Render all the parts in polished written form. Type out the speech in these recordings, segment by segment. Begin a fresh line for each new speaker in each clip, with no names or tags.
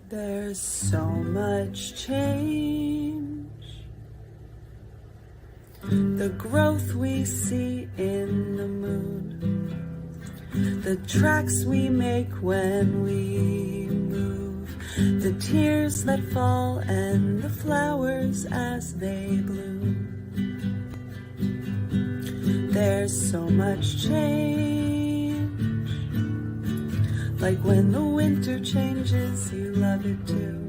There's so much change. The growth we see in the moon. The tracks we make when we move. The tears that fall and the flowers as they bloom. There's so much change. Like when the winter changes, you love it too.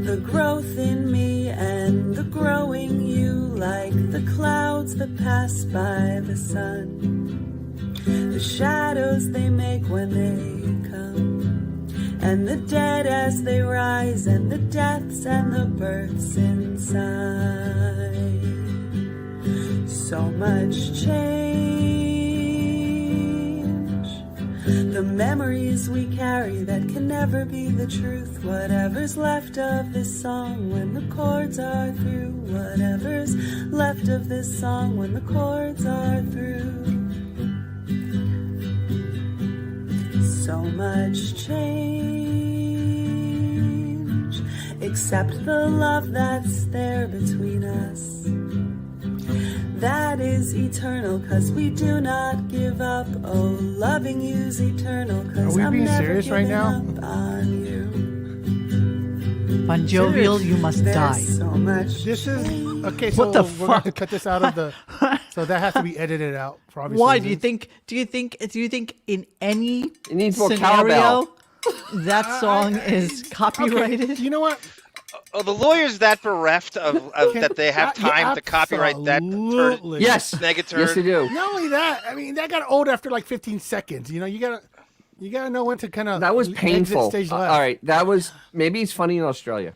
The growth in me and the growing you, like the clouds that pass by the sun. The shadows they make when they come, and the dead as they rise, and the deaths and the births inside. So much change. The memories we carry that can never be the truth. Whatever's left of this song when the chords are through. Whatever's left of this song when the chords are through. So much change, except the love that's there between us. That is eternal, 'cause we do not give up. Oh, loving you's eternal, 'cause I'm
being
never
serious right
giving
now?
up on you.
Bon Jovial, you must
There's
die.
so much
This is
change.
okay. So
What the
we're going to have to
fuck?
cut this out of the. So that has to be edited out for obvious
Why do you
reasons.
think? Do you think in any
It needs more
scenario
cowbell.
that song is copyrighted?
Okay, you know what?
Oh, the lawyer's that bereft of that they have time to copyright that turd.
Absolutely.
Yes.
Mega turd.
Yes, they do.
Not only that, I mean, that got old after like 15 seconds. You know, you gotta know when to kind of.
That was painful.
Stage
All
left.
right, that was maybe it's funny in Australia.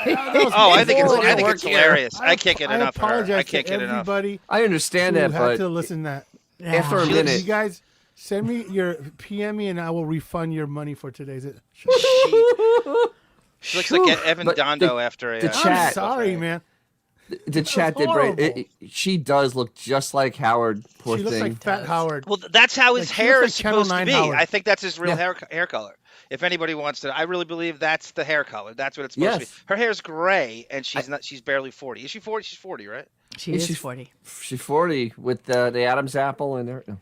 Oh, I think it's hilarious. I can't get enough of her.
apologize
I can't
to
get enough.
everybody
I understand
who
that,
had
but
to listen to that.
after a
Yeah.
minute,
You guys send me your PM me and I will refund your money for today's.
She looks like Evan
But
Dondo after a.
the
I'm
chat-
sorry, man.
the chat did great.
horrible.
She does look just like Howard. Poor
She looks
thing.
like Fat Howard.
Well, that's how his
Like, she
hair
looks
is
like Channel
supposed to
9
be.
Howard.
I think that's his real
Yeah.
hair color. If anybody wants to, I really believe that's the hair color. That's what it's supposed to
Yes.
be. Her hair's gray, and she's not. She's barely 40. Is she 40? She's 40, right?
She
Yeah,
is
she's-
40.
She's 40 with the Adam's apple and everything.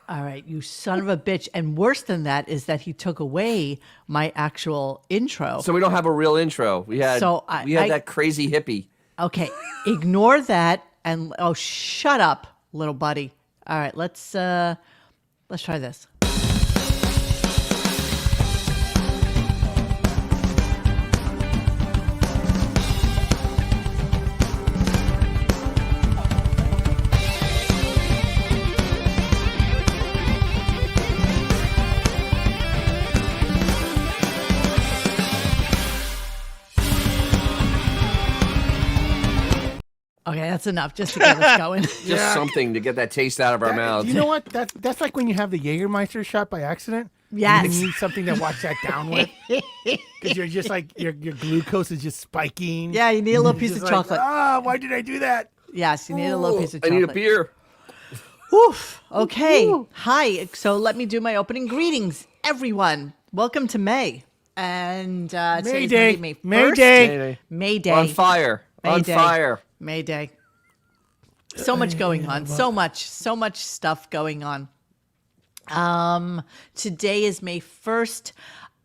All right, you son of a bitch. And worse than that is that he took away my actual intro.
So we don't have a real intro. We had
So
we had
I-
that crazy hippie.
Okay, ignore that and oh, shut up, little buddy. All right, let's try this. Okay, that's enough just to get us going.
Just something to get that taste out of our mouths.
You know what? That's like when you have the Jägermeister shot by accident.
Yes.
And you need something to wash that down with. Because you're just like, your glucose is just spiking.
Yeah, you need a little
You're
piece
just
of
like,
chocolate.
Ah, why did I do that?
Yes, you need a little piece of
I
chocolate.
need a beer.
Oof. Okay. Hi. So let me do my opening greetings, everyone. Welcome to May. And today's
May
gonna
Day.
be May 1st.
May Day.
Mayday.
May Day.
On fire.
May
On
Day.
fire.
May Day. So much going on. So much stuff going on. Today is May 1st.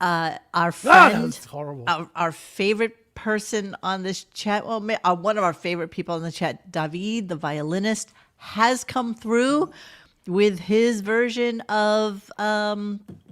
Our friend,
that's horrible.
Our favorite person on this chat, well, one of our favorite people on the chat, David, the violinist, has come through with his version of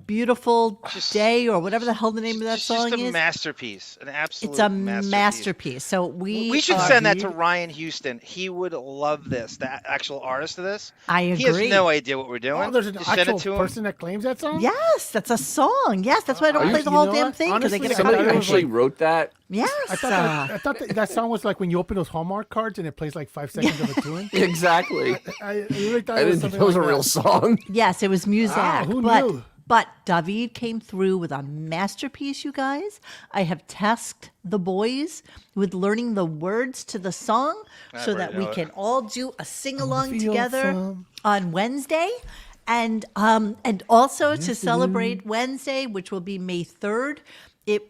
Beautiful Day, or whatever the hell the name of that song
Just a
is.
masterpiece, an absolute.
It's a masterpiece. So
We should send that to Ryan Houston. He would love this. The actual artist of this.
I
He has
agree.
no idea what we're doing.
Oh, there's an
Just send
actual
it to him.
person that claims that song?
Yes, that's a song. Yes, that's why I don't play the
you
whole
know
damn
what?
thing, because they get a
Honestly, I thought it
Somebody
was
copyright.
actually wrote that.
Yes.
I thought that song was like when you open those Hallmark cards and it plays like 5 seconds of a tune.
Exactly.
I really thought
I
it was
didn't think
something
it was a
like
real
that.
song.
Yes, it was music.
who
but
knew?
but David came through with a masterpiece, you guys. I have tasked the boys with learning the words to the song so
already
that we
know it.
can all do a sing along
Feel
together
some-
on Wednesday. And also to celebrate Wednesday, which will be May 3rd, it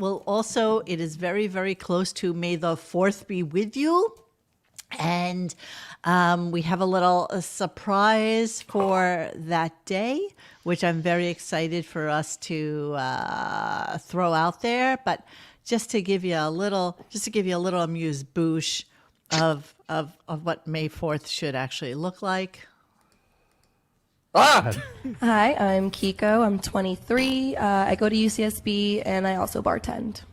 is very, very close to May the 4th be with you. And we have a little surprise for that day, which I'm very excited for us to throw out there. But just to give you a little amuse bouche of what May 4th should actually look like.
Ah!
Hi, I'm Kiko. I'm 23. I go to UCSB and I also bartend.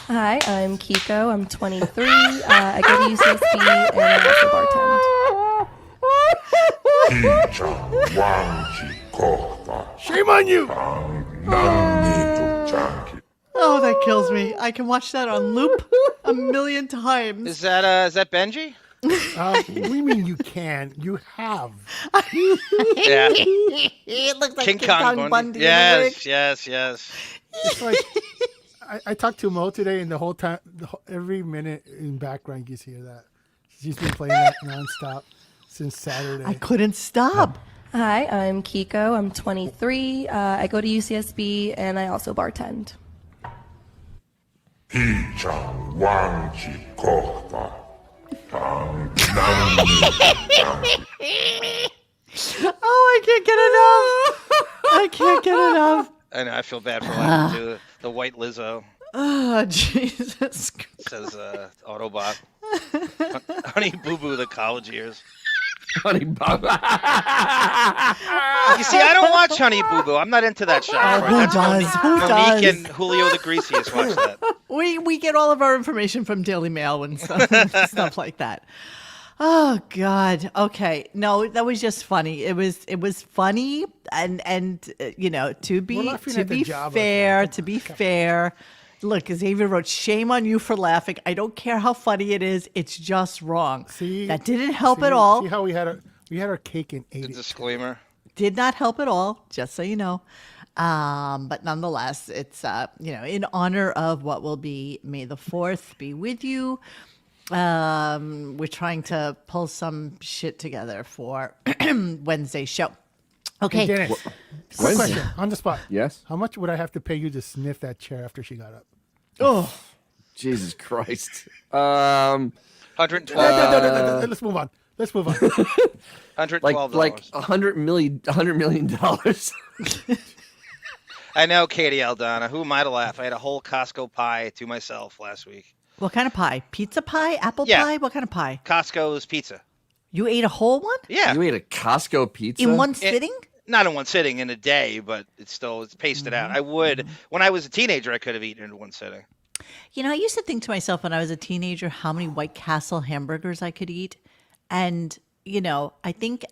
Hi, I'm Kiko. I'm 23. I go to UCSB and I also bartend.
Shame on you!
Oh, that kills me. I can watch that on loop a million times.
Is that Benji?
What do you mean you can? You have.
Yeah.
It looks like
King Kong Bundy. Yes.
It's like I talked to Mo today, and the whole time, every minute in background, you hear that. She's been playing that nonstop since Saturday.
I couldn't stop.
Hi, I'm Kiko. I'm 23. I go to UCSB and I also bartend.
Oh, I can't get enough. I can't get enough.
I know. I feel bad for laughing to the white Lizzo.
Oh, Jesus.
Says Autobot. Honey Boo Boo, the college years.
Honey Boo Boo.
You see, I don't watch Honey Boo Boo. I'm not into that show.
Who does? Who
Monique
does?
and Julio the Greasiest watch that.
We get all of our information from Daily Mail and stuff like that. Oh God. Okay. No, that was just funny. It was funny and to be fair. Look, Xavier wrote, "Shame on you for laughing. I don't care how funny it is. It's just wrong."
See,
that didn't help at all.
See how we had our cake and ate
The
it.
disclaimer.
Did not help at all, just so you know. But nonetheless, it's in honor of what will be May the 4th be with you. We're trying to pull some shit together for Wednesday's show. Okay.
Hey, Dennis, quick question on the spot.
Yes?
How much would I have to pay you to sniff that chair after she got up?
Oh,
Jesus Christ.
$112.
Let's move on.
$112.
Like $100 million.
I know, Katie Aldana. Who am I to laugh? I had a whole Costco pie to myself last week.
what kind of pie? Pizza pie? Apple
Yeah.
pie? What kind of pie?
Costco's pizza.
You ate a whole one
Yeah.
You ate a Costco pizza?
in one sitting?
Not in one sitting in a day, but it's paced it out. I would. When I was a teenager, I could have eaten it in one sitting.
I used to think to myself when I was a teenager how many White Castle hamburgers I could eat, and I think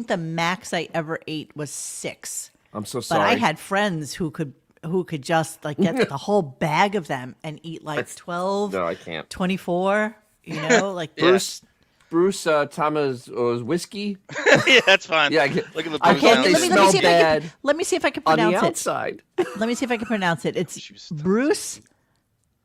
the max I ever ate was 6.
I'm so
But
sorry.
I had friends who could just like get the whole bag of them and eat like 12,
No, I can't.
24. Like
Bruce Thomas whiskey.
Yeah, that's fine.
Yeah,
Look at the
I
booze
thought
down
they
there.
smell bad
let me see if I can
on the
pronounce it.
outside.
Let me see if I can pronounce it. It's Bruce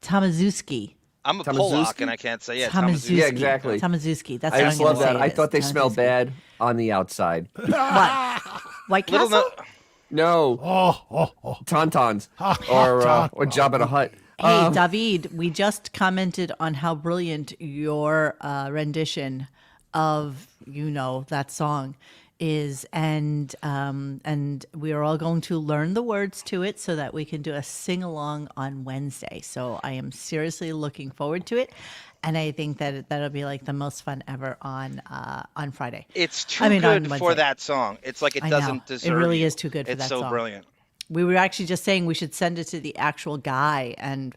Tomaszewski.
I'm a
Tomaszewski?
Polak, and I can't say it.
Tomaszewski.
Yeah, exactly.
Tomaszewski. That's
I
how
just
I'm
love
gonna
that.
say
I
it.
thought they
It's
smelled
Tomaszewski.
bad on the outside.
What? White
Little
Castle?
no,
Oh.
Tauntauns or Jabba the Hutt.
Hey, David, we just commented on how brilliant your rendition of that song is, and we are all going to learn the words to it so that we can do a sing along on Wednesday. So I am seriously looking forward to it, and I think that'll be like the most fun ever on Friday.
it's too
on
good for
Wednesday.
that song. It's like it
I know.
doesn't deserve.
It really
you.
is too good for
it's
that
so
song.
brilliant.
We were actually just saying we should send it to the actual guy and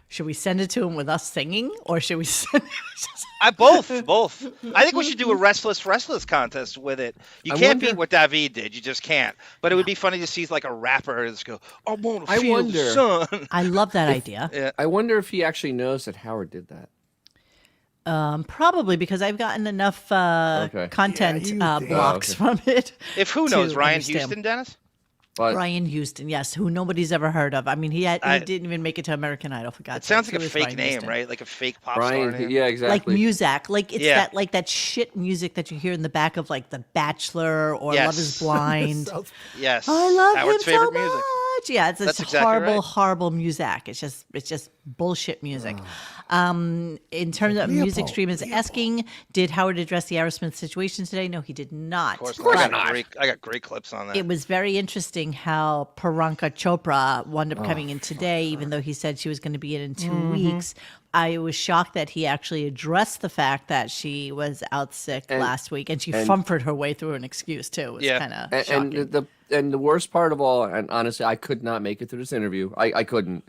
should we send it to him with us singing, or should we send it
Both. I think we should do a restless contest with it. You can't beat what David did. You just can't. But it would be funny to see like a rapper just go, "I want to feel the sun."
I love that idea.
I wonder if he actually knows that Howard did that.
Probably because I've gotten enough content
Yeah, you think.
blocks from it.
If who knows,
to
Ryan
understand.
Houston, Dennis?
But
Brian Houston, yes, who nobody's ever heard of. I mean, he didn't even make it to American Idol, for God's
It sounds
sake.
like a
Who is
fake
Brian
name,
Houston?
right? Like a fake pop star
Brian,
name.
yeah,
Like
exactly.
Muzak, like it's
Yeah.
that shit music that you hear in the back of like The Bachelor or
Yes.
Love Is Blind.
Yes.
I love
Howard's
him
favorite
so
music.
much. Yeah, it's
That's
this
exactly
horrible,
right.
horrible music. It's just bullshit music. In terms of music streamers asking, did Howard address the Aerosmith situation today? No, he did not.
Of course
But
not. I got great clips on that.
it was very interesting how Priyanka Chopra wound up coming in today, even though he said she was going to be in 2 weeks. I was shocked that he actually addressed the fact that she was out sick last week, and she fumbled her way through an excuse too. It was kind of shocking.
And the worst part of all, and honestly, I could not make it through this interview. I couldn't.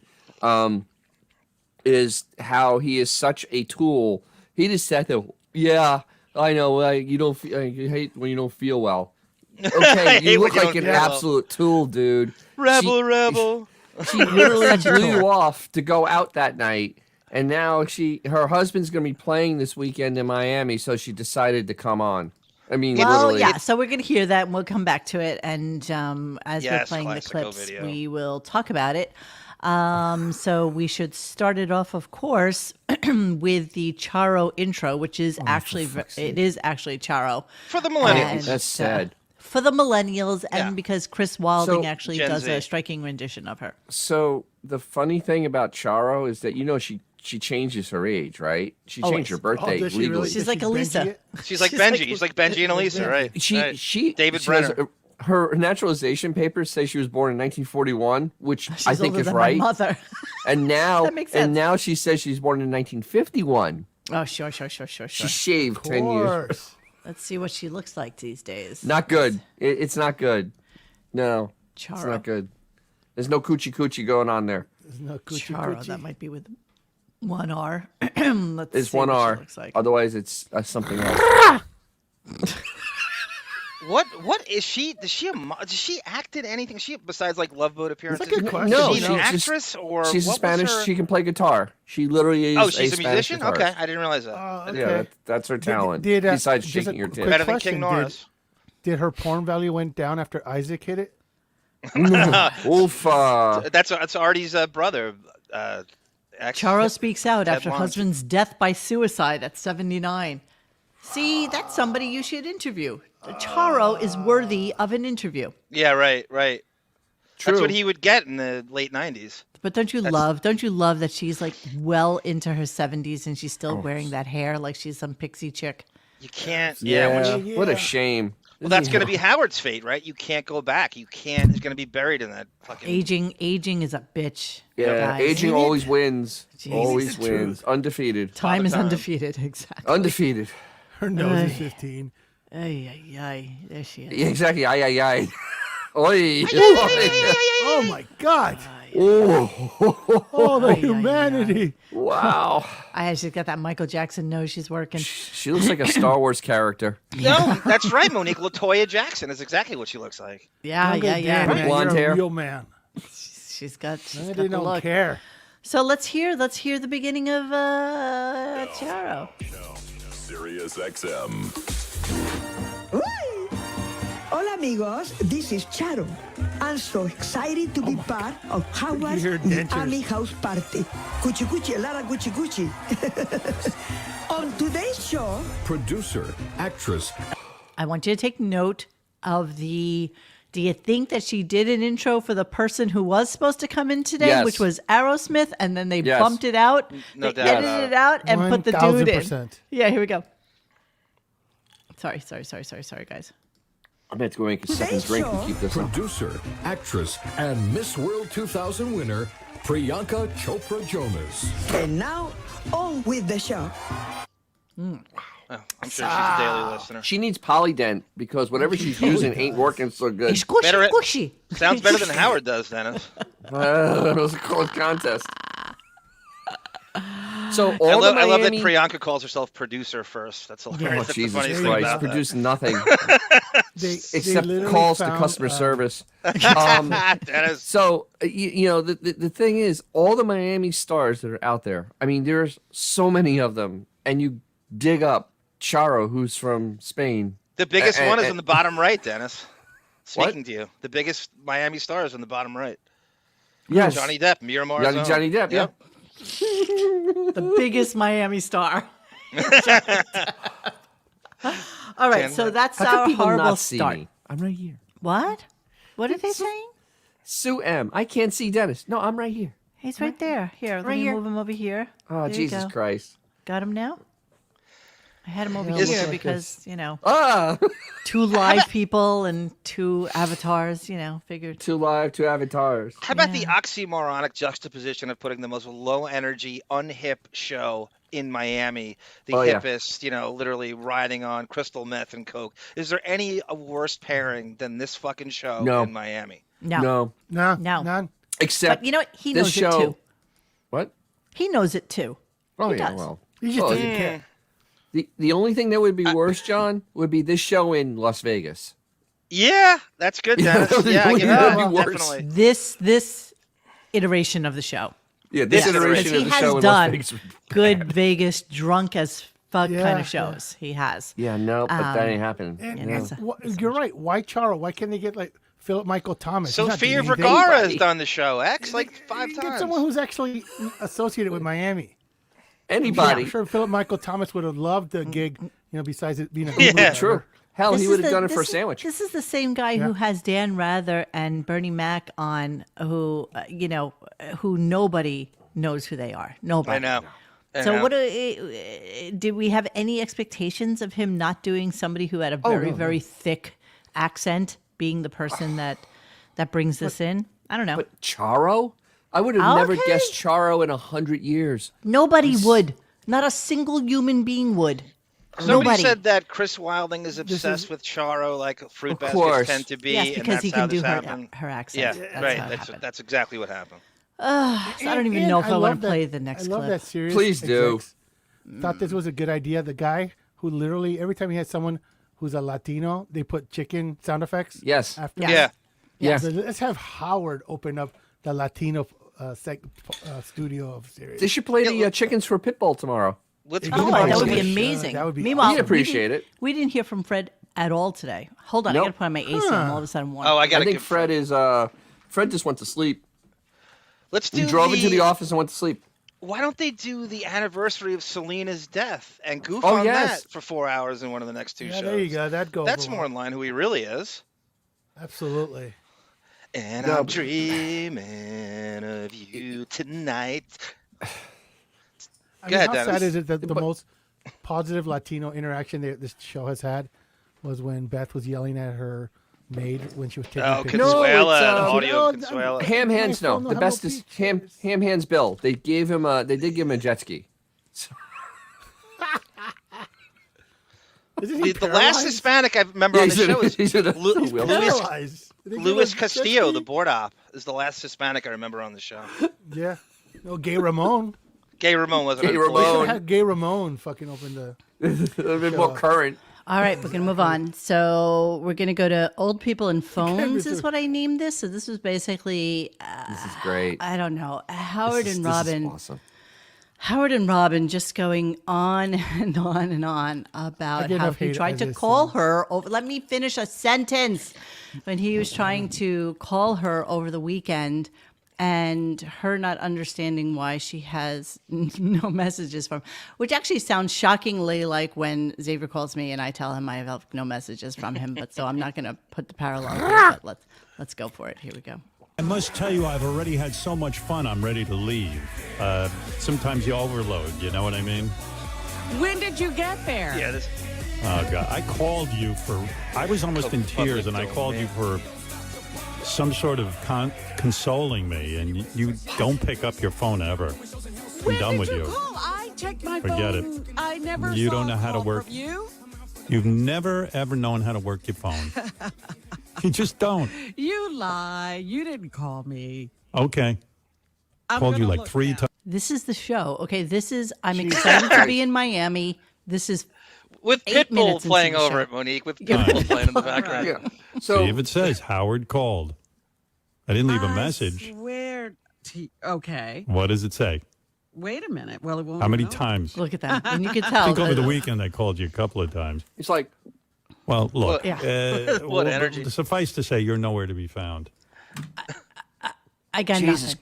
Is how he is such a tool. He just said that. Yeah, I know. You hate when you don't feel well. Okay, you look like an absolute tool, dude.
Rebel.
She literally blew you off to go out that night, and now her husband's going to be playing this weekend in Miami, so she decided to come on. I mean,
Well,
literally.
yeah. So we're going to hear that, and we'll come back to it. And as we're
Yes,
playing the
classical
clips,
video.
we will talk about it. So we should start it off, of course, with the Charo intro, which is actually Charo
For the millennials.
And,
That's sad.
for the millennials, and
Yeah.
because Chris Wilding
So,
actually
Gen
does
Z.
a striking rendition of her.
So the funny thing about Charo is that she changes her age, right? She changed her birthday
does she
legally.
really?
She's
Does
like
she
Elisa.
Benji it?
She's like
She's
Benji.
like-
She's like Benji and Elisa, right? Right.
She
David
she has
Brenner.
her naturalization papers say she was born in 1941, which
She's
I think
older
is
than
right.
my mother.
And now,
That makes sense.
and now she says she's born in 1951.
Oh, sure.
She shaved 10
Of
years.
course.
Let's see what she looks like these days.
Not good. It's not good. No, it's
Charo.
not good. There's no coochie going on there.
There's no coochie
Charo,
coochie.
that might be with one R. Let's
It's
see
one
what she
R.
looks like.
Otherwise, it's something else.
What is she? Does she act in anything? Is she besides like Love Boat appearances?
That's a good question.
No,
is she an
she's just-
actress or
She's
what was
Spanish.
her-
She can play guitar. She literally is
Oh, she's a
Spanish
musician.
guitarist.
Okay, I didn't realize that.
Okay.
Yeah, that's her talent. Besides
just a
shaking your
quick
tits.
Better than
question,
King Norris.
Did her porn value went down after Isaac hit it?
Oof.
That's Artie's brother.
Charo speaks out
Ted
after
Lawrence.
husband's death by suicide at 79. See, that's somebody you should interview. Charo is worthy of an interview.
Yeah, right.
True.
That's what he would get in the late 90s.
But don't you love that she's like well into her 70s and she's
Oh.
still wearing that hair like she's some pixie chick?
You can't.
Yeah.
Yeah.
What a shame.
Well, that's going to be Howard's fate, right? You can't go back. You can't. He's going to be buried in that fucking.
Aging is a bitch.
Yeah,
guys.
aging always wins.
Jesus.
Always wins. Undefeated.
Time is
time.
undefeated. Exactly.
Undefeated.
Her nose is 15.
Ay, ay, ay. There she is.
Yeah, exactly. Ay. Oi.
Oh my God!
Oh.
Oh, the
Ay, ay,
humanity!
Wow.
She's got that Michael Jackson nose. She's working.
She looks like a Star Wars character.
No, that's right. Monique Latoya Jackson is exactly what she looks like.
Yeah.
Man,
Blonde
you're
hair.
a real man.
She's got
I
the
don't
look.
care.
So let's hear the beginning of Charo.
Sirius XM.
Hola amigos, this is Charo. I'm so excited to be part of Howard's
hear dentures.
Miami house party. Cuchi cuchi, a lot of cuchi cuchi. On today's show,
Producer, actress,
I want you to take note of the. Do you think that she did an intro for the person who was supposed to come in today,
Yes.
which was Aerosmith, and then they
Yes.
bumped it out,
No
they
doubt.
edited it out, and put the dude in?
1000%.
Yeah, here we go. Sorry, guys.
I'm going to go make a second
Today's
drink and
show-
keep this up.
producer, actress, and Miss World 2000 winner, Priyanka Chopra Jonas.
and now on with the show.
Oh, I'm sure she's a daily listener.
She needs Polydent because whatever she's using ain't working so good.
It's squishy,
Better-
squishy.
Sounds better than Howard does, Dennis.
It was a close contest. So all
I
the
love that
Miami...
Priyanka calls herself producer first. That's hilarious.
Oh,
That's the
Jesus
funniest thing
Christ.
about that.
Produced nothing
They
except
literally
calls to
found,
customer service.
Dennis.
So, you know, the thing is, all the Miami stars that are out there, I mean, there's so many of them, and you dig up Charo, who's from Spain.
The biggest one is in the bottom right, Dennis. Speaking to you, the biggest Miami stars on the bottom right.
Yes.
Johnny Depp, Miramar's own.
Johnny Depp, yeah.
The biggest Miami star. All right, so that's
How come
our
people
horrible
not see
start.
me? I'm right here.
What? What are they saying?
Sue M. I can't see Dennis. No, I'm right here.
He's right there. Here, let me move him over here.
Oh,
There you
Jesus
go.
Christ.
Got him now? I had him over
Yeah,
here
look like
because,
this.
you know,
Ah!
2 live people and 2 avatars, you know, figured.
2 live, 2 avatars.
How about the oxymoronic juxtaposition of putting the most low energy, unhip show in Miami, the hippest, you know, literally riding on crystal meth and coke? Is there any worse pairing than this fucking show in Miami?
No.
No,
No.
none.
Except
But you know what? He
this
knows
show.
it too.
What?
He knows it too.
Oh,
He
yeah,
does.
well.
He just doesn't care.
The only thing that would be worse, John, would be this show in Las Vegas.
Yeah, that's good, Dennis. Yeah, I give it
That'd
up,
be worse.
definitely.
This iteration of the show.
Yeah, this
Yes.
iteration
He
of the
has
show in Las
done
Vegas.
good Vegas drunk as fuck kind
Yeah,
of shows. He has.
Yeah, no, but that ain't happening.
And
Yeah.
you're right. Why Charo? Why can't they get like Philip Michael Thomas? He's not
Sophia
doing anything.
Vergara has done the show, like 5
Get
times.
someone who's actually associated with Miami.
Anybody.
I'm sure Philip Michael Thomas would have loved the gig. You know, besides it being a
Yeah.
Uber
True.
driver.
Hell,
This
he
is
would have
the-
done it
this
for a
is-
sandwich.
This is the same guy who has Dan Rather and Bernie Mac on, who who nobody knows who they are. Nobody.
I know. I
So
know.
what did we have any expectations of him not doing somebody who had a very
no.
very thick accent being the person that brings this in? I don't know.
But Charo? I would have never
Okay.
guessed Charo in 100 years.
Nobody would. Not a single human being would.
Somebody
Nobody.
said that Chris Wilding is obsessed with Charo, like fruit baskets
course.
tend to be,
Yes,
and
because
that's
he
how
can do
this
her
happened.
accent.
Yeah,
That's
right.
how it happened.
That's exactly what happened.
So I don't even know if I
love
want to
that-
play the next
I love
clip.
that series.
Please do.
execs Thought this was a good idea. The guy who literally every time he had someone who's a Latino, they put chicken sound effects.
Yes.
After
Yeah.
Yeah.
So let's have Howard open up the Latino studio of series.
They should play the Chickens for Pitbull tomorrow.
Let's
Oh,
Oh,
my
that would
gosh.
be amazing.
That would be
Meanwhile,
We'd appreciate it.
We didn't hear from Fred at all today. Hold on, I
Nope.
got to put on my AC. I'm all of a sudden warm.
Oh, I
I
got to
think Fred is. Fred just went to sleep.
Let's do
He drove into the office and went to sleep.
Why don't they do the anniversary of Selena's death and goof
Oh,
on
yes.
that for 4 hours in one of the next 2
Yeah,
shows?
there you go. That'd go.
That's
over
more
well.
in line who he really is.
Absolutely.
And
No,
I'm
but-
dreaming of you tonight.
I
Go
mean,
ahead,
how sad
Dennis.
is it that the most positive Latino interaction that this show has had was when Beth was yelling at her maid when she was taking
Oh,
pictures.
No,
Consuela,
it's,
the
uh,
audio
Oh,
of Consuela.
Ham hands,
My
no.
phone
The
don't
best
have
is
no
ham hands. Bill. They gave him. They did give him a jet ski.
Isn't he
The last
paralyzed?
Hispanic I remember on the show is
he's in a
Lu-
wheel.
Paralyzed. Did they give
Luis
him
Castillo,
jet
the
ski?
board op, is the last Hispanic I remember on the show.
Yeah. No, Gay Ramon.
Gay Ramon wasn't
Gay
on
They
Floyd.
should
Ramon.
have had Gay Ramon fucking open the.
A bit more current.
All right, we're going to move on. So we're going to go to old people and phones is
Mr.
what I named this. So this was basically,
This is great.
I don't know, Howard
This is-
and
this is
Robin.
awesome.
Howard and Robin just going on and on and on about
get
how
enough
he
hate
tried
as
to
this
call
thing.
her over. Let me finish a sentence. When he was trying to call her over the weekend and her not understanding why she has no messages from, which actually sounds shockingly like when Xavier calls me and I tell him I have no messages from him. But so I'm not going to put the parallel here, but let's go for it. Here we go.
I must tell you, I've already had so much fun, I'm ready to leave. Sometimes you overload, you know what I mean?
When did you get there?
Yeah, this,
Oh, God. I called you for, I was almost in tears, and I called you for some sort of consoling me, and you don't pick up your phone ever. I'm
When
done
did
with you.
Call? I checked my
Forget
phone.
it.
I never
You
saw
don't know
a
how to
call
work-
from you.
You've never, ever known how to work your phone. You just don't.
You lie. You didn't call me.
Okay.
I'm
Called you
gonna
like
look
3
now.
times.
This is the show. Okay, I'm excited to be in Miami. This is
with
8
Pitbull
minutes into
playing
the
over
show.
it, Monique, with Pitbull playing in the background.
Yeah.
See
So
if it says Howard called. I didn't leave a message.
Okay.
What does it say?
Wait a minute. Well, it won't.
How many
know.
times?
look at that, and you can
I
tell.
think over the weekend I called you a couple of times.
it's like
Well, look.
What energy.
Suffice to say, you're nowhere to be found.
I got
Jesus.
nothing.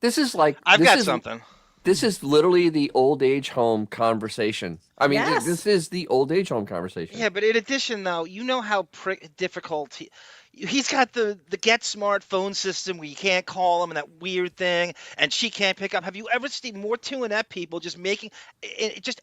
This is like
I've got something.
This is literally the old age home conversation. I mean,
Yes.
this is the old age home conversation.
Yeah, but in addition, though, you know how difficult he's got the Get Smart phone system where you can't call him and that weird thing, and she can't pick up. Have you ever seen more inept people just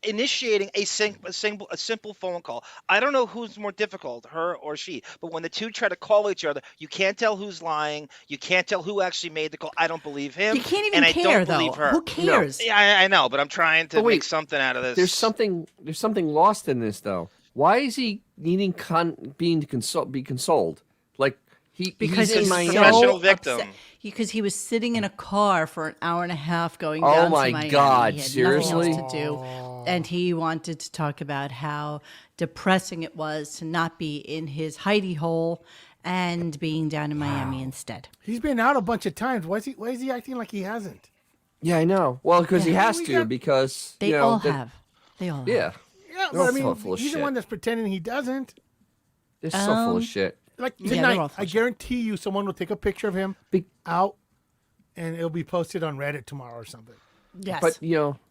initiating a simple phone call? I don't know who's more difficult, her or she, but when the two try to call each other, you can't tell who's lying. You can't tell who actually made the call. I don't believe him.
You can't even
and
care,
I don't believe
though.
her.
Who cares?
No. Yeah, I know, but I'm trying to make something out of this.
There's something lost in this, though. Why is he needing be consoled? Like
Because
he's in
he's
Miami.
professional victim.
Because he was sitting in a car for an hour and a half going
Oh
down
my
to Miami.
God,
He had
seriously?
nothing else to do, and he wanted to talk about how depressing it was to not be in his hidey hole and being down in Miami instead.
He's been out a bunch of times. Why is he acting like he hasn't?
Yeah, I know. Well, because he has to, because
They all have. They all have.
Yeah.
Yeah,
They're
but I
all
mean,
full of
he's the
shit.
one that's pretending he doesn't.
They're so full of shit.
Like
Yeah, they're
tonight,
all full
I
of shit.
guarantee you someone will take a picture of him out, and it'll be posted on Reddit tomorrow or something.
Yes.
But,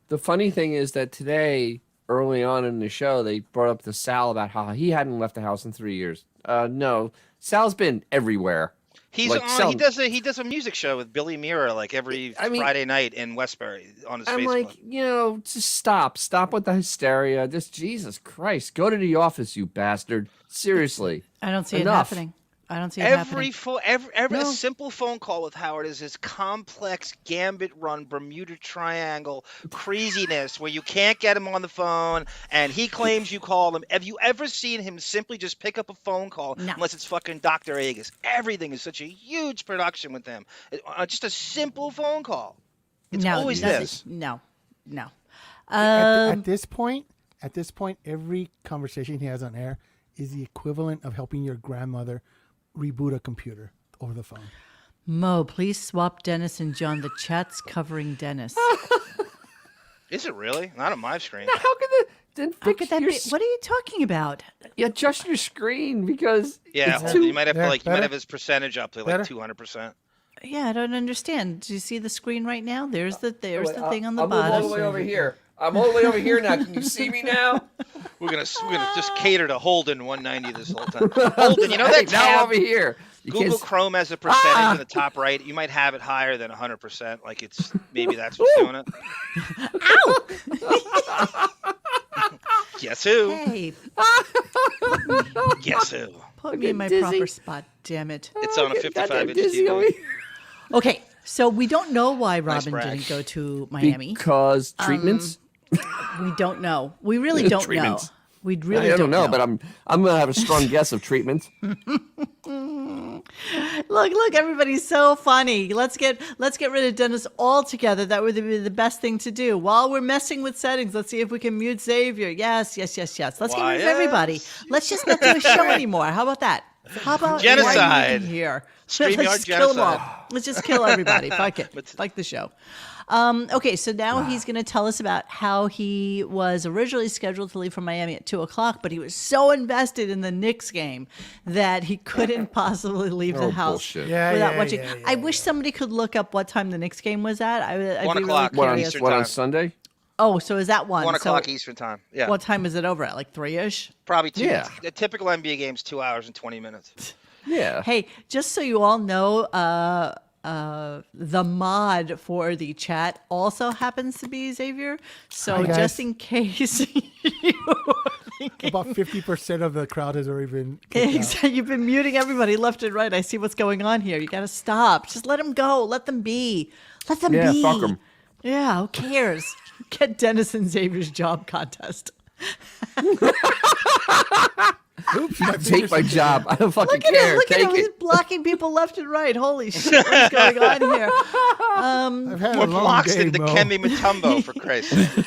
the funny thing is that today, early on in the show, they brought up to Sal about how he hadn't left the house in 3 years. No, Sal's been everywhere.
He's
Like,
on. He does a music show with Billy Mirror like every Friday night in Westbury on his
I'm
Facebook.
like, just stop with the hysteria. Just Jesus Christ, go to the office, you bastard. Seriously.
I don't see
Enough.
it happening. I don't see it happening.
Every a simple phone call with Howard is this complex gambit run Bermuda Triangle craziness where you can't get him on the phone and he claims you called him. Have you ever seen him simply just pick up a phone call unless it's fucking Dr. Agus? Everything is such a huge production with him. Just a simple phone call. It's always this.
No.
At this point, every conversation he has on air is the equivalent of helping your grandmother reboot a computer over the phone.
Mo, please swap Dennis and John. The chat's covering Dennis.
Is it really? Not on my screen.
How could that be?
What are you talking about?
Yeah, adjust your screen because
you might have you might have his percentage up to like 200%.
Yeah, I don't understand. Do you see the screen right now? There's the thing on the
I'm
bottom.
all the way over here. I'm all the way over here now. Can you see me now?
We're gonna just cater to Holden 190 this whole time. Holden, you know that
now
tab
over here.
Google Chrome has a percentage in the top right. You might have it higher than 100%. Like maybe that's what's doing it.
Ow!
Guess who?
Hey.
Guess who?
Put me in my proper spot, damn it.
It's on a 55-inch TV.
Okay, so we don't know why Robin didn't go to Miami.
Because treatments?
We don't know. We really don't know. We really
I don't know,
know.
but I'm gonna have a strong guess of treatments.
Look, everybody's so funny. Let's get rid of Dennis altogether. That would be the best thing to do. While we're messing with settings, let's see if we can mute Xavier. Yes. Let's get rid of everybody. Let's just not do a show anymore. How about that? How about
genocide
here?
StreamYard genocide.
Let's just kill everybody. Fuck it. Fuck the show. Okay, so now he's going to tell us about how he was originally scheduled to leave from Miami at 2:00, but he was so invested in the Knicks game that he couldn't possibly leave the house without watching. I wish somebody could look up what time the Knicks game was at. I'd
1
be
o'clock
really curious.
Eastern
What,
time.
on Sunday?
Oh, so is that 1?
1 o'clock
so
Eastern time. Yeah.
What time is it over at? Like 3-ish?
Probably 2.
Yeah.
A typical NBA game's 2 hours and 20 minutes.
Yeah.
Hey, just so you all know, the mod for the chat also happens to be Xavier. So
Hi, guys.
just in case you were thinking,
About 50% of the crowd has already been kicked out.
you've been muting everybody left and right. I see what's going on here. You got to stop. Just let them go. Let them be. Let them be.
fuck 'em.
Yeah, who cares? Get Dennis and Xavier's job contest.
Oops,
Take my job. I don't fucking care.
Look at
Take
him. He's
it.
blocking people left and right. Holy shit, what's going on here?
I've had
More
a long
blocks
day,
than the
Mo.
Kemi Mutombo, for Christ's sake.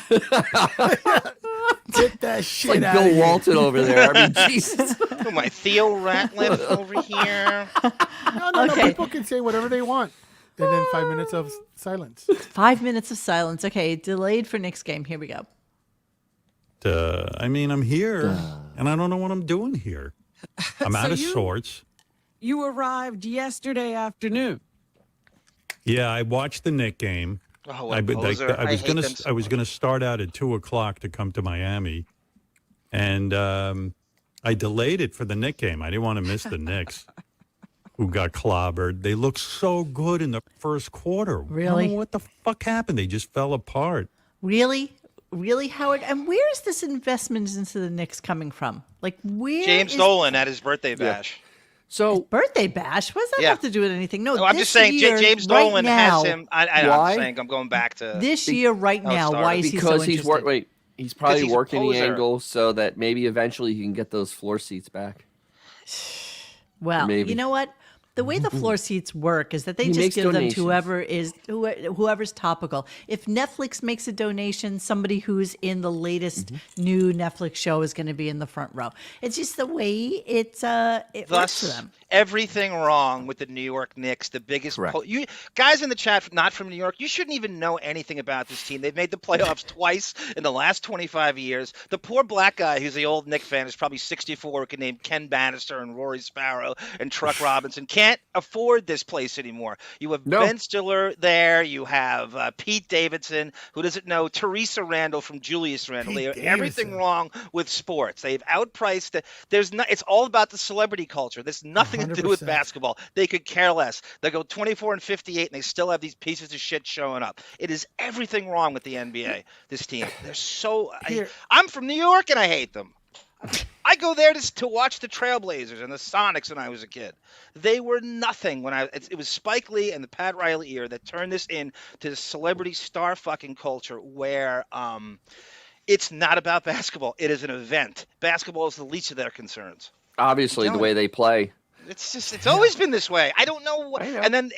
Get that shit
Like
out
Bill
of here.
Walton over there. I mean, Jesus.
Oh, my Theo Ratliff over here.
No,
Okay.
people can say whatever they want. And then 5 minutes of silence.
5 minutes of silence. Okay, delayed for next game. Here we go.
I'm here, and I don't know what I'm doing here. I'm out of sorts.
You arrived yesterday afternoon.
Yeah, I watched the Knick game.
Oh, what a poser. I hate them so
I was
much.
gonna start out at 2:00 to come to Miami, and I delayed it for the Knick game. I didn't want to miss the Knicks, who got clobbered. They looked so good in the first quarter.
Really?
I don't know what the fuck happened? They just fell apart.
Really, Howard? And where is this investment into the Knicks coming from? Like, where?
James Dolan at his birthday bash.
So
birthday bash? What does that have to do with anything? No,
I'm just saying James Dolan has him.
Why?
I'm saying I'm going back to
this year right now. Why is he so
because
interested?
he's probably
Because he's a
working the
poser.
angle so that maybe eventually he can get those floor seats back.
Well,
Maybe.
you know what? The way the floor seats work is that they
He
just
makes
give them
donations.
to whoever's topical. If Netflix makes a donation, somebody who's in the latest new Netflix show is going to be in the front row. It's just the way it works for them.
Everything wrong with the New York Knicks, the biggest you guys in the chat not from New York, you shouldn't even know anything about this team. They've made the playoffs twice in the last 25 years. The poor black guy who's the old Knick fan is probably 64, who can name Ken Bannister and Rory Sparrow and Truck Robinson. Can't afford this place anymore. You have Ben Stiller there. You have Pete Davidson, who doesn't know Teresa Randall from Julius Randle. They have everything wrong with sports. They've outpriced it. It's all about the celebrity culture. There's nothing to do with
100%.
basketball. They could care less. They go 24-58 and they still have these pieces of shit showing up. It is everything wrong with the NBA, this team. They're so I'm from New York and I hate them. I go there to watch the Trailblazers and the Sonics when I was a kid. They were nothing when it was Spike Lee and the Pat Riley era that turned this into the celebrity star fucking culture where it's not about basketball. It is an event. Basketball is the least of their concerns.
Obviously, the way they play.
It's always been this way. I don't know what. And then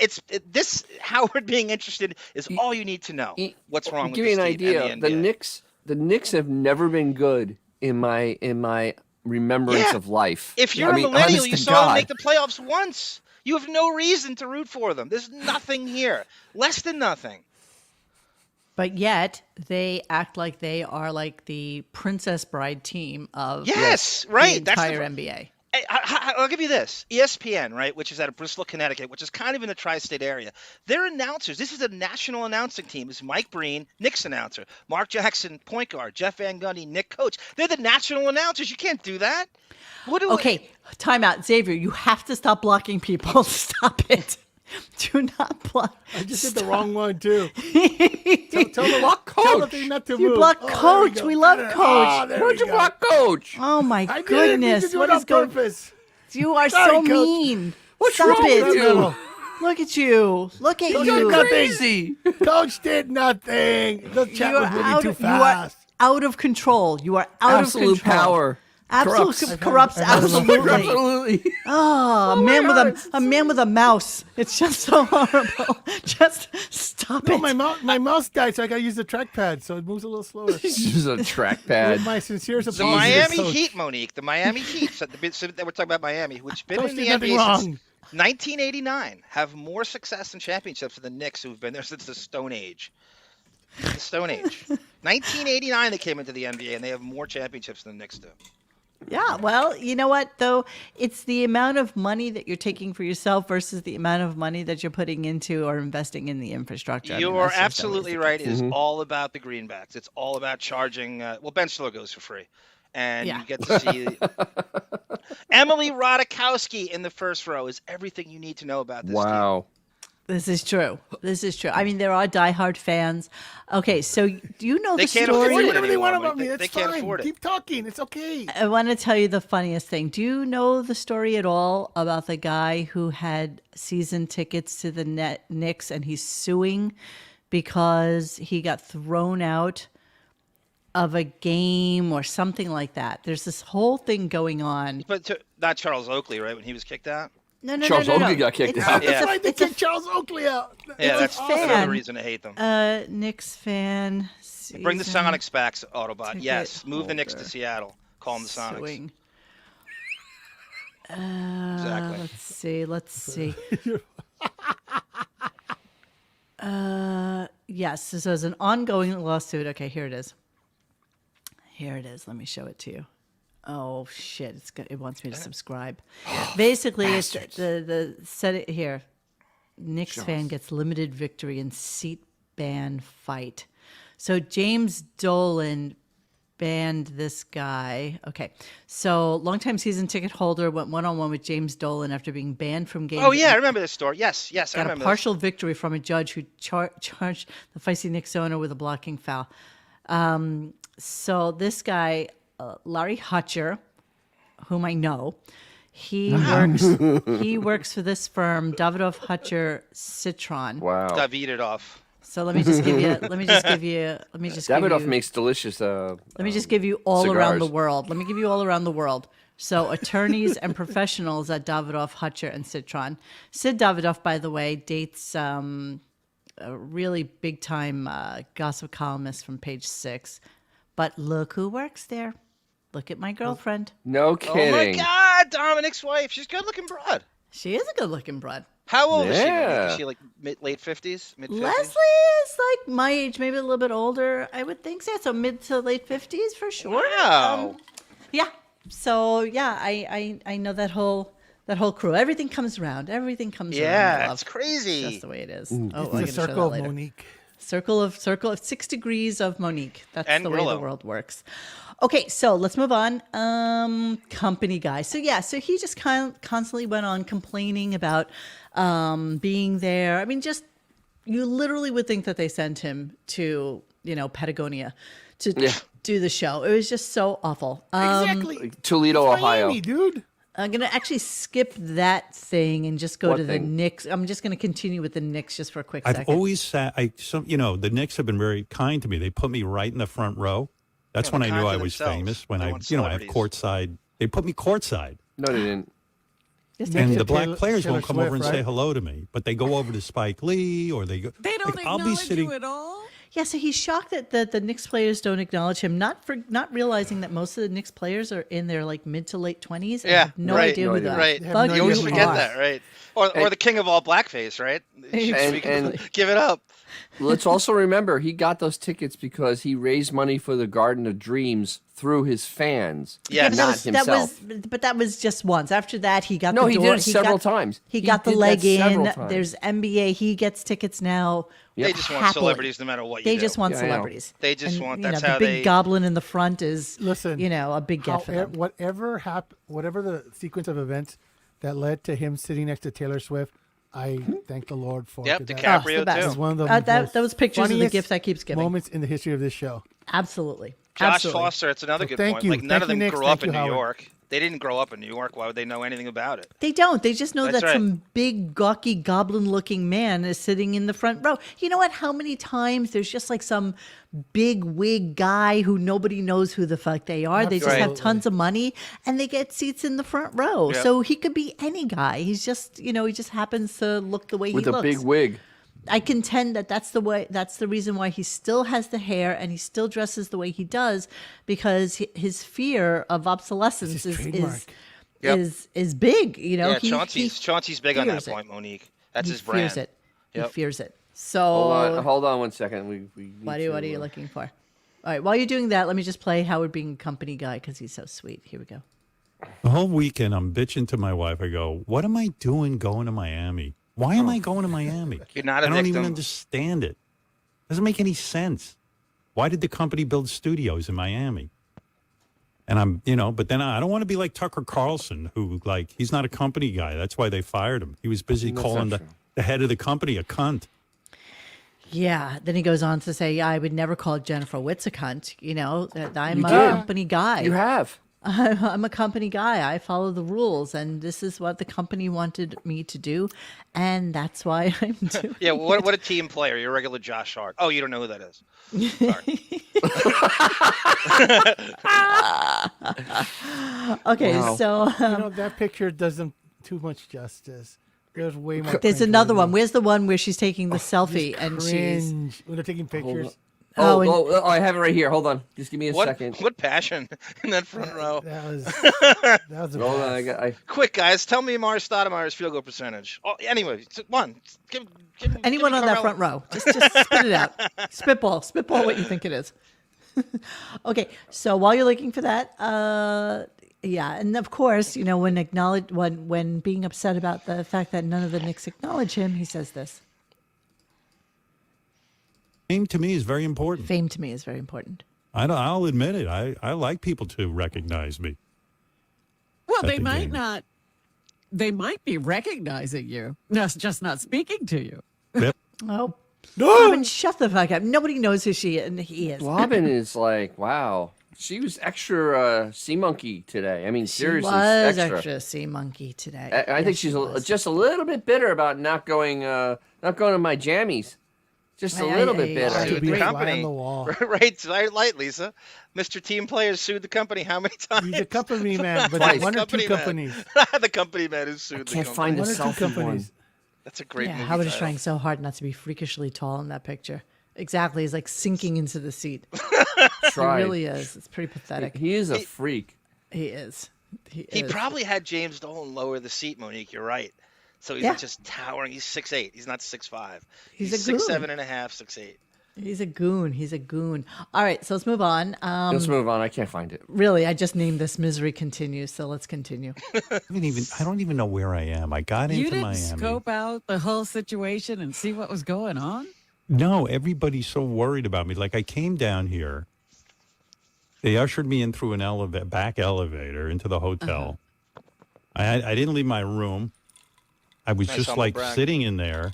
this Howard being interested is all you need to know. What's wrong with
Give
this
you an
team
idea.
and the NBA.
The Knicks have never been good in my remembrance of life.
If you're a millennial, you saw them make the playoffs once. You have no reason to root for them. There's nothing here. Less than nothing.
But yet they act like they are like the Princess Bride team of
the
entire NBA.
I'll give you this. ESPN, right, which is out of Bristol, Connecticut, which is kind of in the tri-state area. Their announcers, this is a national announcing team. It's Mike Breen, Knicks announcer. Mark Jackson, point guard. Jeff Van Gundy, Nick coach. They're the national announcers. You can't do that.
Time out. Xavier, you have to stop blocking people. Stop it. Do not block.
I just did the wrong one, too. tell the
block coach.
Tell the thing not to
You
move.
block coach. We love coach.
Where'd you block coach?
Oh, my
I
goodness.
didn't mean to do it on purpose.
You are
Sorry,
so
Coach.
mean.
What's
Stop
wrong
it.
with you?
Look at you. Look at
Coach
you.
did nothing.
Crazy.
Coach did nothing. The chat was moving too
You are
fast.
out of control. You are out
Absolute
of control.
power.
Corrupts. Absolutely.
Absolutely.
Oh, a man with a mouse. It's just so horrible. Just stop
No,
it.
my mouse died, so I got to use the trackpad, so it moves a little slower.
This is a
With
trackpad.
my sincerest
The
apologies,
Miami
Coach.
Heat, Monique. The Miami Heat. So we're talking about Miami, which been
Coach
in
did
the
nothing
NBA
wrong.
since 1989, have more success and championships than the Knicks, who've been there since the Stone Age. The Stone Age. 1989, they came into the NBA, and they have more championships than the Knicks do.
Yeah, well, you know what, though? It's the amount of money that you're taking for yourself versus the amount of money that you're putting into or investing in the infrastructure.
You are absolutely right. It is all about the greenbacks. It's all about charging. Ben Stiller goes for free. And you get to see Emily Ratajkowski in the first row is everything you need to know about this team.
This is true. I mean, there are diehard fans. Okay, so do you know
They
the
can't
story?
afford it
Whatever they want
anymore,
about me,
Monique.
that's
They can't
fine.
afford it.
Keep talking. It's okay.
I want to tell you the funniest thing. Do you know the story at all about the guy who had season tickets to the Knicks and he's suing because he got thrown out of a game or something like that? There's this whole thing going on.
But not Charles Oakley, right? When he was kicked out?
No,
Charles Oakley got kicked out.
That's why they kicked Charles Oakley out.
Yeah, that's
fan.
another reason to hate them.
Knicks fan.
Bring the
season
Sonics back, Autobot.
ticket
Yes, move the Knicks to
holder
Seattle. Call them the Sonics.
suing.
Exactly.
Let's see. Yes, this is an ongoing lawsuit. Okay, here it is. Here it is. Let me show it to you. Oh shit! It wants me to subscribe. Basically, it's the set it here. Knicks fan gets limited victory in seat ban fight. So James Dolan banned this guy. Okay, so longtime season ticket holder went one-on-one with James Dolan after being banned from games.
Oh yeah, I remember this story. Yes, I
Got
remember
a partial victory from a judge who charged the feisty Knicks owner with a blocking foul. So this guy, Larry Hutcher, whom I know, he works for this firm, Davidoff Hutcher Citron.
Wow.
Davidoff.
So let me just give you.
Davidoff makes delicious.
Let me just give you all
cigars.
around the world. Let me give you all around the world. So attorneys and professionals at Davidoff, Hutcher, and Citron. Sid Davidoff, by the way, dates a really big time gossip columnist from Page 6. But look who works there. Look at my girlfriend.
No kidding.
Oh my God, Dominic's wife. She's a good-looking broad.
She is a good-looking broad.
How old is she? Is she like late 50s? Mid 50s?
Leslie is like my age, maybe a little bit older. I would think so mid to late 50s for sure.
Wow.
Yeah. So yeah, I know that whole crew. Everything comes around. Everything comes around.
Yeah, it's crazy.
That's the way it is.
It's the circle of Monique.
Circle of 6 degrees of Monique. That's
and
the way
Grillo.
the world works. Okay, so let's move on. Company guy. So he just constantly went on complaining about being there. I mean, just you literally would think that they sent him to Patagonia to do the show. It was just so awful.
Exactly.
Toledo, Ohio.
Miami, dude.
I'm going to actually skip that thing and just go
What
to the
thing?
Knicks. I'm just going to continue with the Knicks just for a quick second.
I've always sat. The Knicks have been very kind to me. They put me right in the front row. That's when I knew I was famous. When I have courtside. They put me courtside.
No, they didn't.
And the black players
Taylor
won't come
Swift,
over and
right?
say hello to me, but they go over to Spike Lee or they go.
They don't
I'll be
acknowledge
sitting.
you at all.
Yeah, so he's shocked that the Knicks players don't acknowledge him, not realizing that most of the Knicks players are in their like mid to late 20s. And have no idea who the
Right.
fuck
no
You always
idea who
forget
are.
that, right? Or the king of all blackface, right?
And
Give it up.
let's also remember he got those tickets because he raised money for the Garden of Dreams through his fans,
Yes.
not himself.
That was just once. After that, he got
No,
the
he
door.
did it several times.
He got the
did
leg
that several
in.
times.
There's NBA. He gets tickets now.
They just want
happily.
celebrities no matter what you
They
do.
just want
Yeah, I know.
celebrities.
They just
And,
want-
you know,
that's
the
how
big
they-
goblin in the front is
Listen,
a big get for them.
Whatever the sequence of events that led to him sitting next to Taylor Swift, I thank the Lord for.
Yep,
it.
Oh, it's
DiCaprio
the best.
That is one of the
that
most
was pictures of the
funniest
gift that keeps giving.
moments in the history of this show.
Absolutely.
Josh
Absolutely.
Foster, it's another
So
good
thank
point.
you.
Like none
Thank
of them
you, Nick.
grew
Thank
up in
you,
New
Howard.
York. They didn't grow up in New York. Why would they know anything about it?
They don't. They just know
That's
that
right.
some big, gawky, goblin-looking man is sitting in the front row. You know what? How many times there's just like some big wig guy who nobody knows who the fuck they are. They just have
Absolutely.
tons of money and they get seats in the front row.
Yep.
So he could be any guy. He's just, he just happens to look the way
With
he
a
looks.
big wig.
I contend that that's the reason why he still has the hair and he still dresses the way he does, because his fear of obsolescence
It's his trademark.
Yep.
is big.
Yeah,
he
Chauncey's big on that
fears it.
point, Monique. That's
He
his brand.
fears it.
Yep.
He fears it. So
Hold on 1 second. We need
what are you looking for? All right. While you're doing that, let me just play Howard being a company guy because he's so sweet. Here we go.
The whole weekend, I'm bitching to my wife. I go, "What am I doing going to Miami? Why am I going to Miami?
You're not a
I don't even
victim.
understand it. Doesn't make any sense. Why did the company build studios in Miami?" And I'm, but then I don't want to be like Tucker Carlson, who he's not a company guy. That's why they fired him. He was busy
That's
calling
not
the head of the company a cunt.
Yeah. Then he goes on to say, "Yeah, I would never call Jennifer Witz a cunt. That I'm
You
a
did.
company guy.
You have.
I'm a company guy. I follow the rules, and this is what the company wanted me to do, and that's why I'm doing
Yeah,
it."
what a team player. You're a regular Josh Hart. Oh, you don't know who that is.
Okay,
Wow.
so
That picture doesn't too much justice. There's way more.
there's
cringe
another
worthy.
one. Where's the one where she's taking the selfie
Just
and she's
cringe. When they're taking pictures.
Oh,
Oh, I have it right here. Hold on. Just give me a second.
What passion in that front row.
That was a
Hold on.
pass.
Quick, guys, tell me Amari Stoudemire's field goal percentage. Oh, anyway, one.
anyone on that front row? Just spit it out. Spitball what you think it is. Okay, so while you're looking for that, yeah, and of course, when being upset about the fact that none of the Knicks acknowledge him, he says this.
Fame to me is very important.
Fame to me is very important.
I'll admit it. I like people to recognize me.
Well, they
the
might
game.
not. They might be recognizing you, just not speaking to you.
Yep.
Oh, Robin, shut the fuck up. Nobody knows who he is.
Robin is like, wow. She was extra sea monkey today. I mean,
She
seriously,
was
extra.
extra sea monkey today.
I think she's just a little bit bitter about not going to my jammies. Just a little bit bitter.
Sued the
fly
company.
on the wall.
Right, light, Lisa. Mr. Team Player sued the company how many times?
He's a company man, but
Twice.
one or two
Company
companies.
the company man who sued the
Can't
company.
find a
One or two
selfie
companies.
one.
That's a great movie
Howard is
title.
trying so hard not to be freakishly tall in that picture. Exactly. He's like sinking into the seat.
Tried.
He really is. It's pretty pathetic.
He is a freak.
He is. He
He
is.
probably had James Dolan lower the seat, Monique. You're right. So he's
Yeah.
not just towering. He's 6'8". He's not 6'5".
He's a
6'7"
goon.
and a half, 6'8".
He's a goon. He's a goon. All right, so let's move on.
Let's move on. I can't find it.
Really, I just named this Misery Continues, so let's continue.
I don't even know where I am. I got
You
into
didn't
Miami.
scope out the whole situation and see what was going on?
No, everybody's so worried about me. Like I came down here. They ushered me in through an back elevator into the hotel. I didn't leave my room. I was
Nice
just
humble
like
brag.
sitting in there.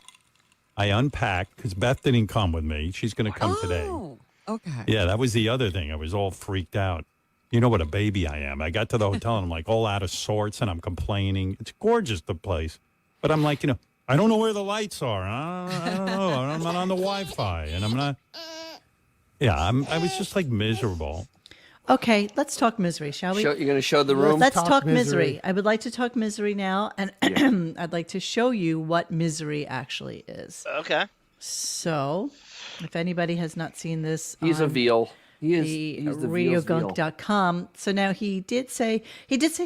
I unpacked because Beth didn't come with me. She's going to come today.
Oh, okay.
Yeah, that was the other thing. I was all freaked out. You know what a baby I am. I got to the hotel and I'm like all out of sorts and I'm complaining. It's gorgeous, the place. But I'm like, I don't know where the lights are. I don't know. I'm not on the Wi-Fi and I'm not. Yeah, I was just like miserable.
Okay, let's talk misery, shall we?
You're going to show the room?
Let's
Talk
talk
misery.
misery. I would like to talk misery now, and I'd like to show you what misery actually is.
Okay.
So, if anybody has not seen this,
He's a
on
veal. He's the veal's veal.
RadioGunk.com. So now he did say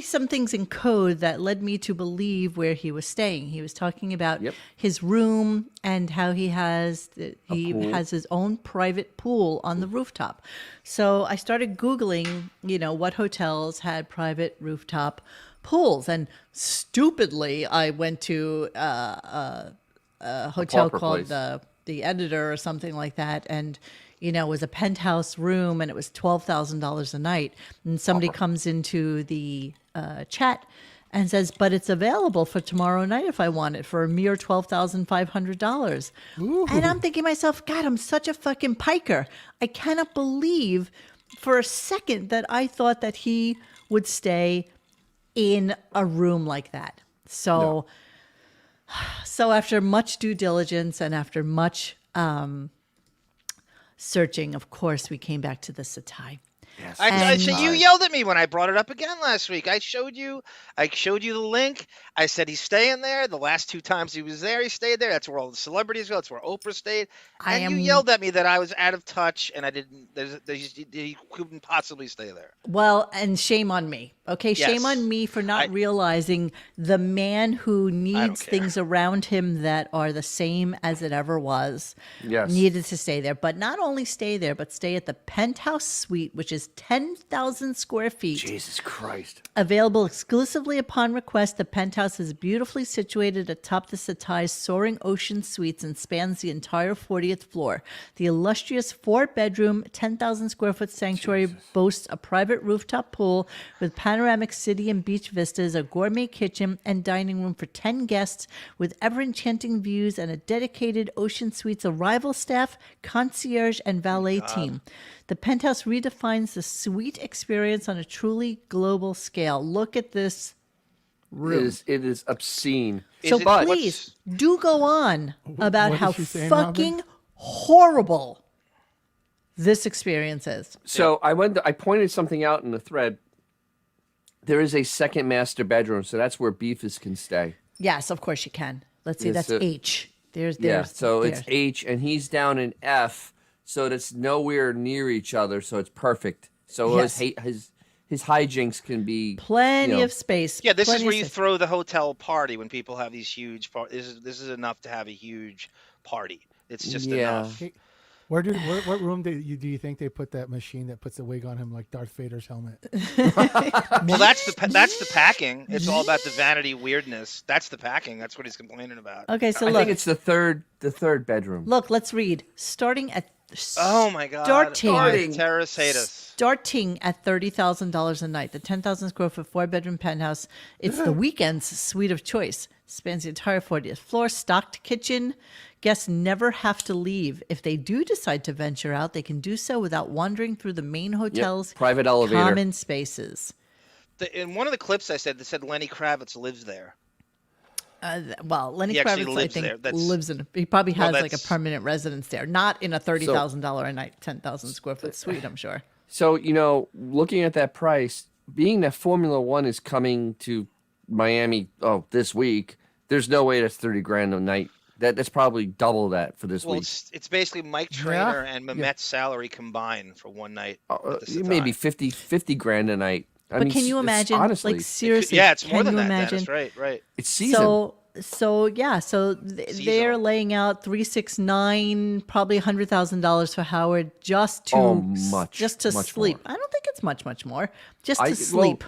some things in code that led me to believe where he was staying. He was talking about his room and how he has his own private pool on the rooftop. So I started Googling, what hotels had private rooftop pools, and stupidly I went to a hotel
pauper
called
place.
the Editor or something like that, and it was a penthouse room and it was $12,000 a night. And somebody comes into the chat and says, but it's available for tomorrow night if I want it for a mere $12,500. And I'm thinking to myself, God, I'm such a fucking piker. I cannot believe for a second that I thought that he would stay in a room like that. So after much due diligence and after much searching, of course, we came back to the Satai.
You yelled at me when I brought it up again last week. I showed you the link. I said he's staying there. The last 2 times he was there, he stayed there. That's where all the celebrities go. That's where Oprah stayed. And you yelled at me that I was out of touch and I didn't. He couldn't possibly stay there.
Well, and shame on me. Okay, shame on me for not realizing the man who needs things around him that are the same as it ever was. Needed to stay there, but not only stay there, but stay at the penthouse suite, which is 10,000 square feet.
Jesus Christ.
Available exclusively upon request, the penthouse is beautifully situated atop the Satai's soaring ocean suites and spans the entire 40th floor. The illustrious 4-bedroom, 10,000 square foot sanctuary boasts a private rooftop pool with panoramic city and beach vistas, a gourmet kitchen and dining room for 10 guests with ever-enchanting views and a dedicated Ocean Suites arrival staff, concierge, and valet team. The penthouse redefines the suite experience on a truly global scale. Look at this room.
It is obscene.
So please do go on about
What
how
is she saying,
fucking
Robin?
horrible this experience is.
So I pointed something out in the thread. There is a second master bedroom, so that's where Beefus can stay.
Yes, of course you can. Let's see,
Yes,
that's
so-
H. There's
So it's
there.
H, and he's down in F, so that's nowhere near each other, so it's perfect. So
Yes.
his hijinks can be
Plenty of space.
Yeah, this is
plenty
where
of
you
space.
throw the hotel party when people have these huge parties. This is enough to have a huge party. It's just enough.
What room do you think they put that machine that puts the wig on him like Darth Vader's helmet?
Well, that's the packing. It's all about the vanity weirdness. That's the packing. That's what he's complaining about.
Okay, so
I
look.
think it's the third bedroom.
Look, let's read. Starting at
Oh my God! Terrace hate us.
Starting at $30,000 a night, the 10,000 square foot 4-bedroom penthouse. It's the weekend's suite of choice. Spans the entire 40th floor, stocked kitchen. Guests never have to leave. If they do decide to venture out, they can do so without wandering through the main hotel's
private elevator,
common spaces.
In one of the clips, they said Lenny Kravitz lives there.
Well, Lenny Kravitz, I think, lives in. He probably has like a permanent residence there, not in a $30,000 a night, 10,000 square foot suite. I'm sure.
So looking at that price, being that Formula One is coming to Miami this week, there's no way that's $30,000 a night. That's probably double that for this week.
It's basically Mike Trainer and Mamet's salary combined for one night.
Maybe $50,000 a night.
But can you imagine?
Honestly,
like seriously,
it's more
can
than
you
that.
Imagine?
That's right.
It's season.
So they're laying out $369, probably $100,000 for Howard just to sleep.
More.
I don't think it's much more. Just to sleep.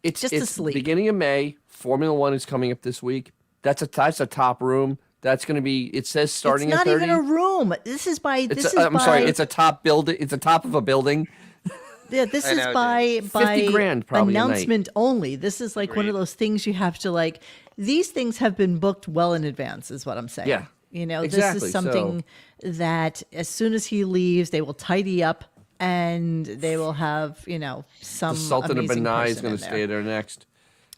It's
to sleep.
Beginning of May. Formula One is coming up this week. That's a top room. That's going to be. It says starting at 30.
It's not even a room. This is by.
I'm sorry. It's a top building. It's a top of a building.
Yeah, this is by
$50,000 probably
announcement only. This is like one of those things you have to like. These things have been booked well in advance, is what I'm saying.
Yeah,
This is something that as soon as he leaves, they will tidy up and they will have some.
The Sultan of Brunei is going to
stay
stay there next.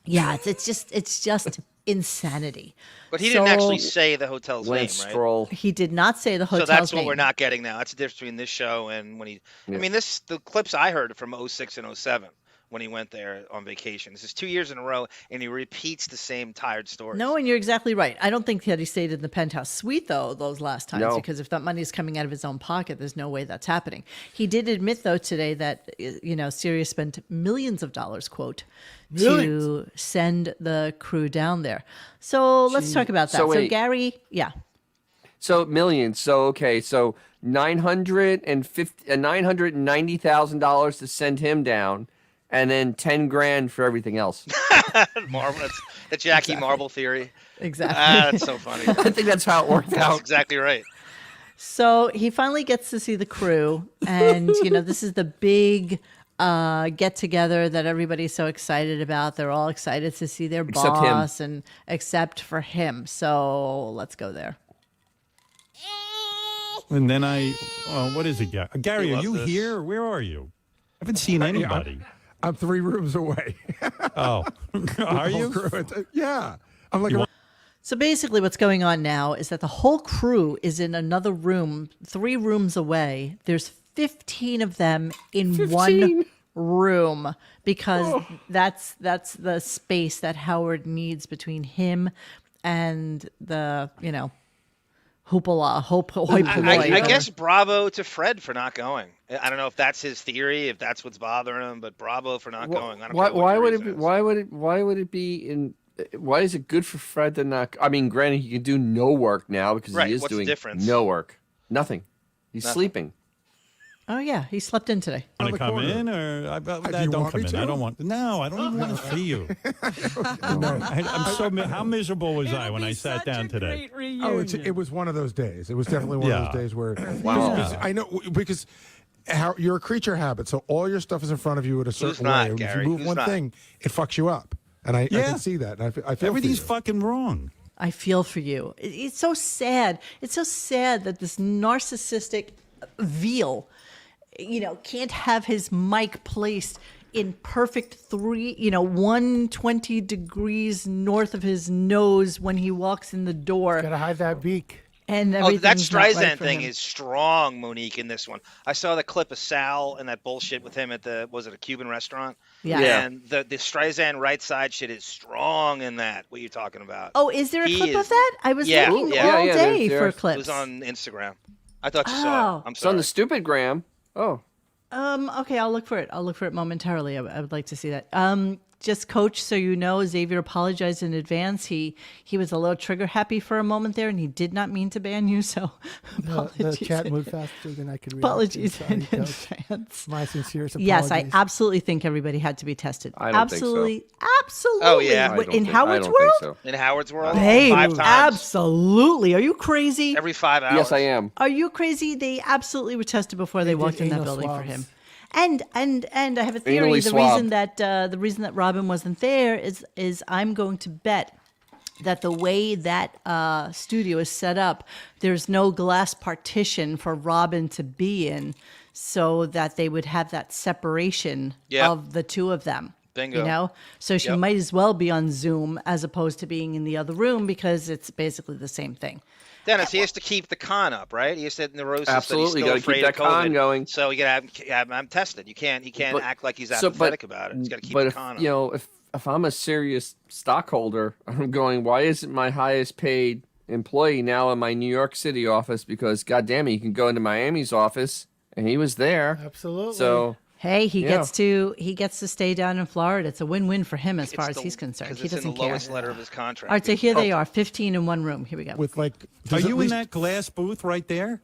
Yeah, it's just insanity.
But he didn't actually say the hotel's name, right?
Stroll.
He did not say the hotel's
name. So that's what
name.
we're not getting now. That's the difference between this show and when he. Yeah. I mean, the clips I heard from 06 and 07 when he went there on vacation. This is 2 years in a row, and he repeats the same tired stories.
No, and you're exactly right. I don't think that he stayed in the penthouse suite, though, those last times, because if that money is coming out of his own pocket, there's no way that's happening. He did admit, though, today that, Sirius spent millions of dollars, quote, to send the crew down there. So let's talk about that. So Gary,
So millions. So, okay, so $990,000 to send him down. And then $10,000 for everything else.
Marble, that's the Jackie Marble theory.
Exactly.
That's so funny.
I think that's how it worked out.
That's exactly right.
So he finally gets to see the crew, and this is the big get together that everybody's so excited about. They're all excited to see their boss, and except for him. So let's go there.
And then what is it, Gary? Gary, are you here? Where are you? I haven't seen anybody.
I'm 3 rooms away.
Oh, are you?
Yeah. I'm like.
So basically what's going on now is that the whole crew is in another room, 3 rooms away. There's 15 of them in one room because that's the space that Howard needs between him and the,
I guess bravo to Fred for not going. I don't know if that's his theory, if that's what's bothering him, but bravo for not going. I don't care
why would it be? Why would it be in? Why is it good for Fred to not? I mean, granted, he can do no work now because he is doing no work, nothing. He's sleeping.
Oh yeah, he slept in today.
Want to come in or don't come in? I don't want. No, I don't even want to see you. I'm so. How miserable was I when I sat down today?
Oh, it was one of those days. It was definitely one of those days where.
Wow.
I know because. You're a creature of habit, so all your stuff is in front of you in a certain way.
Gary?
If you move one thing, it fucks you up, and I can see that. And I feel
everything's fucking wrong.
I feel for you. It's so sad. It's so sad that this narcissistic veal, can't have his mic placed in perfect 120 degrees north of his nose when he walks in the door.
Gotta hide that beak.
And
that Streisand thing is strong, Monique, in this one. I saw the clip of Sal and that bullshit with him at a Cuban restaurant?
Yeah.
And the Streisand right side shit is strong in that, what you're talking about.
Oh, is there a clip of that? I was looking all day for clips.
It was on Instagram. I thought you saw it. I'm sorry.
It's on the stupid gram. Oh.
Okay, I'll look for it. I'll look for it momentarily. I would like to see that. just coach, so you know, Xavier apologized in advance. He was a little trigger happy for a moment there, and he did not mean to ban you. So
the chat moved faster than I could react.
Apologies
Sorry,
in
Coach.
advance.
My sincerest apologies.
Yes, I absolutely think everybody had to be tested.
I don't
Absolutely,
think so.
absolutely.
Oh, yeah.
In Howard's World?
So.
In Howard's World,
Babe,
5 times.
absolutely. Are you crazy?
Every 5 hours.
Yes, I am.
Are you crazy? They absolutely were tested before they walked in that
anal
building for
swabs.
him. And I have a theory.
Anally
The reason that Robin wasn't there is I'm going to bet that the way that studio is set up, there's no glass partition for Robin to be in, so that they would have that separation of the two of them.
Bingo.
You know, so she might as well be on Zoom as opposed to being in the other room, because it's basically the same thing.
Dennis, he has to keep the con up, right? He has that neurosis
Absolutely,
that he's still
gotta keep
afraid
that
of COVID.
con going.
So you gotta have him tested. He can't act like he's apathetic about it. He's got to keep the con up.
You know, if I'm a serious stockholder, I'm going, why isn't my highest paid employee now in my New York City office? Because goddamn it, you can go into Miami's office, and he was there.
Absolutely.
So
hey, he gets to stay down in Florida. It's a win-win for him as far as he's concerned. He
It's in
doesn't
the
care.
lowest letter of his contract.
All right, so here they are, 15 in one room. Here we go.
With like,
Are
there's at
you in
least-
that glass booth right there?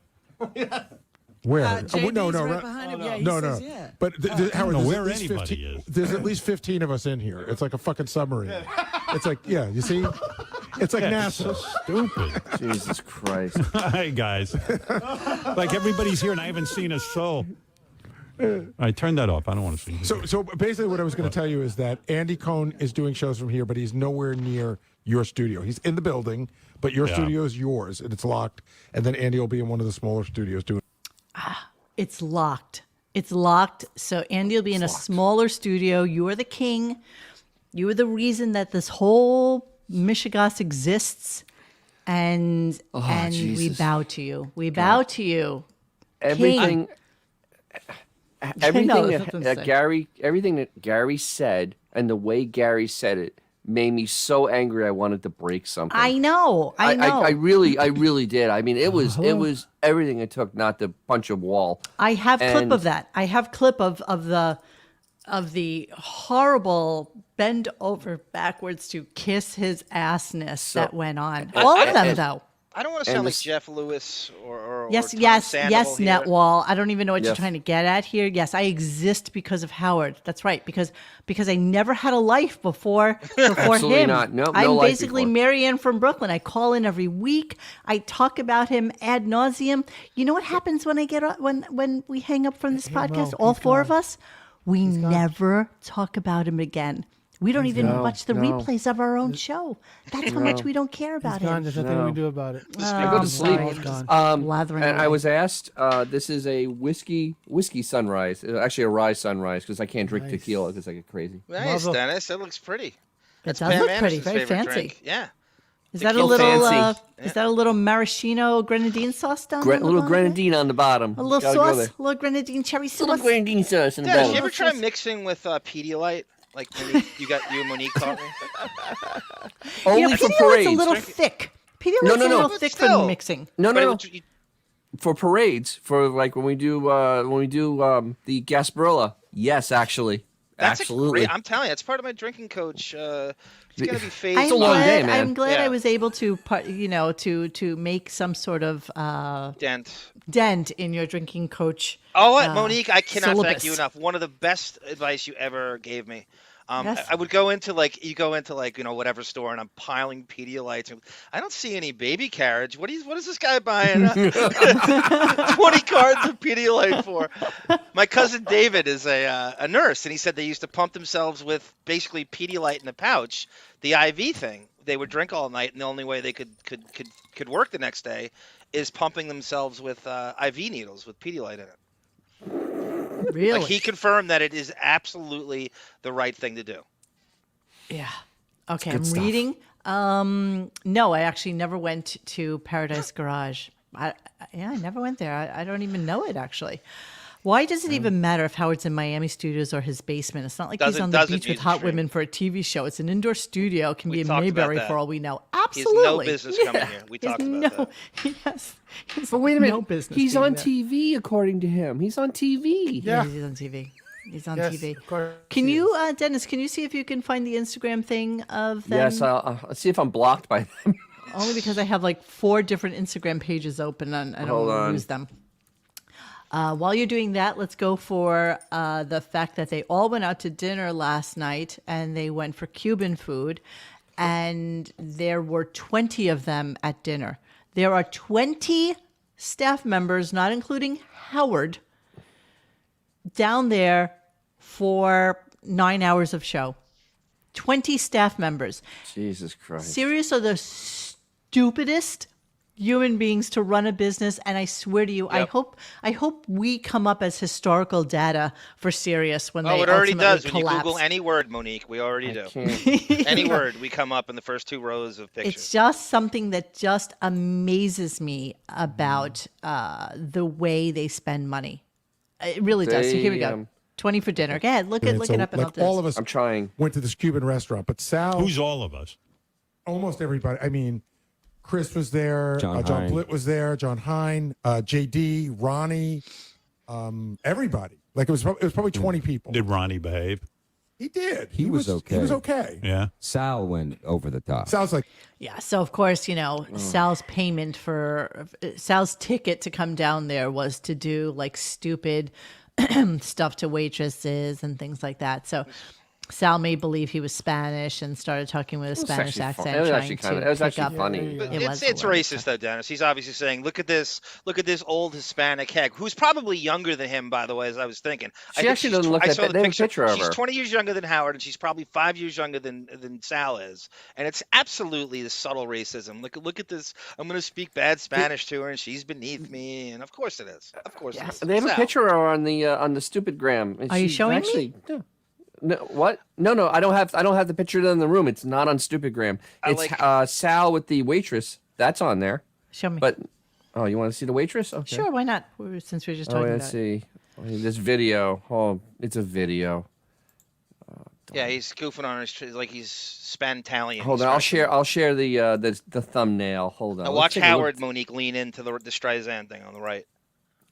Where?
JB's
no,
right
right.
behind him. Yeah, he
No,
says,
no.
yeah.
But Howard,
know
there's
where
at least
anybody
15
is.
There's at least 15 of us in here. It's like a fucking submarine. It's like, yeah, you see? It's like
That's
NASA.
so stupid.
Jesus Christ.
Hi, guys. Like everybody's here, and I haven't seen a soul. All right, turn that off. I don't want to see you.
So basically what I was going to tell you is that Andy Cohn is doing shows from here, but he's nowhere near your studio. He's in the building, but your studio is yours, and it's locked. And then Andy will be in one of the smaller studios doing.
It's locked. It's locked. So Andy will be in a smaller studio. You are the king. You are the reason that this whole Michigas exists. And we
Jesus.
bow to you. We bow to you.
Everything. Everything
know,
that,
something
that
to say.
Gary said, and the way Gary said it, made me so angry I wanted to break something.
I know.
I really did. I mean, it was everything it took not to punch a wall.
I have clip
And-
of that. I have clip of the horrible bend over backwards to kiss his assness that went on. All of them, though.
I don't want to
And
sound like
this-
Jeff Lewis or
Yes,
Tom
yes,
Sandoval
yes,
here.
Netwall. I don't even know what you're
Yes.
trying to get at here. Yes, I exist because of Howard. That's right. Because I never had a life before
Absolutely
him.
not. No
I'm
life
basically
before.
Marianne from Brooklyn. I call in every week. I talk about him ad nauseum. You know what happens when I get when we hang up from this podcast? All four of us, we never talk about him again. We don't even watch the replays of our own show. That's how much we don't care about
Gone.
him.
There's nothing we can do about it.
I go to sleep.
sorry.
It's gone.
Blathering
And I
away.
was asked, this is a whiskey sunrise. Actually, a rye sunrise, because I can't drink tequila because I get crazy.
Nice,
Love it.
Dennis. That looks pretty.
It does
Pam
look pretty,
Anderson's
very
favorite
fancy.
drink. Yeah.
Is that a
Tequila
little?
fancy.
Is that a little maraschino grenadine sauce down
A
there?
little grenadine on the bottom.
A little
Gotta go
sauce,
there.
a little grenadine cherry sauce.
Little grenadine sauce in the
Dennis,
bottom.
you ever try mixing with Pedialyte? Like Monique, you and Monique taught me.
Only
You know,
for
Pedialyte's
parades.
a little thick. Pedialyte's
No,
a little
but
thick
still.
for mixing.
No,
But
no, no.
it-
For parades, for like when we do the Gasparilla. Yes, actually.
That's
Absolutely.
I'm telling you, it's part of my drinking coach. It's gonna be phased.
I'm
a long
glad,
day, man.
I'm glad
Yeah.
I was able to, to make some sort of
Dent.
in your drinking coach.
Oh, Monique, I cannot thank
syllabus.
you enough. One of the best advice you ever gave me.
Yes.
I would go into whatever store, and I'm piling Pedialytes. And I don't see any baby carriage. What is this guy buying 20 cartons of Pedialyte for? My cousin David is a nurse, and he said they used to pump themselves with basically Pedialyte in the pouch, the IV thing. They would drink all night, and the only way they could work the next day is pumping themselves with IV needles with Pedialyte in it.
Really?
Like he confirmed that it is absolutely the right thing to do.
Yeah. Okay, I'm
stuff.
reading. No, I actually never went to Paradise Garage. I never went there. I don't even know it, actually. Why does it even matter if Howard's in Miami studios or his basement? It's not like he's on the
Doesn't
beach with
use
hot
the
women for a TV show. It's an indoor studio. It can be in
talked about
Mayberry
that.
for all we know.
He has no
Absolutely.
business coming here. We
He has
talked about that.
Yes. He has
But wait a minute.
No business
He's
being
on
there.
TV, according to him. He's on TV.
Yeah, he's on TV. He's on
Yes,
TV.
of course
Can
he
you, Dennis? Can you see if you can find the Instagram thing of them?
Yes, I'll see if I'm blocked by them.
Only because I have like 4 different Instagram pages open and I don't
Hold
want to
on.
lose them. While you're doing that, let's go for the fact that they all went out to dinner last night and they went for Cuban food, and there were 20 of them at dinner. There are 20 staff members, not including Howard, down there for 9 hours of show. 20 staff members.
Jesus Christ.
Sirius are the stupidest human beings to run a business, and I swear to you, I hope we come up as historical data for Sirius when they
it already
ultimately
does.
collapse.
When you Google any word, Monique, we already do. Any word, we come up in the first 2 rows of pictures.
It's just something that just amazes me about the way they spend money. It really does. So here we go. 20 for dinner. Go ahead, look it up.
Like all of us
I'm trying.
went to this Cuban restaurant, but Sal...
Who's all of us?
Almost everybody. I mean, Chris was there.
John
John
Hine.
Blitt was there. John Hine, JD, Ronnie, everybody. Like it was probably 20 people.
Did Ronnie behave?
He did.
He was okay.
He was okay.
Yeah.
Sal went over the top.
Sounds like
Yeah, so of course, Sal's payment for Sal's ticket to come down there was to do like stupid stuff to waitresses and things like that. So Sal made believe he was Spanish and started talking with a Spanish accent.
It was actually
trying
it was
to
actually
pick up.
funny.
But
was
it's
hilarious.
racist though, Dennis. He's obviously saying, look at this old Hispanic hag, who's probably younger than him, by the way, as I was thinking.
She actually doesn't look that bad. They have a picture of
She's
her.
20 years younger than Howard, and she's probably 5 years younger than Sal is. And it's absolutely the subtle racism. Look at this. I'm going to speak bad Spanish to her, and she's beneath me. And of course it is. Of course it is.
They have a
Sal.
picture of her on the stupid gram. And
Are you
she's
showing
actually,
me?
Yeah. No, what? No, I don't have the picture in the room. It's not on Stupid Gram. It's Sal with the waitress. That's on there.
Show me.
But you want to see the waitress? Okay.
Sure, why not? Since we're just talking
let's
about it.
see. This video. Oh, it's a video.
Yeah, he's goofing on his like he's Spantalian.
Hold on, I'll share the thumbnail. Hold on.
Now
Let's
watch
take a look.
Howard, Monique, lean into the Streisand thing on the right.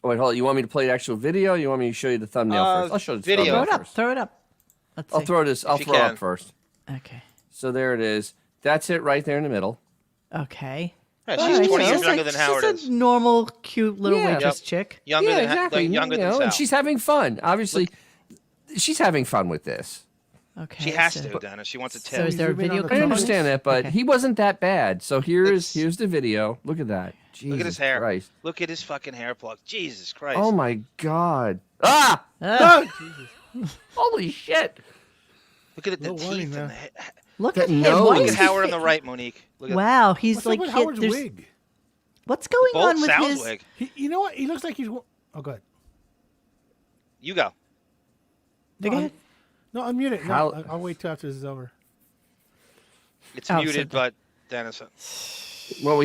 Oh, wait, hold on. You want me to play the actual video? Or you want me to show you the thumbnail first? I'll show the
video.
thumbnail
Throw it
first.
up. Let's
I'll
see.
throw this. I'll
you
throw it
can.
up first.
Okay.
So there it is. That's it right there in the middle.
Okay.
Yeah,
All
she's
right,
20
so
years
it's
younger
like-
than Howard
she's
is.
a normal, cute little
Yeah.
waitress chick.
Younger than
exactly.
younger than Sal.
And she's having fun. Obviously, she's having fun with this.
Okay.
She has
so-
to, Dennis. She wants a tip.
So is there a video?
I
coming?
understand that, but
Okay.
he wasn't that bad. So here's the video. Look at that. Jesus
Look at his hair.
Christ.
Look at his fucking hair plug. Jesus Christ.
Oh my God. Ah! Holy shit.
Look at the
No warning,
teeth
man.
and the head.
Look
That
at him.
nose.
Why
Look
is
at
he
Howard on
fa-
the right, Monique. Look at
Wow, he's
What's
like
up with
hit-
Howard's
there's-
wig?
What's going
both
on with
sound
his?
wig.
You know what? He looks like he's. Oh, good.
You go.
Go ahead.
No, unmute it. No,
How-
I'll wait till after this is over.
It's
Oh, so
muted, but Dennis.
Well,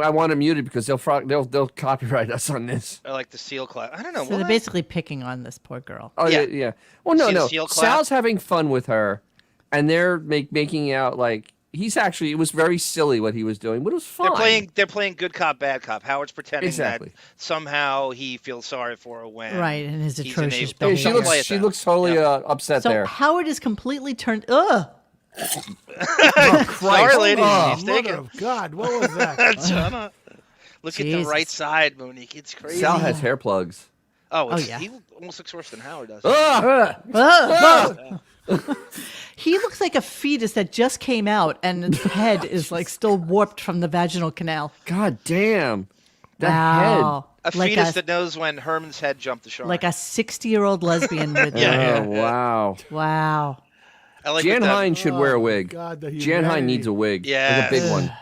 I want to mute it because they'll copyright us on this.
I like the seal clap. I don't know.
So
what?
they're basically picking on this poor girl.
Oh
Yeah.
yeah. Well,
See the
no.
seal clap?
Sal's having fun with her, and they're making out like it was very silly what he was doing, but it was fun.
They're playing good cop, bad cop. Howard's pretending
Exactly.
that somehow he feels sorry for her when
Right, and his
he's
atrocious
enabled-
behavior.
She
Don't play
looks
it then.
totally
Yep.
upset
So
there.
Howard is completely turned. Ugh.
Sorry, ladies.
Oh,
He's
mother
taking.
of God, what was that?
Jonah. Look at the
Jesus.
right side, Monique. It's crazy.
Sal has hair plugs.
Oh,
yeah.
He almost looks worse than Howard does.
He looks like a fetus that just came out, and its head is like still warped from the vaginal canal.
God damn. That
Wow.
A
Like
fetus
a-
that knows when Herman's head jumped the shark.
Like a 60-year-old lesbian with
head.
Yeah.
Oh, wow.
Wow.
I like
Jan
what that-
Hine should wear a wig.
God, the
Jan Hine
humanity.
needs a wig. Like
Yes.
a big one.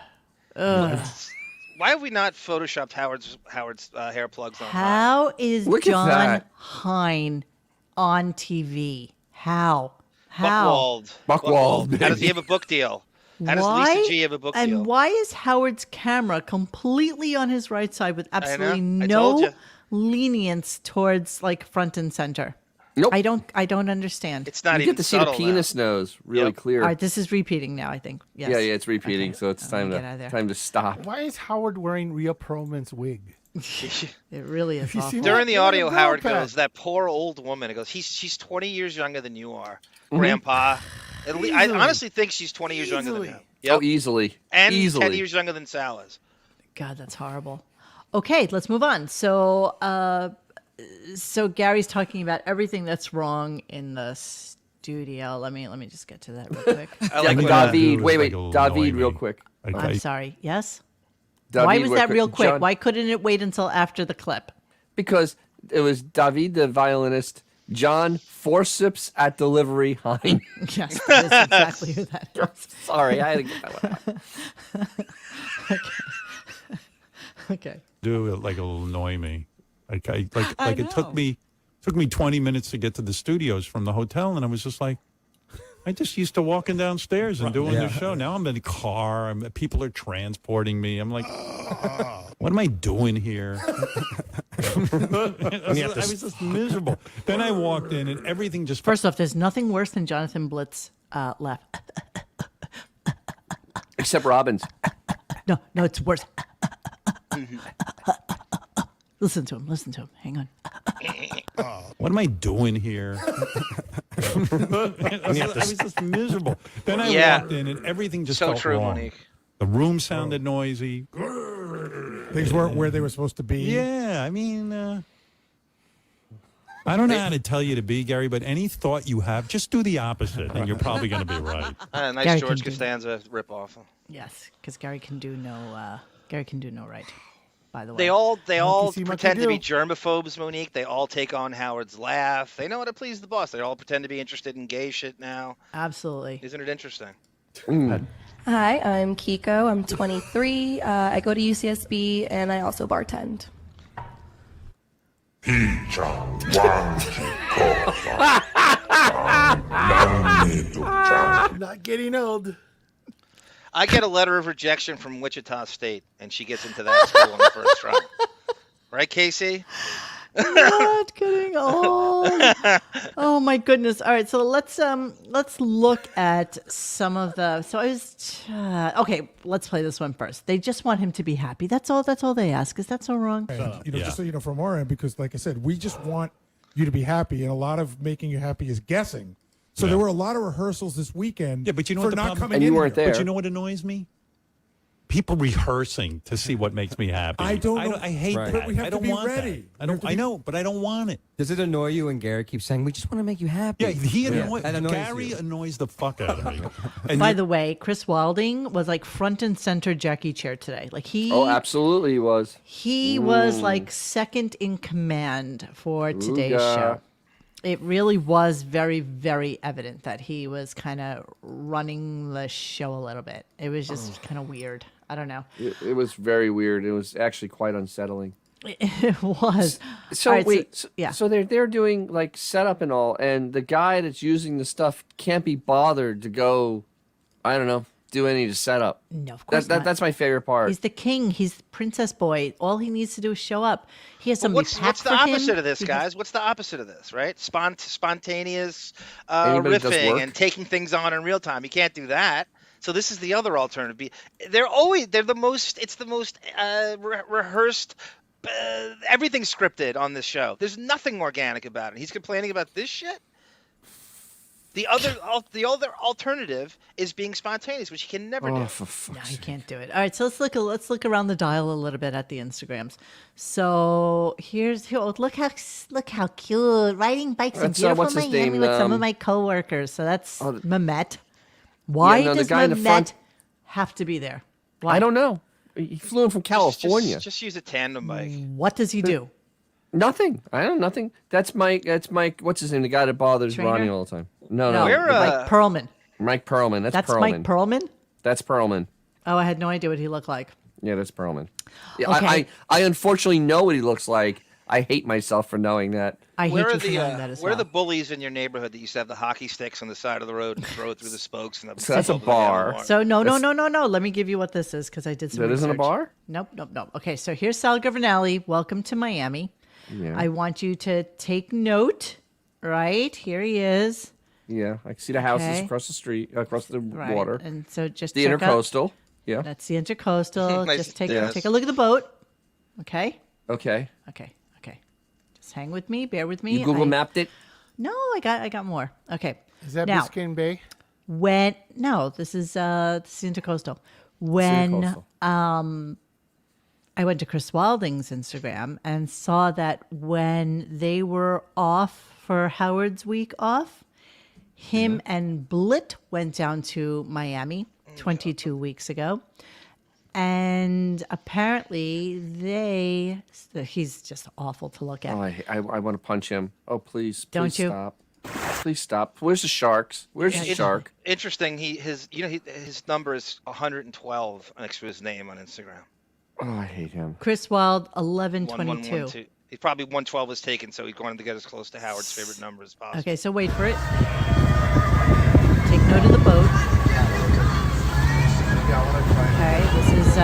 Why have we not photoshopped Howard's hair plugs on?
How is
Look at
John
that.
Hine on TV? How? How?
Buckwald. How does he have a book deal? How does
Why?
Lisa G have a book
and
deal?
why is Howard's camera completely on his right side with absolutely
I told
no
ya.
lenience towards like front and center?
Nope.
I don't understand.
It's not
You
even
get to see the
subtle now.
penis nose really
Yep.
clear.
All right, this is repeating now, I think. Yes.
Yeah, it's repeating,
Okay.
so it's
I'm
time
gonna get out of
to
there.
time to stop.
Why is Howard wearing Rhea Perlman's wig?
It really is awful.
During the
Look at
audio,
the
Howard
girl pad.
goes, "That poor old woman." It goes, "She's 20 years younger than you are,
Mm-hmm.
Grandpa." At least, I
Easily.
honestly think she's 20 years younger than
Easily.
him.
Oh, easily.
And
easily.
10 years younger than Sala's.
God, that's horrible. Okay, let's move on. So, so Gary's talking about everything that's wrong in the studio. Let me just get to that real quick.
I like when,
David, wait,
Like, it'll
David,
annoy
real
me.
quick.
I'm sorry. Yes.
David,
Why was that real quick?
John-
Why couldn't it wait until after the clip?
Because it was David, the violinist, John Forceps at Delivery Hein.
Yes, that is exactly who that is.
Sorry, I had to get that one out.
Okay.
Do it like it'll annoy me. Like it took
know.
me 20 minutes to get to the studios from the hotel, and I was just like, I just used to walking downstairs and doing the show. Now I'm in the car. People are transporting me. I'm like, what am I doing here? I was just miserable. Then I walked in, and everything just.
First off, there's nothing worse than Jonathan Blitz laugh.
Except Robbins.
No, it's worse. Listen to him. Hang on.
What am I doing here? I was just miserable. Then I walked in, and everything just
So
felt
true,
wrong.
Monique.
The room sounded noisy.
Things weren't where they were supposed to be.
Yeah, I mean, I don't know how to tell you to be, Gary, but any thought you have, just do the opposite, and you're probably going to be right.
Nice
Gary
George
can do-
Costanza ripoff.
Yes, because Gary can do no right. By the way,
They all
see, monkey
pretend to be
do.
germaphobes, Monique. They all take on Howard's laugh. They know how to please the boss. They all pretend to be interested in gay shit now.
absolutely.
Isn't it interesting?
Hi, I'm Kiko. I'm 23. I go to UCSB and I also bartend.
Not getting old.
I get a letter of rejection from Wichita State, and she gets into that school on the first try. Right, Casey?
Not getting old. Oh my goodness! All right, so let's look at some of the. So I was okay. Let's play this one first. They just want him to be happy. That's all. That's all they ask. Is that so wrong?
And, just so you know, from our end, because like I said, we just want you to be happy, and a lot of making you happy is guessing. So there were a lot of rehearsals this weekend.
Yeah, but you know
for
what the
not
problem-
coming
And
in
you weren't
here.
there.
But you know what annoys me? People rehearsing to see what makes me happy.
I don't know.
I hate
Right.
that.
But we have
I
to
don't
be
want
ready.
that. I know, but I don't want it.
Does it annoy you when Gary keeps saying, we just want to make you happy?
Yeah,
That annoys
Gary
you.
annoys the fuck out of me. And
By the way, Chris Wilding was like front and center Jackie Chair today. Like
Oh, absolutely he was.
he was like second in command for today's
Ooga.
show. It really was very, very evident that he was kind of running the show a little bit. It was just kind of weird. I don't know.
It was very weird. It was actually quite unsettling.
It was.
So
All right,
wait,
yeah.
so they're doing like setup and all, and the guy that's using the stuff can't be bothered to go, I don't know, do any of the setup.
No, of course not.
That's my favorite part.
He's the king. He's princess boy. All he needs to do is show up. He has
But
somebody
what's
pack
the
for
opposite
him.
of this,
He has-
guys? What's the opposite of this, right? Spontaneous
Anybody does
riffing
work?
and taking things on in real time. You can't do that. So this is the other alternative. They're the most. It's the most rehearsed. Everything's scripted on this show. There's nothing organic about it. He's complaining about this shit. The other alternative is being spontaneous, which he can never do.
For fuck's
No, he
sake.
can't do it. All right, so let's look around the dial a little bit at the Instagrams. So look how cute, riding bikes in
That's,
beautiful
what's his
Miami
name,
with some of my coworkers. So that's Mehmet. Why
no, the
does
guy in the
Mehmet
front-
have to be there? Why?
I don't know. He flew in from California.
Just use a tandem bike.
What does he do?
Nothing. I don't know. Nothing. That's Mike. What's his name? The guy that bothers
Trainer?
Ronnie all the time. No.
Mike Perlman.
Mike Perlman. That's Perlman.
Mike Perlman.
That's Perlman.
Oh, I had no idea what he looked like.
Yeah, that's Perlman. Yeah,
Okay.
I unfortunately know what he looks like. I hate myself for knowing that.
I hate
Where
you
are
for knowing that as
where are
well.
the bullies in your neighborhood that used to have the hockey sticks on the side of the road and throw it through the spokes? And
So that's a bar.
So no. Let me give you what this is because I did some
That isn't a
research.
bar?
Nope. Okay, so here's Sal Governale. Welcome to Miami.
Yeah.
I want you to take note. Right here he is.
Yeah, I can see the houses
Okay.
across the street, across the
Right,
water.
and so just
the
check out-
intercoastal. Yeah.
That's the intercoastal.
Nice.
Just take
Yes.
a look at the boat. Okay.
Okay.
Okay. Just hang with me. Bear with me.
You Google mapped it?
No, I got more. Okay.
Is that
now,
Biscayne Bay?
This is Intercoastal. When I went to Chris Wilding's Instagram and saw that when they were off for Howard's week off, him and Blit went down to Miami 22 weeks ago. And apparently he's just awful to look at.
Oh, I want to punch him. Oh, please
Don't you?
stop. Please stop. Where's the sharks? Where's the shark?
Interesting. His number is 112 next to his name on Instagram.
Oh, I hate him.
Chris Wild 1122.
1112. He's probably 112 was taken, so he's going to get as close to Howard's favorite number as possible.
Okay, so wait for it. Take note of the boat. Okay, this is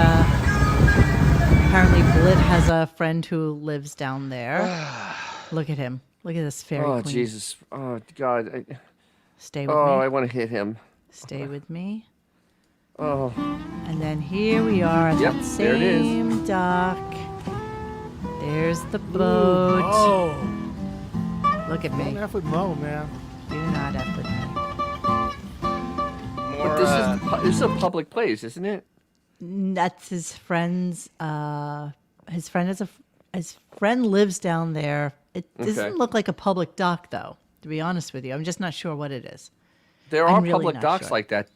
apparently Blit has a friend who lives down there. Look at him. Look at this fairy
Oh,
queen.
Jesus. Oh, God.
Stay with me.
Oh, I want to hit him.
Stay with me.
Oh.
And then here we are at
Yep,
that
there it is.
same dock. There's the boat.
Oh.
Look at me.
Don't F with Mo, man.
Do not F with me.
But this is a public place, isn't it?
That's his friend's. His friend lives down there. It doesn't look like a public dock, though. To be honest with you, I'm just not sure what it is.
There
I'm
are
really
public
not
docks
sure.
like that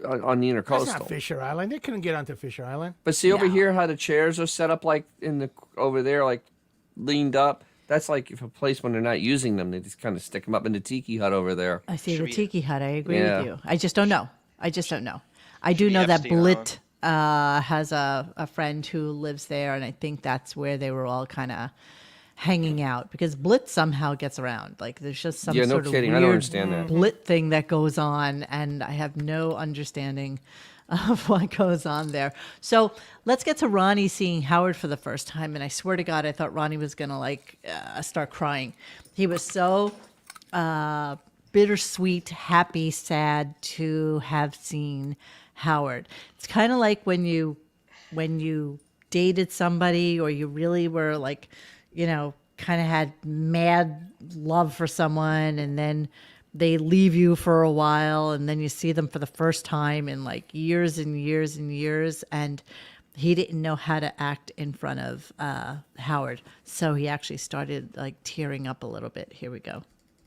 on the
That's
intercoastal.
not Fisher Island. They couldn't get onto Fisher Island.
But see over here how the chairs are set up like over there, like leaned up. That's like if a place when they're not using them, they just kind of stick them up in the tiki hut over there.
I see the tiki hut. I agree
Yeah.
with you. I just don't know. I do know that Blit has a friend who lives there, and I think that's where they were all kind of hanging out because Blit somehow gets around. Like there's just some sort of
kidding.
weird
I don't understand that.
Blit thing that goes on, and I have no understanding of what goes on there. So let's get to Ronnie seeing Howard for the first time, and I swear to God, I thought Ronnie was gonna start crying. He was so bittersweet, happy, sad to have seen Howard. It's kind of like when you dated somebody or you really were like, kind of had mad love for someone and then they leave you for a while and then you see them for the first time in like years and years and years, and he didn't know how to act in front of Howard. So he actually started like tearing up a little bit. Here we go.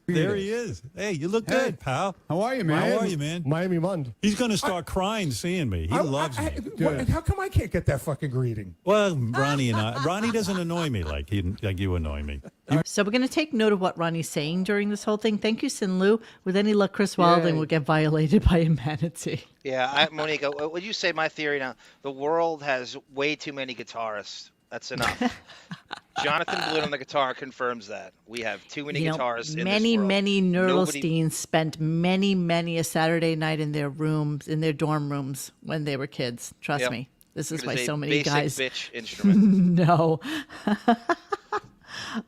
There he is. Hey, you look good, pal.
How are you, man?
How are you, man?
Miami Mund.
He's going to start crying seeing me. He loves me.
How come I can't get that fucking greeting?
Well, Ronnie doesn't annoy me like you annoy me.
So we're going to take note of what Ronnie's saying during this whole thing. Thank you, Sinlu. With any luck, Chris Wilding will get violated by humanity.
Yeah, Monique, would you say my theory now? The world has way too many guitarists. That's enough. Jonathan Blue on the guitar confirms that. We have too many guitarists in this world.
Many Nerdlesteins spent many a Saturday night in their rooms, in their dorm rooms when they were kids. Trust me. This is why so many guys.
Basic bitch instrument.
No.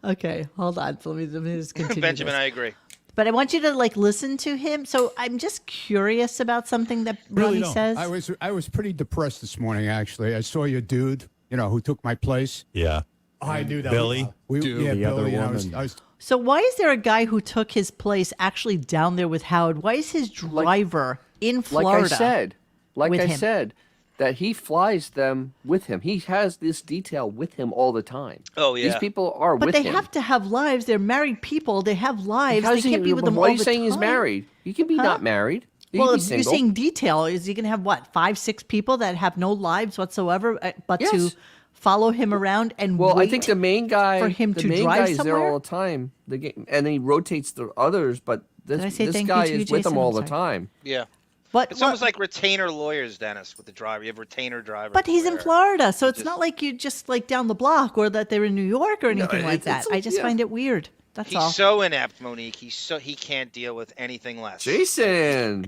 Okay, hold on. So let me just continue.
Benjamin,
this.
I agree.
But I want you to listen to him. So I'm just curious about something that Ronnie says.
I was pretty depressed this morning, actually. I saw your dude, who took my place.
Yeah.
Oh, I knew that.
Billy?
The other woman.
So why is there a guy who took his place actually down there with Howard? Why is his driver in Florida?
Like I said, that he flies them with him. He has this detail with him all the time.
Oh, yeah.
These people are with him.
But they have to have lives. They're married people. They have lives. They can't be with them all the time.
Why are you saying he's married? He can be not married.
Well, if you're saying detail, is he going to have, 5-6 people that have no lives whatsoever but to follow him around and wait
I think the main guy
for him to
main
drive
guy is
somewhere?
there all the time. And then he rotates the others, but this
thank
guy
you to
is with
Jason?
them all
I'm
the
sorry.
time.
Yeah.
But
It's almost like retainer lawyers, Dennis, with the driver. You have retainer driver.
But he's in Florida, so it's not like you just down the block or that they're in New York or anything like that. I just find it weird. That's all.
He's so inept, Monique. He can't deal with anything less.
Jason,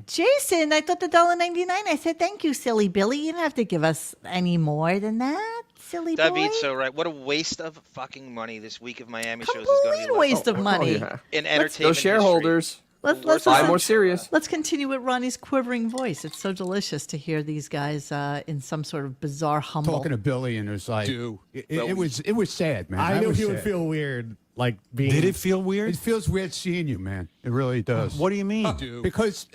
I thought the $1.99. I said thank you, silly Billy. You don't have to give us any more than that, silly boy.
David's so right. What a waste of fucking money this week of Miami shows is going to be.
Complete waste of money.
In entertainment
those shareholders.
Let's
Buy
listen.
more serious.
Let's continue with Ronnie's quivering voice. It's so delicious to hear these guys in some sort of bizarre humble.
Talking to Billy, and it was like, it was sad, man.
I
That
knew
was
he would
sad.
feel weird, like being.
Did it feel weird?
It feels weird seeing you, man. It really does.
What do you mean?
Because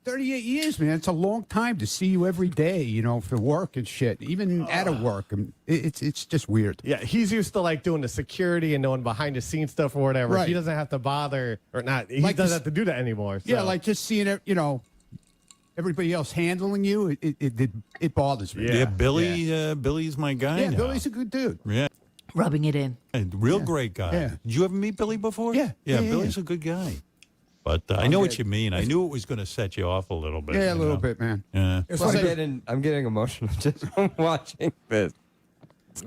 38 years, man. It's a long time to see you every day, you know, for work and shit. Even out of work, and it's just weird.
Yeah, he's used to like doing the security and doing behind the scenes stuff or whatever.
Right.
He doesn't have to bother or not. He
Like
doesn't
this-
have to do that anymore.
Yeah,
so.
like just seeing it, you know, everybody else handling you. It bothers me.
Yeah, Billy's my guy.
Yeah,
now.
Billy's a good dude.
Yeah.
Rubbing it in.
Real great guy.
Yeah.
Did you ever meet Billy before?
Yeah.
Yeah,
Yeah,
Billy's a good guy. But I know what you mean. I knew it was going to set you off a little bit.
Yeah, a
you
little
know?
bit, man.
Yeah.
I'm getting emotional just watching this.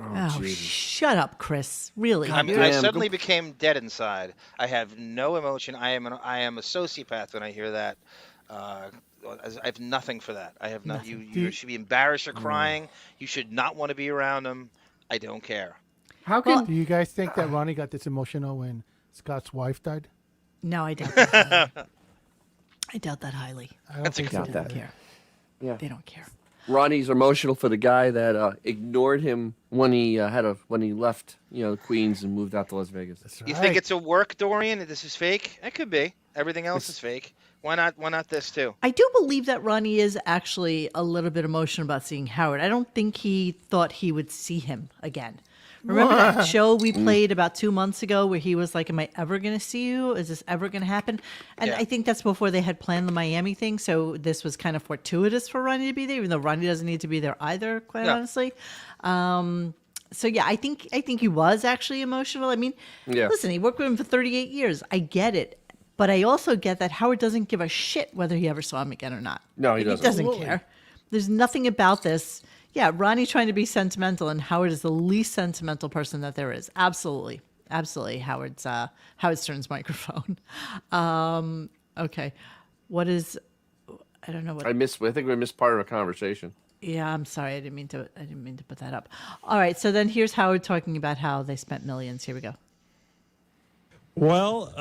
Oh, shut up, Chris. Really?
I suddenly became dead inside. I have no emotion. I am a sociopath when I hear that. I have nothing for that. I have not. You should be embarrassed or crying. You should not want to be around them. I don't care.
Do you guys think that Ronnie got this emotional when Scott's wife died?
No, I doubt that. I doubt that highly.
I don't think so.
They don't care.
Yeah.
They don't care.
Ronnie's emotional for the guy that ignored him when he left, Queens and moved out to Las Vegas.
You think it's a work, Dorian? This is fake? It could be. Everything else is fake. Why not this too?
I do believe that Ronnie is actually a little bit emotional about seeing Howard. I don't think he thought he would see him again. Remember that show we played about 2 months ago where he was like, am I ever going to see you? Is this ever going to happen? And I think that's before they had planned the Miami thing. So this was kind of fortuitous for Ronnie to be there, even though Ronnie doesn't need to be there either, quite honestly. So yeah, I think he was actually emotional. I mean, listen, he worked with him for 38 years. I get it. But I also get that Howard doesn't give a shit whether he ever saw him again or not.
No, he doesn't.
He doesn't care. There's nothing about this. Yeah, Ronnie trying to be sentimental, and Howard is the least sentimental person that there is. Absolutely. Absolutely. Howard Stern's microphone. Okay. What is, I don't know what.
I think we missed part of a conversation.
Yeah, I'm sorry. I didn't mean to put that up. All right. So then here's Howard talking about how they spent millions. Here we go.
Well,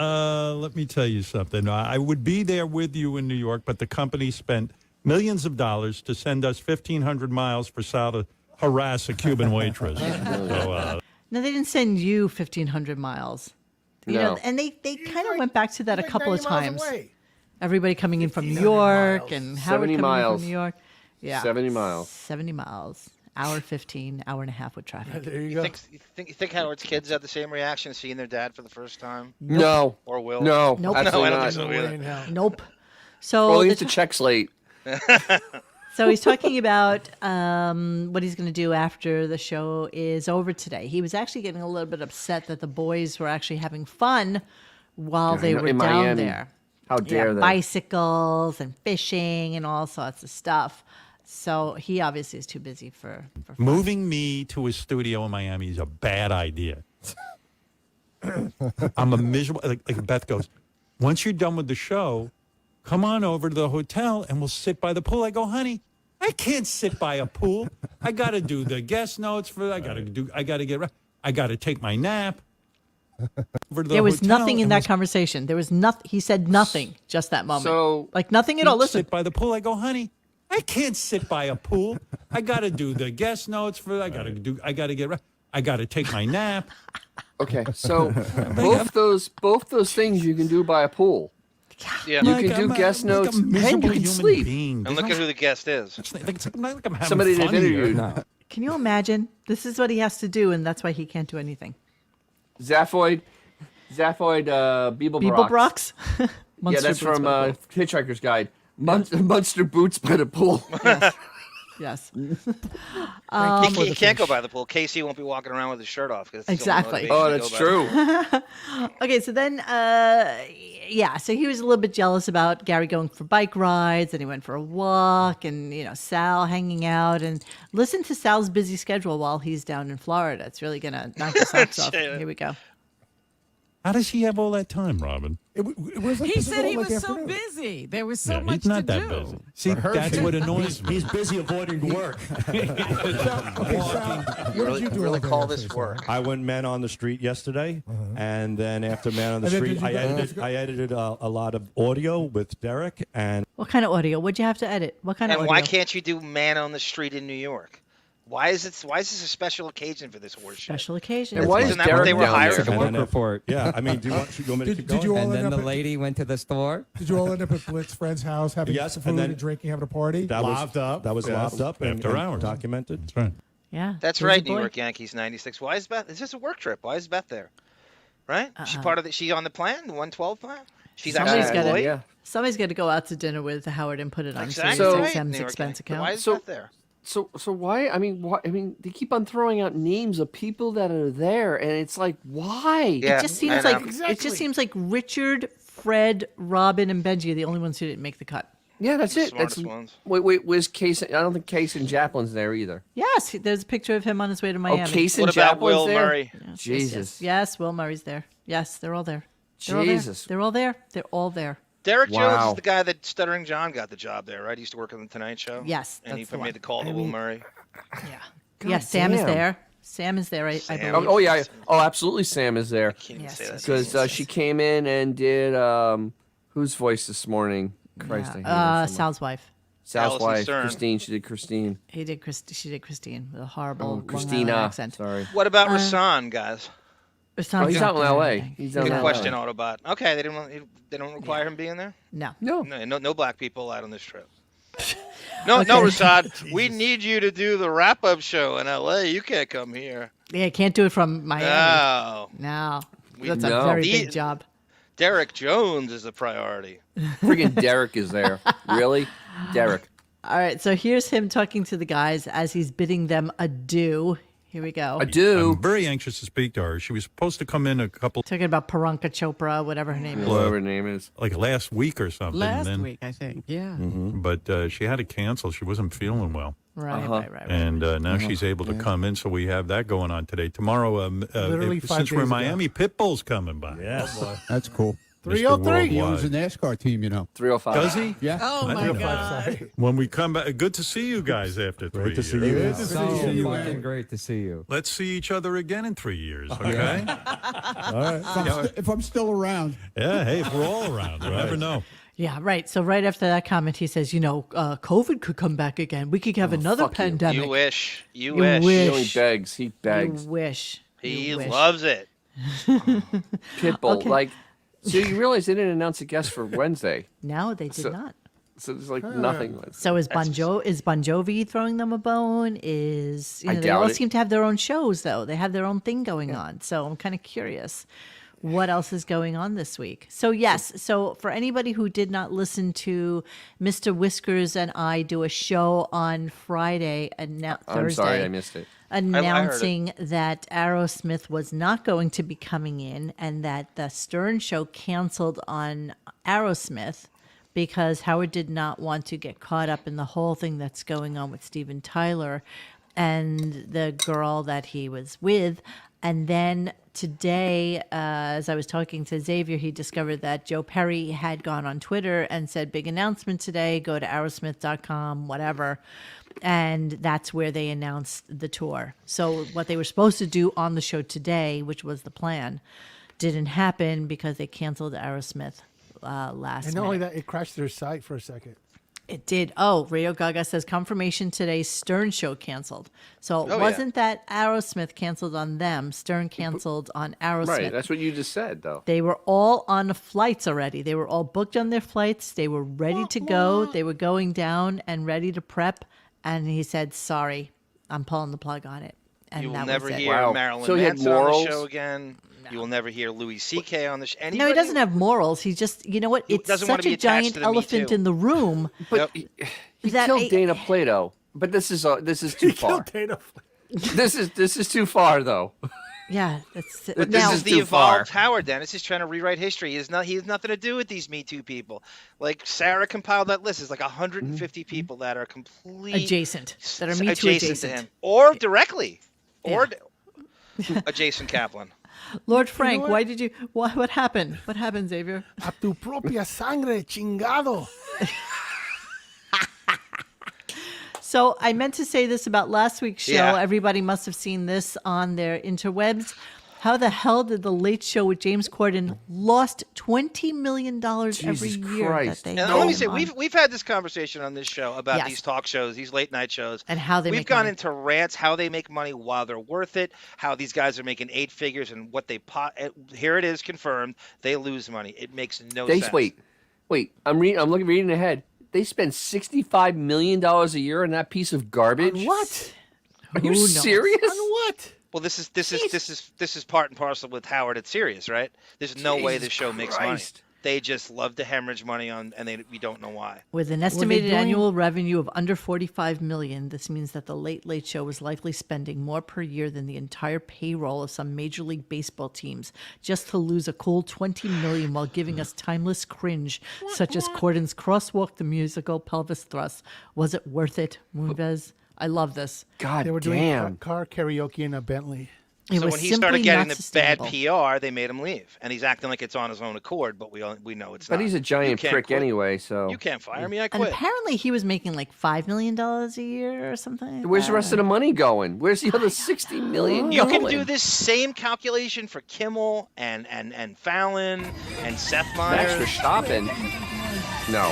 let me tell you something. I would be there with you in New York, but the company spent millions of dollars to send us 1,500 miles for Sal to harass a Cuban waitress.
No, they didn't send you 1,500 miles. You know, and they kind of went back to that a couple of times. Everybody coming in from New York and Howard coming in from New York. Yeah.
70 miles.
70 miles. Hour 15, hour and a half with traffic.
There you go.
You think Howard's kids have the same reaction seeing their dad for the first time?
No.
Or will?
No.
Nope.
I don't
Absolutely
think so either.
Nope. So
Well, he has to check slate.
So he's talking about what he's going to do after the show is over today. He was actually getting a little bit upset that the boys were actually having fun while they were
in
down
Miami.
there.
How dare they?
Bicycles and fishing and all sorts of stuff. So he obviously is too busy for fun.
Moving me to his studio in Miami is a bad idea. I'm a miserable. Like Beth goes, once you're done with the show, come on over to the hotel and we'll sit by the pool. I go, honey, I can't sit by a pool. I got to do the guest notes I got to take my nap.
There was nothing in that conversation. There was nothing. He said nothing just that moment.
So
like nothing at all. Listen.
Sit by the pool. I go, honey, I can't sit by a pool. I got to do the guest notes I got to take my nap.
Okay, so both those things you can do by a pool.
Yeah.
You can do guest notes and you can sleep.
And look at who the guest is.
Somebody they've interviewed.
Can you imagine? This is what he has to do, and that's why he can't do anything.
Zaphoid,
Beeblebrox.
Yeah, that's from Hitchhiker's Guide. Monster boots by the pool.
Yes.
He can't go by the pool. Casey won't be walking around with his shirt off.
Exactly.
Oh, that's true.
Okay, so then, so he was a little bit jealous about Gary going for bike rides, and he went for a walk, and, Sal hanging out, and listen to Sal's busy schedule while he's down in Florida. It's really going to knock the socks off. Here we go.
How does he have all that time, Robin?
It was like
He
this is
said
all
he
like
was so
afternoon.
busy. There was so
Yeah,
much
he's not
to
that
do.
busy. See,
For her,
that's what annoys me.
He's busy avoiding work.
Okay, Sal, what did you do?
Really
all day
call
yesterday,
this
Sal?
work.
I went Man on the Street yesterday, and then after Man on the
And then
Street,
did you go-
I edited a lot of audio with Derek, and
What kind of audio? What'd you have to edit? What kind of
And
audio?
why can't you do Man on the Street in New York? Why is this a special occasion for this horse shit?
Special occasion?
And why is
Isn't that what they were
Derek down
hired
there?
for?
Work report.
yeah, I mean, do you want me to keep going?
Did you all
And
end
then
up
the
at,
lady went to the store.
did you all end up at Blitz's friend's house having
Yes,
some
and
food
then-
and drinking, having a party?
That
Lobbed up.
That was
Yes.
lobbed up and,
After
and
hours.
documented.
That's right.
Yeah.
That's
busy
right, New
boy.
York Yankees '96. Why is Beth? It's just a work trip. Why is Beth there? Right? She's part of the. She's on the plan, the 112 plan. She's
Somebody's
actually
got
employed.
to. Somebody's got to go out to dinner with Howard and put it on
Exactly.
Sirius
Right,
XM's
New York
expense
Yankees.
account.
Why is
So-
Beth there?
So why? I mean, they keep on throwing out names of people that are there, and it's like, why?
Yeah,
It just seems
I
like
know.
it just seems like Richard, Fred, Robin, and Benji are the only ones who didn't make the cut.
Yeah, that's
The
it. That's
smartest ones.
wait. Was Case? I don't think Case and Japlin's there either.
Yes, there's a picture of him on his way to Miami.
Case and
What about
Japlin's
Will
there?
Murray?
Jesus.
Yes, Will Murray's there. Yes, they're all there. They're all there.
Jesus.
They're all there. They're all there.
Derek Jones
Wow.
is the guy that Stuttering John got the job there, right? He used to work on the Tonight Show.
Yes,
and he
that's the
made
one.
the call to Will Murray.
Yes, Sam is
damn.
there. Sam is there. I
Sam.
believe.
Oh yeah. Oh, absolutely. Sam is there
Can't even
Yes,
say that.
yes,
because she came in and did whose voice this morning? Christ, I hate her so much.
Sal's wife.
Sal's
Allison
wife,
Stern.
Christine. She did Christine.
She did Christine with a horrible
Oh,
Long Island
Christina.
accent.
Sorry.
What about Rasan, guys?
Oh, he's out in L.A. He's out
Good
in
question,
L.A.
Autobot. Okay, they don't require him being there.
No.
No black people out on this trip. No, Rasan. We need you to do the wrap-up show in L.A. You can't come here.
Yeah, can't do it from Miami. No. That's a
No.
very big job.
Derek Jones is a priority.
Friggin' Derek is there. Really? Derek.
All right, so here's him talking to the guys as he's bidding them adieu. Here we go.
Adieu.
I'm very anxious to speak to her. She was supposed to come in a couple,
Talking about Priyanka Chopra, whatever her name is.
Whatever her name is.
like last week or something.
Last
and then,
week, I think. Yeah.
But she had to cancel. She wasn't feeling well.
Right.
And now she's able to come in, so we have that going on today. Tomorrow,
Literally 5
since we're
days
in
ago.
Miami, Pitbull's coming by.
Yes.
That's cool.
303.
He owns a
Worldwide.
NASCAR team, you know.
305.
Does he?
Yeah.
Oh,
I
my
don't know.
God.
When we come back, good to see you guys after 3
Great to see
years.
you.
Good to see you,
Fucking
man.
great to see you.
Let's see each other again in 3 years, okay?
All right.
If I'm still around.
Yeah, hey, if we're all around, you never know.
Yeah, right. So right after that comment, he says, COVID could come back again. We could have another
fuck you.
pandemic.
You wish. You
You
wish.
wish.
He only begs. He begs.
You wish.
He
You wish.
loves it.
Pitbull.
Okay.
Like, so you realize they didn't announce a guest for Wednesday.
No, they did not.
So there's like nothing.
So is Bon Jovi throwing them a bone? Is
I
they
doubt
all
it.
seem to have their own shows though. They have their own thing going on. So I'm kind of curious what else is going on this week. So yes, so for anybody who did not listen to Mr. Whiskers and I do a show on Friday and now Thursday.
I'm sorry, I missed it.
Announcing that Aerosmith was not going to be coming in and that the Stern Show canceled on Aerosmith because Howard did not want to get caught up in the whole thing that's going on with Steven Tyler and the girl that he was with. And then today, as I was talking to Xavier, he discovered that Joe Perry had gone on Twitter and said, big announcement today, go to aerosmith.com, whatever. And that's where they announced the tour. So what they were supposed to do on the show today, which was the plan, didn't happen because they canceled Aerosmith last
And not only
minute.
that, it crashed their site for a second.
It did. Oh, Radio Gaga says confirmation today, Stern Show canceled. So it
Oh, yeah.
wasn't that Aerosmith canceled on them. Stern canceled on Aerosmith.
Right. That's what you just said, though.
They were all on the flights already. They were all booked on their flights. They were ready to go. They were going down and ready to prep. And he said, sorry, I'm pulling the plug on it. And
You will
that
never
was it.
hear Marilyn
So he had
Manson on the
morals?
show again. You will never hear Louis C.K. on the show.
No, he doesn't have morals. He just, you know what?
He
It's
doesn't want
such
to be
a
attached
giant
to the Me
elephant
Too.
in the room.
But he killed Dana Plato. But this is too far. This is too far, though.
Yeah, that's
But this is the evolved Howard. Dennis is trying to rewrite history. He has nothing to do with these Me Too people. Like Sara compiled that list. There's like 150 people that are complete
adjacent, that are Me Too
adjacent to him, or directly, or adjacent Kaplan.
Lord Frank, why did you? What happened? What happened, Xavier?
A tu propia sangre, chingado.
So I meant to say this about last week's show.
Yeah.
Everybody must have seen this on their interwebs. How the hell did the Late Show with James Corden lost $20 million every year?
Christ.
That they
And let me say,
on.
we've had this conversation on this show about
Yes.
these talk shows, these late night shows,
And how they
we've
make
gone
money.
into rants, how they make money while they're worth it, how these guys are making 8 figures, and what they here it is confirmed, they lose money. It makes no sense.
Wait. I'm reading ahead. They spend $65 million a year on that piece of garbage.
On what?
Are you
Who knows?
serious?
On what?
Well, this is part and parcel with Howard at Sirius, right? There's no way
Jesus
this show makes money.
Christ.
They just love to hemorrhage money on, and we don't know why.
With an
they
estimated
doing?
annual revenue of under $45 million, this means that the Late Late Show is likely spending more per year than the entire payroll of some Major League Baseball teams just to lose a cool $20 million while giving us timeless cringe such as Corden's Crosswalk the Musical, Pelvis Thrust. Was it worth it, Moonves? I love this.
God
They were doing
damn.
car karaoke in a Bentley.
It
So
was
when he
simply
started getting
not
the bad
sustainable.
PR, they made him leave, and he's acting like it's on his own accord. But we know it's not.
But he's a
You
giant
can't
prick
quit.
anyway, so.
You can't fire me. I
And
quit.
apparently he was making like $5 million a year or something.
Where's the rest of the money going? Where's the other $60 million
You
going?
can do this same calculation for Kimmel and Fallon and Seth
Max
Meyers.
Verstappen. No.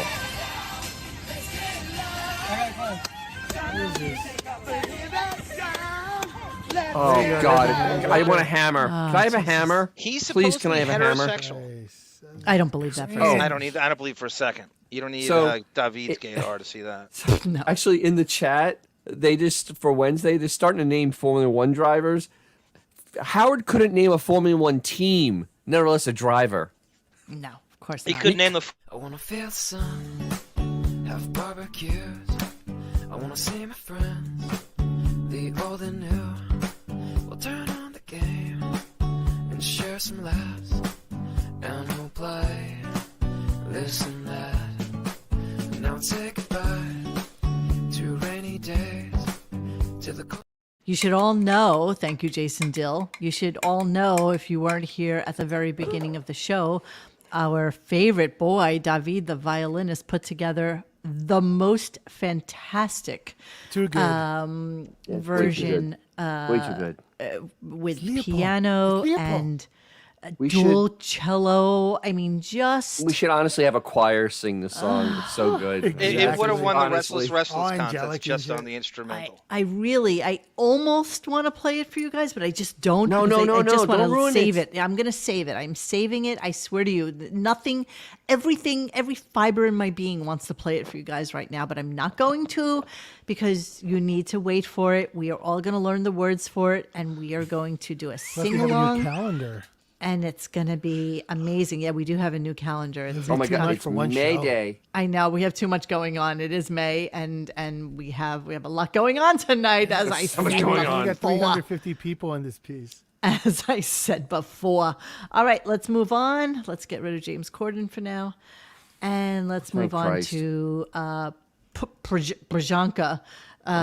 Oh God! I want a hammer. Can I have a hammer?
He's
Please,
supposed
can
to
I
be
have a hammer?
heterosexual.
I don't believe that for a
Oh.
second.
I don't believe for a second. You don't need
So-
David's gaydar to see that.
No.
Actually, in the chat, they just for Wednesday they're starting to name Formula One drivers. Howard couldn't name a Formula One team, nevertheless a driver.
No, of course
He
not.
could name the.
I wanna feel the sun, have barbecues. I wanna see my friends, the old and new. We'll turn on the game and share some laughs, and we'll play this and that. Now say goodbye to rainy days, to the cold.
You should all know, thank you, Jason Dill. You should all know, if you weren't here at the very beginning of the show, our favorite boy, David, the violinist, put together the most fantastic
Too good.
version
Way too good.
with
Leopold.
piano
Leopold.
and a
We
dual cello. I mean, just
We should honestly have a choir sing the song. It's so good.
It would have won the
Honestly.
Restless
All
contest
angelic
just
and
on the instrumental.
I almost want to play it for you guys, but I just don't.
No,
because
no,
I
no,
just
no,
want
don't
to
ruin
save
it.
it. I'm going to save it. I'm saving it. I swear to you, nothing, everything, every fiber in my being wants to play it for you guys right now, but I'm not going to because you need to wait for it. We are all going to learn the words for it, and we are going to do a
Plus we
sing
have a new
along.
calendar.
And it's going to be amazing. Yeah, we do have a new calendar. It's
Oh my
Too
God!
much
It's
for one
May
show.
Day.
I know we have too much going on. It is May, and we have a lot going on tonight. As I
so much
said
going
We
on.
got
before.
350 people in this piece.
As I said before. All right, let's move on. Let's get rid of James Corden for now, and let's move
Thank
on
Christ.
to Priyanka.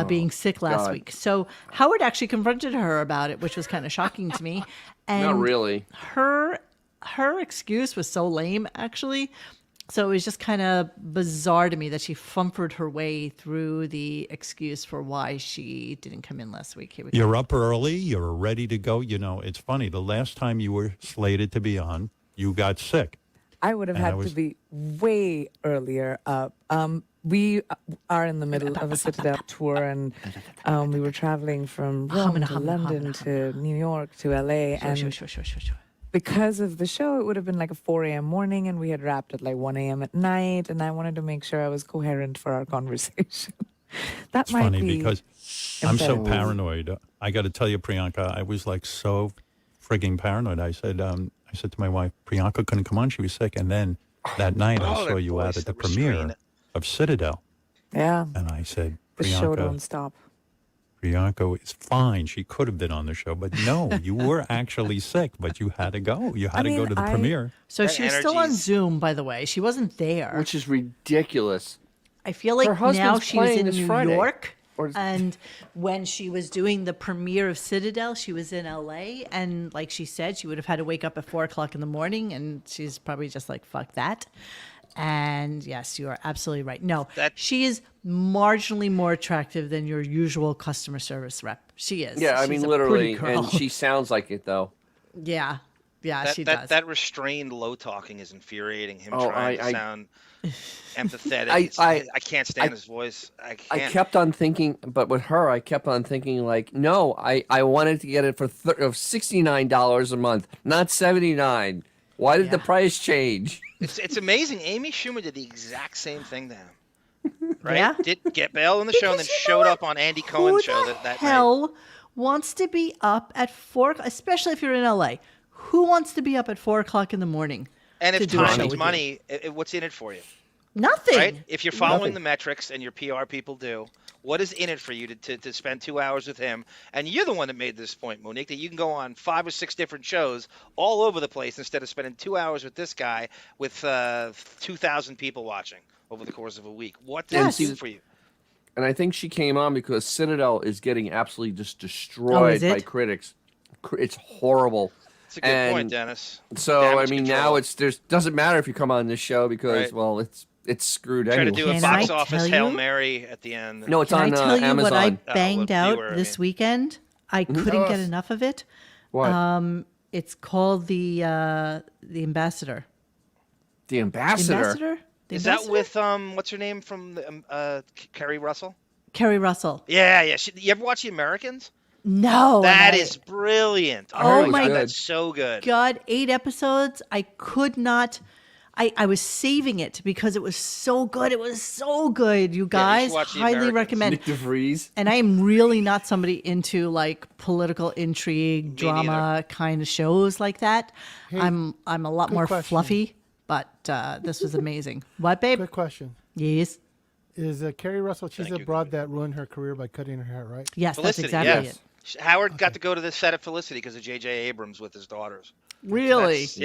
Being sick last
God.
week. So Howard actually confronted her about it, which was kind of shocking to me. And
Not really.
her excuse was so lame, actually. So it was just kind of bizarre to me that she fumpered her way through the excuse for why she didn't come in last week. Here we go.
You're up early. You're ready to go. You know, it's funny. The last time you were slated to be on, you got sick.
I would have
And I
had
was-
to be way earlier up. We are in the middle of a Citadel tour, and we were traveling from Rome to London to New York to LA. And
Sure.
because of the show, it would have been like a 4 a.m. morning, and we had wrapped at like 1 a.m. at night, and I wanted to make sure I was coherent for our conversation. That
It's
might
funny
be
because I'm so
imperative.
paranoid. I got to tell you, Priyanka, I was like so frigging paranoid. I said to my wife, Priyanka couldn't come on. She was sick. And then that night I saw
that
you
voice,
out at the
that
premiere
restraint.
of Citadel.
Yeah,
And I said,
the show
Priyanka,
don't stop.
Priyanka is fine. She could have been on the show. But no, you were actually sick, but you had to go. You had to go to the premiere.
So
That
she was still on
energy's-
Zoom, by the way. She wasn't there.
Which is ridiculous.
I feel like
Her husband's
now she's
playing
in
this
New
Friday.
York And when she was doing the premiere of Citadel, she was in LA, and like she said, she would have had to wake up at 4:00 in the morning, and she's probably just like, fuck that. And yes, you are absolutely right. No, she is marginally more attractive than your usual customer service rep. She is.
Yeah, I
She's
mean,
a
literally,
pretty girl.
and she sounds like it, though.
Yeah, she does.
That restrained low talking is infuriating. Him
Oh,
trying to
I-
sound empathetic. I can't stand his voice. I
I
can't.
kept on thinking, but with her, I kept on thinking like, no, I wanted to get it for $69 a month, not $79. Why did the price change?
It's amazing. Amy Schumer did the exact same thing to him. Right?
Yeah.
Did get bailed on the show and then showed up on Andy Cohen's show that night.
Hell wants to be up at 4, especially if you're in LA. Who wants to be up at 4:00 in the morning?
And if
to do a
time
show
is
with
money, what's in it for you?
Nothing.
Right? If you're following
Nothing.
the metrics and your PR people do, what is in it for you to spend 2 hours with him? And you're the one that made this point, Monique, that you can go on 5 or 6 different shows all over the place instead of spending 2 hours with this guy with 2,000 people watching over the course of a week. What does it do for you?
And I think she came on because Citadel is getting absolutely just destroyed by critics. It's horrible.
That's a good point, Dennis.
So
Damage
I mean,
control.
now it's doesn't matter if you come on this show because well, it's screwed
Try
anyway.
to do a box office Hail Mary at the end.
No, it's
Can
on
I tell you
Amazon.
what I banged out
viewer, I
this weekend? I couldn't
Tell
get
us.
enough of it.
What?
It's called the Ambassador.
The Ambassador.
Ambassador? The
Is
Ambassador?
that with what's her name from the Kerry Russell?
Kerry Russell.
Yeah. You ever watch The Americans?
No.
That
and
is brilliant.
Oh my
God, that's so good.
God, 8 episodes. I could not. I was saving it because it was so good. It was so good, you guys.
watch The
Highly
Americans.
recommend.
Nick DeVries.
And I am really not somebody into like political intrigue, drama kind of shows like that.
Hey,
I'm a lot
good
more
question.
fluffy, but this was amazing. What, babe?
Good question.
Yes.
Is Carrie Russell? She's a broad that ruined her career by cutting her hair, right?
Yes,
Felicity,
that's exactly it.
Howard got to go to the set of Felicity because of J.J. Abrams with his daughters.
Really?
It's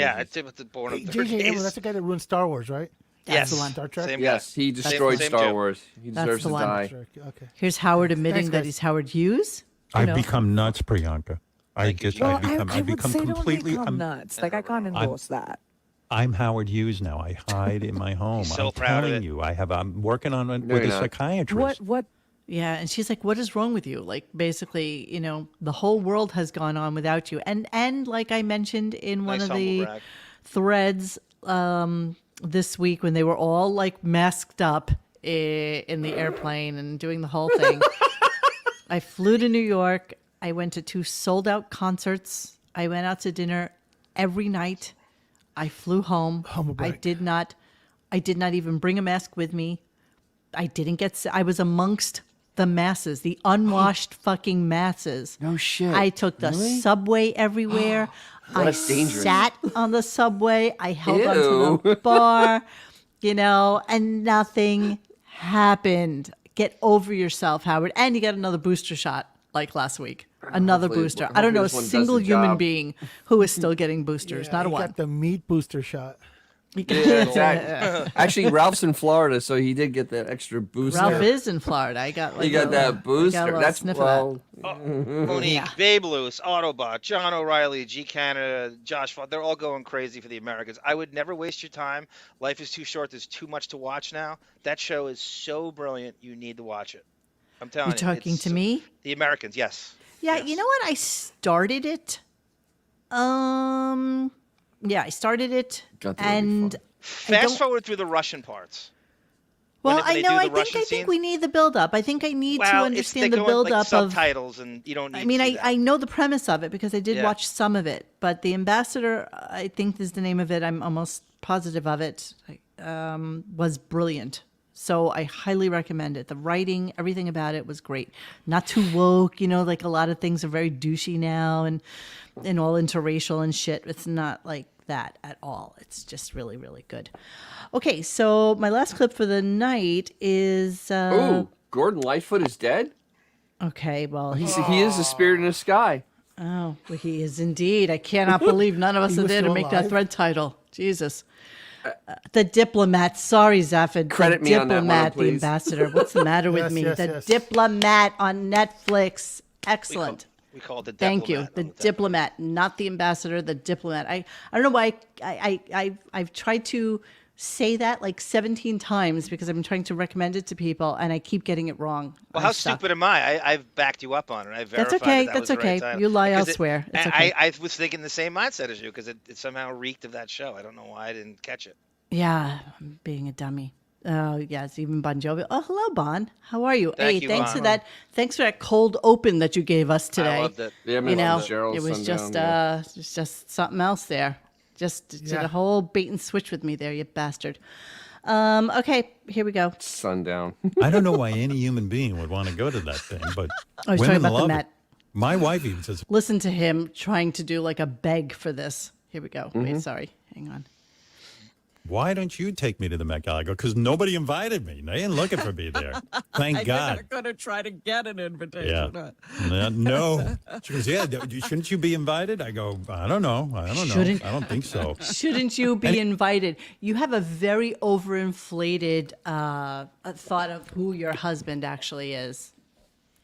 born of
J.J. Abrams, that's the guy that ruined Star Wars, right?
Yes.
the one.
Star Trek.
Same
Yes, he destroyed
same
Star
joke.
Wars. He
That's
deserves
the
to
one.
die.
Okay.
Here's Howard admitting
Thanks,
that
guys.
he's Howard Hughes. You
I've
know?
become nuts, Priyanka. I
Well,
become
I would say
completely.
don't become nuts. Like I can't endorse that.
I'm Howard Hughes now. I hide in my home.
so
I'm
proud of
telling
it.
you, I'm working on it
No,
with a
you're not.
psychiatrist.
What?
Yeah, and she's like, "What is wrong with you?" Like, basically, the whole world has gone on without you. And like I mentioned in one
Nice
of
humble
the
brag.
threads this week when they were all like masked up in the airplane and doing the whole thing. I flew to New York. I went to 2 sold-out concerts. I went out to dinner every night. I flew home. I did not even bring a mask with me. I didn't get. I was amongst the masses, the unwashed fucking masses.
No shit.
I took the
Really?
subway everywhere.
That's dangerous.
Sat on the subway. I held onto the bar, and nothing happened. Get over yourself, Howard. And you got another booster shot like last week. Another
Hopefully-
booster. I don't know a
hopefully this one does
single
the
human
job.
being who is still getting boosters.
Yeah,
Not a
he
one.
got the meat booster shot.
Yeah, exactly. Actually, Ralph's in Florida, so he did get that extra booster.
Ralph is in Florida. I got like
He got that booster. That's
sniff
well.
Monique,
Yeah.
Babe Luce, Autobot, John O'Reilly, G Canada, Josh, they're all going crazy for the Americans. I would never waste your time. Life is too short. There's too much to watch now. That show is so brilliant. You need to watch it. I'm telling you.
You're talking
it's
to me?
The Americans, yes.
Yeah, you know what? I started it. Yeah, I started it, and
Fast forward through the Russian parts.
well,
Whenever
I
they
know.
do the
I think
Russian
I
scene.
think we need the build up. I think I need to
Well,
understand
they
the
go in,
build
like,
up of.
subtitles, and you don't need.
I mean,
to do that.
I know the premise of it because I did
Yeah.
watch some of it, but the Ambassador, I think is the name of it. I'm almost positive of it. Was brilliant. So I highly recommend it. The writing, everything about it was great. Not too woke, like a lot of things are very douchey now and all interracial and shit. It's not like that at all. It's just really, really good. Okay, so my last clip for the night is
Ooh, Gordon Lightfoot is dead?
okay, well
He is the spirit in the sky.
Oh, well, he is indeed. I cannot believe none of us
He
are
was
there to
still
make that
alive?
thread title. Jesus. The diplomat. Sorry, Zaphod.
Credit me on that one,
Diplomat, the
please.
ambassador. What's the matter with
Yes,
me?
yes,
The
yes.
diplomat on Netflix. Excellent.
We call it the
Thank you.
diplomat.
The diplomat, not the ambassador, the diplomat. I don't know why I've tried to say that like 17 times because I'm trying to recommend it to people and I keep getting it wrong.
Well,
I
how
suck.
stupid am I? I've backed you up on it. I verified
That's okay.
that
That's
was the right
okay.
title.
You lie
Because
elsewhere. It's okay.
I was thinking the same mindset as you because it somehow reeked of that show. I don't know why I didn't catch it.
Yeah, I'm being a dummy. Oh, yes, even Bon Jovi. Oh, hello, Bon. How are you?
Thank you,
thanks
Bon.
for that. Thanks for that cold open that you gave us today.
I loved it.
Yeah,
You know,
Cheryl
it was
Sundown,
just something else there. Just did
Yeah.
a whole bait and switch with me there, you bastard. Okay, here we go.
Sundown.
I don't know why any human being would want to go to that thing, but
I was
women
talking about the
love
Met.
it. My wife even says,
Listen to him trying to do like a beg for this. Here we go. Wait, sorry. Hang on.
"Why don't you take me to the Met Gala?" I go, "Because nobody invited me. They ain't looking for me there. Thank God."
I'm going to try to get an invitation.
Yeah. No. She goes, "Yeah, shouldn't you be invited?" I go, "I don't know. I don't know.
Shouldn't-
I don't think so."
Shouldn't you be invited? You have a very overinflated thought of who your husband actually is,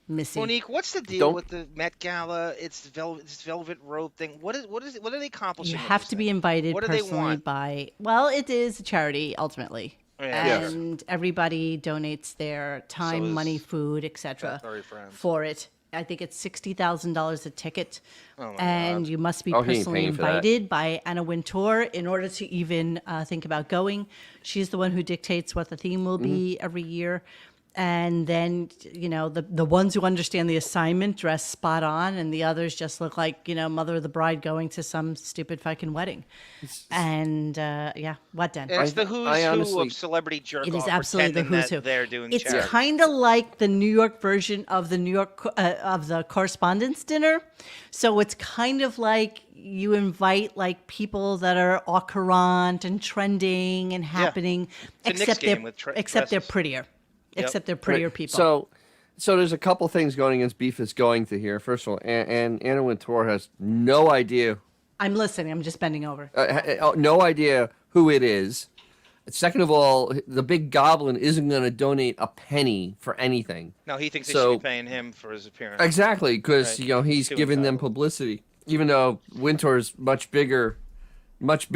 Missy.
Monique, what's the deal with the Met Gala? It's this velvet robe thing. What are they accomplishing?
You
with
have
this
to
thing?
be invited
What do they
personally
want?
by. Well, it is a charity ultimately,
Yeah.
and everybody donates their time,
is
money, food, etc.
Furry Friends.
for it. I think it's $60,000 a ticket,
Oh my
and
God.
you must be
Oh, he ain't
personally
paying for that.
invited by Anna Wintour in order to even think about going. She's the one who dictates what the theme will be every year. And then, you know, the ones who understand the assignment dress spot on, and the others just look like, you know, mother of the bride going to some stupid fucking wedding. And yeah, what then?
And it's the who's
I
who
honestly-
of celebrity jerk
It is
off
absolutely the
pretending
who's
that
who.
they're doing
It's
charity.
kind of like the New York version of the New York of the correspondence dinner. So it's kind of like you invite like people that are au courant and trending and happening,
It's a Knicks
except
game with
except they're
dresses.
prettier.
Yep.
Except they're prettier
Right.
people.
So there's a couple things going against Beef is going to here. First of all, and Anna Wintour has no idea,
I'm listening. I'm just bending over.
no idea who it is. Second of all, the big goblin isn't going to donate a penny for anything.
No, he thinks they
So-
should be paying him for his appearance.
Exactly, because
Right.
you know he's
Too
giving them
entitled.
publicity, even though Wintour's much bigger, much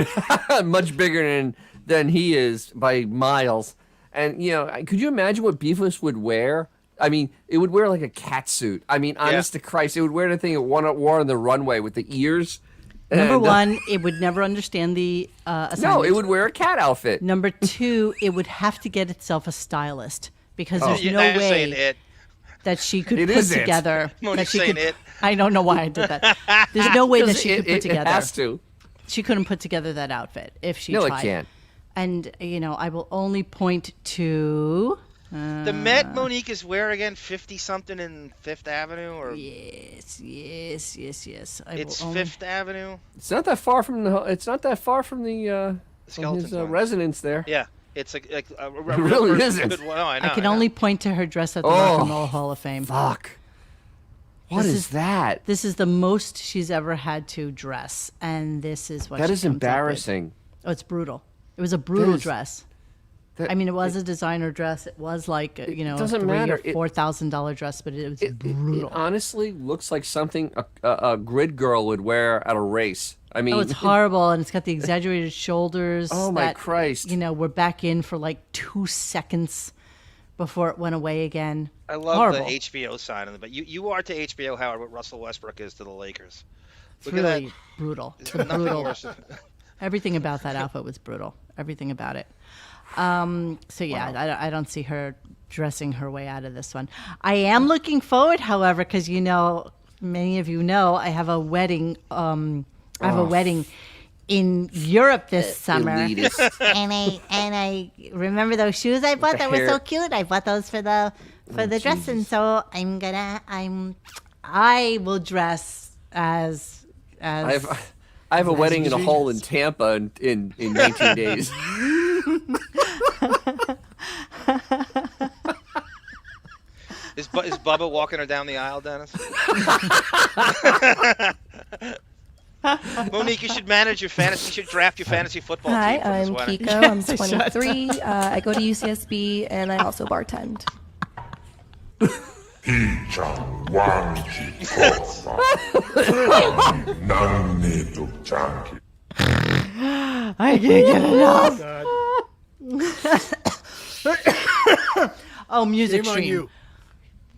bigger than he is by miles. And you know, could you imagine what Beefless would wear? I mean, it would wear like a cat suit. I mean, honest to Christ, it would wear the thing it wore on the runway with the ears.
Number
And,
one, it would never understand the assignment.
no, it would wear a cat outfit.
Number two, it would have to get itself a stylist because there's
You're
no
not saying
way
it.
that she could
It
put
is it.
together. that
Monique's
she
saying
could,
it.
I don't know why I did that. There's no way that she could put
It
together.
has to.
She couldn't put together that outfit if she
No, it
tried.
can't.
And you know, I will only point to
The Met Monique is where again? 50 something in Fifth Avenue, or
yes. I
it's
will only,
Fifth Avenue.
It's not that far from the. It's not that far from the from
Skeleton
his
Twins.
residence there.
Yeah, it's a
really
real
isn't.
good one. Oh, I know.
I can
know.
only point to her dress at the
Oh,
Rock and Roll Hall of Fame.
Fuck. What
This
is that?
This is the most she's ever had to dress, and this is what
That
she
is
comes up with.
embarrassing.
Oh, it's brutal. It was a brutal
is-
dress. I mean, it was a designer dress. It was like you know, a
doesn't
$3,000
matter.
or $4,000 dress, but it was brutal.
It honestly looks like something a grid girl would wear at a race. I mean,
Oh, it's horrible, and it's got the exaggerated shoulders.
Oh, my
that,
Christ.
You know, we're back in for like 2 seconds before it went away again.
I love
Horrible.
the HBO sign on the but you are to HBO, Howard, what Russell Westbrook is to the Lakers.
It's
Look at
really
that.
brutal. It's
Nothing
brutal.
worse.
Everything about that outfit was brutal. Everything about it. So yeah, I don't see her dressing her way out of this one. I am looking forward, however, because you know, many of you know, I have a wedding. I have a wedding in Europe this summer,
elitist.
and I remember those shoes I bought
the
that were so
hair.
cute. I bought those for the dress, and so I will dress as.
I have a wedding in a hole in Tampa in 19 days.
Is Bubba walking her down the aisle, Dennis? Monique, you should manage your fantasy. You should draft your fantasy football
Hi,
team. From
I'm
this wedding.
Kiko. I'm 23. I go to UCSB and I also bartend.
I can't get enough. Oh, music
Shame on
stream.
you.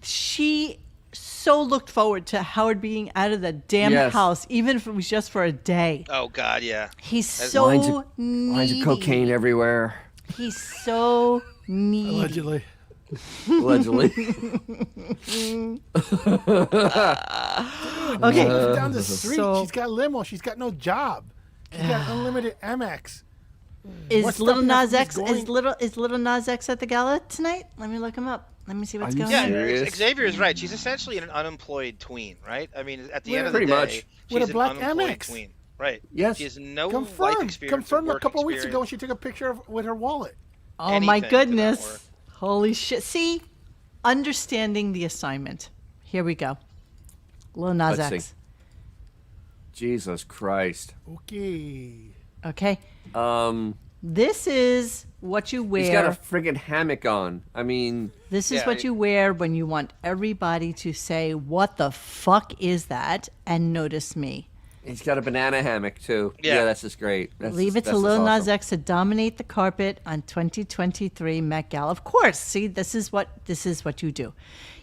She so looked forward to Howard being out of the damn
Yes.
house, even if it was just for a day.
Oh God, yeah.
He's
That's-
so
Lines
needy.
of cocaine everywhere.
He's so needy.
Allegedly.
Allegedly.
Okay.
Lives down the street.
So-
She's got limo. She's got no job. She's got unlimited Amex.
Is
What's
Little
stopping her
Nas
from
X
just going-
is Little Nas X at the gala tonight? Let me look him up. Let me see what's
Are you
going
Yeah,
on.
serious?
Xavier is right. She's essentially an unemployed tween, right? I mean, at the
Yeah,
end of the
pretty
day,
much.
she's
With a
an
black
unemployed
Amex.
tween, right?
Yes.
She has no life
Confirmed.
experience.
Confirmed
or
a couple
work
weeks ago when
experience.
she took a picture with her wallet.
Oh my
Anything to not work.
goodness. Holy shit. See? Understanding the assignment. Here we go. Lil Nas
Let's
X.
see. Jesus Christ.
Okay.
Okay. This is what you wear.
He's got a friggin' hammock on. I mean,
This is
Yeah,
what you wear when you want everybody to say, "What the fuck is that?" and notice me.
he's got a banana hammock too.
Yeah.
That's just great. That's
Leave it
that's
to
just
Lil Nas
awesome.
X to dominate the carpet on 2023 Met Gala. Of course. See, this is what you do.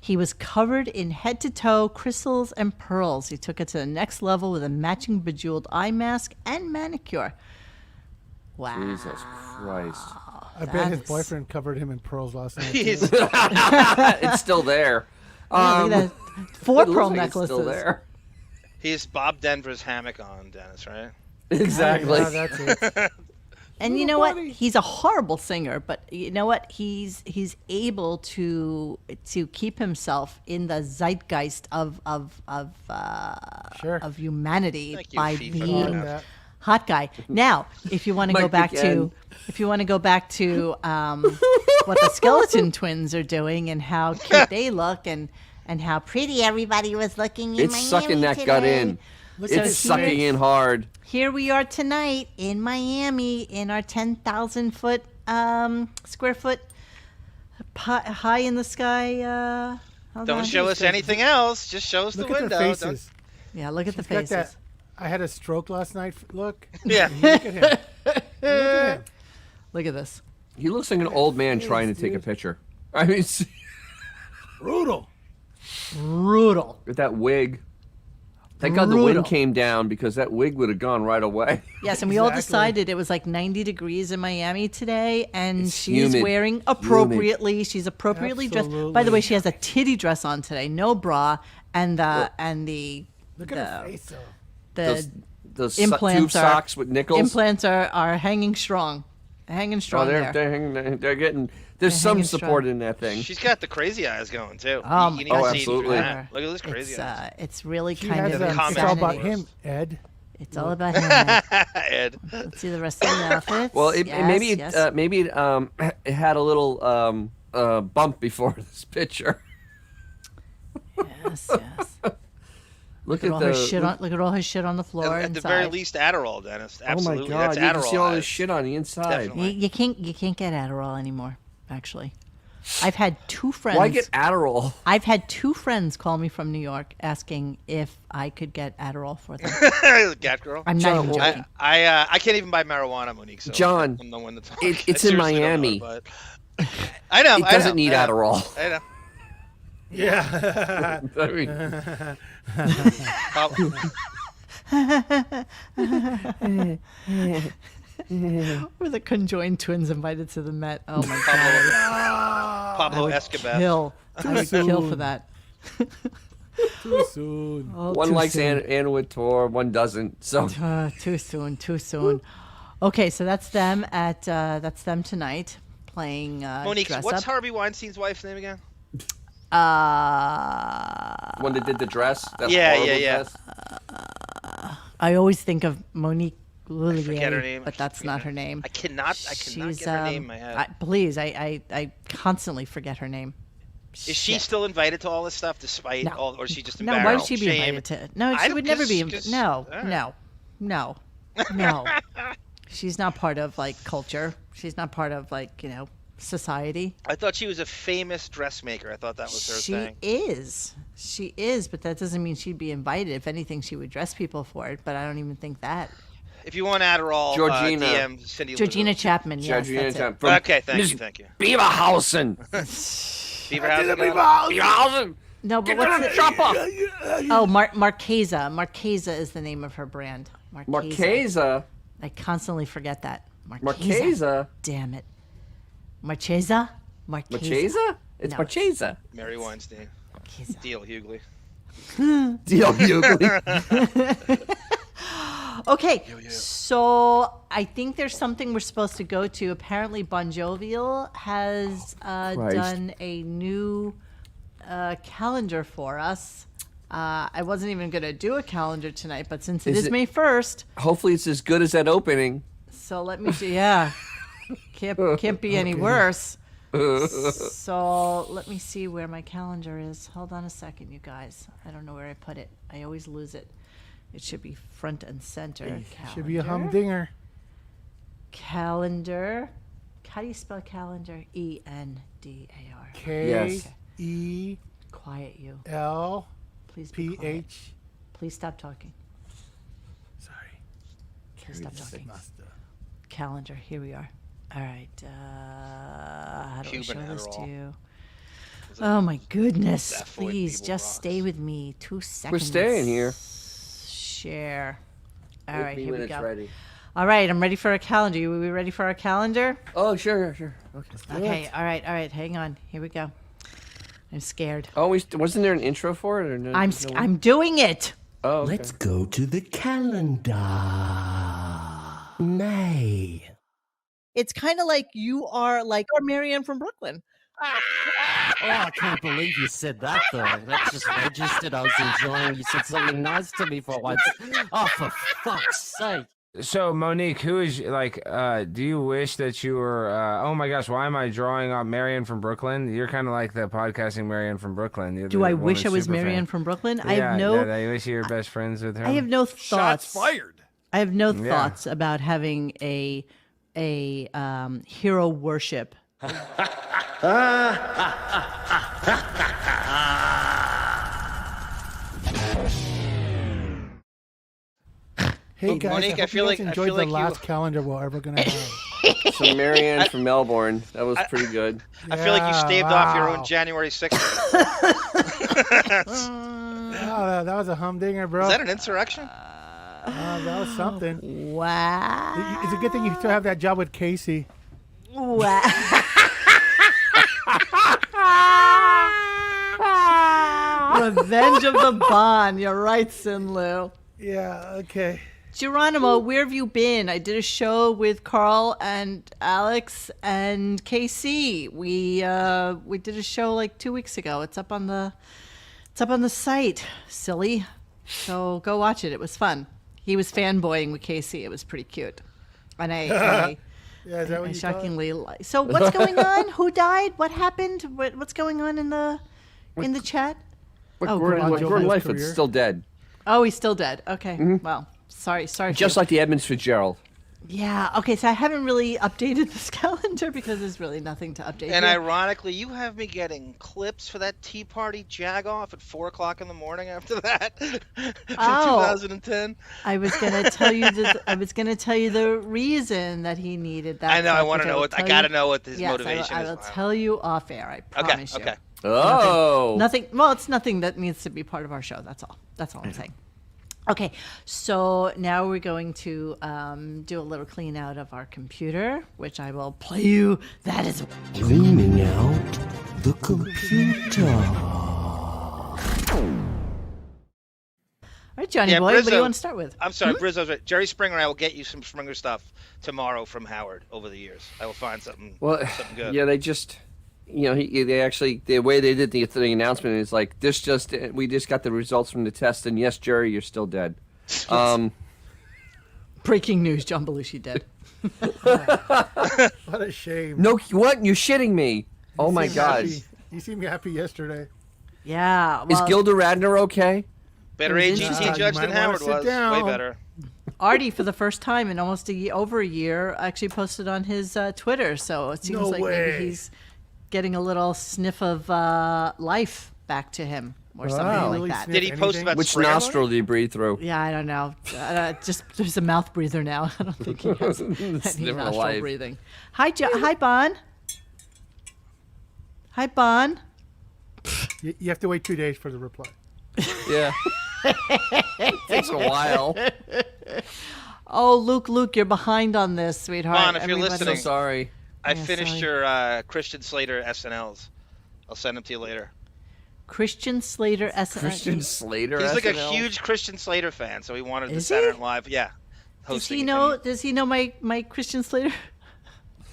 He was covered in head to toe crystals and pearls. He took it to the next level with a matching bejeweled eye mask and manicure. Wow.
Jesus Christ.
I bet his
That's-
boyfriend covered him in pearls last night.
He's-
It's still there.
Yeah, look at that. 4
it looks
pearl
like it's
necklaces.
still there.
He's Bob Denver's hammock on, Dennis, right?
Exactly.
Yeah, that's it.
And you know what? He's a horrible singer, but you know what? He's able to keep himself in the zeitgeist of
Sure.
humanity
Thank you,
by
FIFA.
being
That.
hot guy. Now, if you want to go
Mike
back
again.
what the Skeleton Twins are doing and how cute they look and how pretty everybody was looking in
It's
Miami
sucking that
today.
gut in.
Look
So
at
It's
his
sucking
face.
in hard.
Here we are tonight in Miami in our 10,000 foot square foot high in the sky. hold
Don't
on.
show us anything else. Just show us
Look
the
at
window.
their
Don't-
faces.
Yeah, look at the
She's got
faces.
that. I had a stroke last night. Look.
Yeah.
Look at him. Look at him.
Look at this.
He looks like an old man trying to take a picture. I mean,
Brutal.
Brutal.
with that wig. Thank God the
Brutal.
wind came down because that wig would have gone right away.
Yes, and we all
Exactly.
decided it was like 90 degrees in Miami today, and
It's
she's
humid.
wearing appropriately. She's appropriately dressed. By the
Absolutely.
way, she has a titty dress on today, no bra, and the
Look at her face, though.
the
Those
implants
tube
are
socks with nickels.
implants are hanging strong, hanging strong
Oh,
there.
they're getting. There's some
hanging
support
strong.
in that thing.
She's got the crazy eyes going too.
Oh,
You need
my
to
God,
see it through
absolutely.
that. Look at those crazy
It's
eyes.
it's really
She
kind
has
of
a,
comment.
it's all about
insanity.
him, Ed.
It's all about him. Ed.
Ed.
Let's see the rest of the outfits.
Well, maybe
Yes.
it had a little bump before this picture.
Yes, yes.
Look
Look at
at
all
the
her shit on. Look at all his shit on the floor
At the
inside.
very least, Adderall, Dennis. Absolutely.
Oh my God!
That's
You
Adderall.
can see all this
eyes.
shit on the inside.
Definitely.
You can't get Adderall anymore. Actually, I've had 2 friends.
Why get Adderall?
I've had 2 friends call me from New York asking if I could get Adderall for them.
Cat girl.
I'm not even joking.
I can't even buy marijuana, Monique. So
John,
I'm the one to talk.
it's
I
in
seriously don't know,
Miami.
but- I know.
It
I
doesn't
know,
need
I know,
Adderall.
I know.
Yeah.
I mean,
Were the conjoined twins invited to the Met? Oh my god!
Pablo
I would
Escobar.
kill. I would kill for that.
Too soon.
Oh,
one
too
likes
soon.
Anna Wintour, one doesn't. So
Too soon. Too soon. Okay, so that's them tonight playing.
Monique,
Dress
what's
Up.
Harvey Weinstein's wife's name again?
one that did the dress. That
Yeah,
horrible
yeah.
dress.
I always think of Monique
forget her
Lullier,
name.
but that's not her name.
I cannot get her name in my head.
Please, I constantly forget her name.
Is she still invited to all this stuff despite
No.
all, or is she just
No,
embarrassed?
why would she be
Shame.
invited to? No,
I
she
don't-
would never be.
'cause-
No,
all right.
no, No. She's not part of like culture. She's not part of like, society.
I thought she was a famous dressmaker. I thought that was her thing.
She is, but that doesn't mean she'd be invited. If anything, she would dress people for it, but I don't even think that.
If you want Adderall,
Georgina.
DM Cindy
Georgina
Lou.
Chapman, yes,
Georgina
that's
Chapman.
Okay, thank you.
Beaverhausen.
Beaverhausen.
No, but what's the Chopper? Oh, Marchesa. Marchesa is the name of her brand.
Marchesa.
I constantly forget that.
Marchesa.
Damn it. Marchesa?
Marchesa? It's
No.
Marchesa.
Mary Weinstein. Deal Hughley.
Deal Hughley.
Okay, so I think there's something we're supposed to go to. Apparently, Bon Jovial has done a new calendar for us. I wasn't even going to do a calendar tonight, but since it is May 1st.
Hopefully it's as good as that opening.
So let me see. Yeah. Can't be any worse. So let me see where my calendar is. Hold on a second, you guys. I don't know where I put it. I always lose it. It should be front and center.
Should be a humdinger.
Calendar. How do you spell calendar? E-N-D-A-R.
K-E.
Quiet you.
L.
Please be quiet.
P-H.
Please stop talking.
Sorry.
Please stop talking. Calendar. Here we are. All right. How do I show this to you? Oh my goodness! Please just stay with me 2 seconds.
We're staying here.
Share. All right, here
when
we
it's
go.
ready.
All right, I'm ready for our calendar. Are we ready for our calendar?
Oh, sure.
Okay. All right. Hang on. Here we go. I'm scared.
Oh, wasn't there an intro for it or no?
I'm doing it.
Oh, okay.
Let's go to the calendar. May.
It's kind of like you are like our Marianne from Brooklyn.
Oh, I can't believe you said that, though. That just registered. I was enjoying. You said something nice to me for once. Oh, for fuck's sake.
So, Monique, who is, do you wish that you were, oh my gosh, why am I drawing up Marianne from Brooklyn? You're kind of like the podcasting Marianne from Brooklyn. You're
Do I wish I was Marianne from Brooklyn? I have no.
I wish you were best friends with her.
I have no thoughts.
Shots fired.
I have no thoughts about having a hero worship.
Hey guys,
Monique, I feel like
enjoyed the last calendar we're ever gonna have.
So Marianne from Melbourne, that was pretty good.
I feel like you staved off your own January 6th.
Oh, that was a humdinger, bro.
Is that an insurrection?
That was something.
Wow.
It's a good thing you still have that job with Casey.
Wow. Revenge of the Bond. You're right, Sinlu.
Yeah, okay.
Geronimo, where have you been? I did a show with Carl and Alex and KC. We did a show like 2 weeks ago. It's up on the site, silly. So go watch it. It was fun. He was fanboying with KC. It was pretty cute. And I
yeah, is that what you
shockingly like. So what's going on? Who died? What happened? What's going on in the chat?
Gordon Lightfoot's still dead.
Oh, he's still dead. Okay. Well, sorry.
Just like the Edmonds Fitzgerald.
Yeah. Okay. So I haven't really updated this calendar because there's really nothing to update.
And
here.
ironically, you have me getting clips for that Tea Party jag-off at 4 o'clock in the morning after that from 2010.
I was gonna tell you the reason that he needed that.
I know. I
clip,
want to
which
know what. I got to know what his motivation
I
is.
will tell you off air. I promise you.
Okay.
Oh.
Nothing. Well, it's nothing that needs to be part of our show. That's all. That's all I'm saying. Okay, so now we're going to do a little clean out of our computer, which I will play you. That is
Cleaning out the computer.
All right, Johnny boy. What do you want to start with?
I'm sorry, Brizzo's right. Jerry Springer and I will get you some Springer stuff tomorrow from Howard over the years. I will find something good.
Yeah, they just, they actually, the way they did the announcement is like, we just got the results from the test, and yes, Jerry, you're still dead.
Breaking news, John Belushi dead.
What a shame.
No, what? You're shitting me. Oh my God.
You seemed happy yesterday.
Yeah.
Is Gilda Radner okay?
Better AGT judge than Howard was. Way better.
Artie, for the first time in almost over a year, actually posted on his Twitter. So it seems
No
like
way.
maybe he's getting a little sniff of life back to him or something like that.
Did he post about
Which
spray
nostril do you breathe through?
Yeah, I don't know. Just there's a mouth breather now. I don't think he has any
Sniffing
nostril
life.
breathing. Hi, hi, Bon. Hi, Bon.
You have to wait 2 days for the reply.
Yeah. Takes a while.
Oh, Luke, you're behind on this, sweetheart.
Bon, if you're
Everybody-
listening,
So sorry.
I
Yeah,
finished
sorry.
your Christian Slater SNLs. I'll send them to you later.
Christian Slater,
Christian Slater.
He's like a
SNL?
huge Christian Slater fan, so he wanted the
Is
Saturday
he?
Night Live. Yeah.
Does he know my Christian Slater?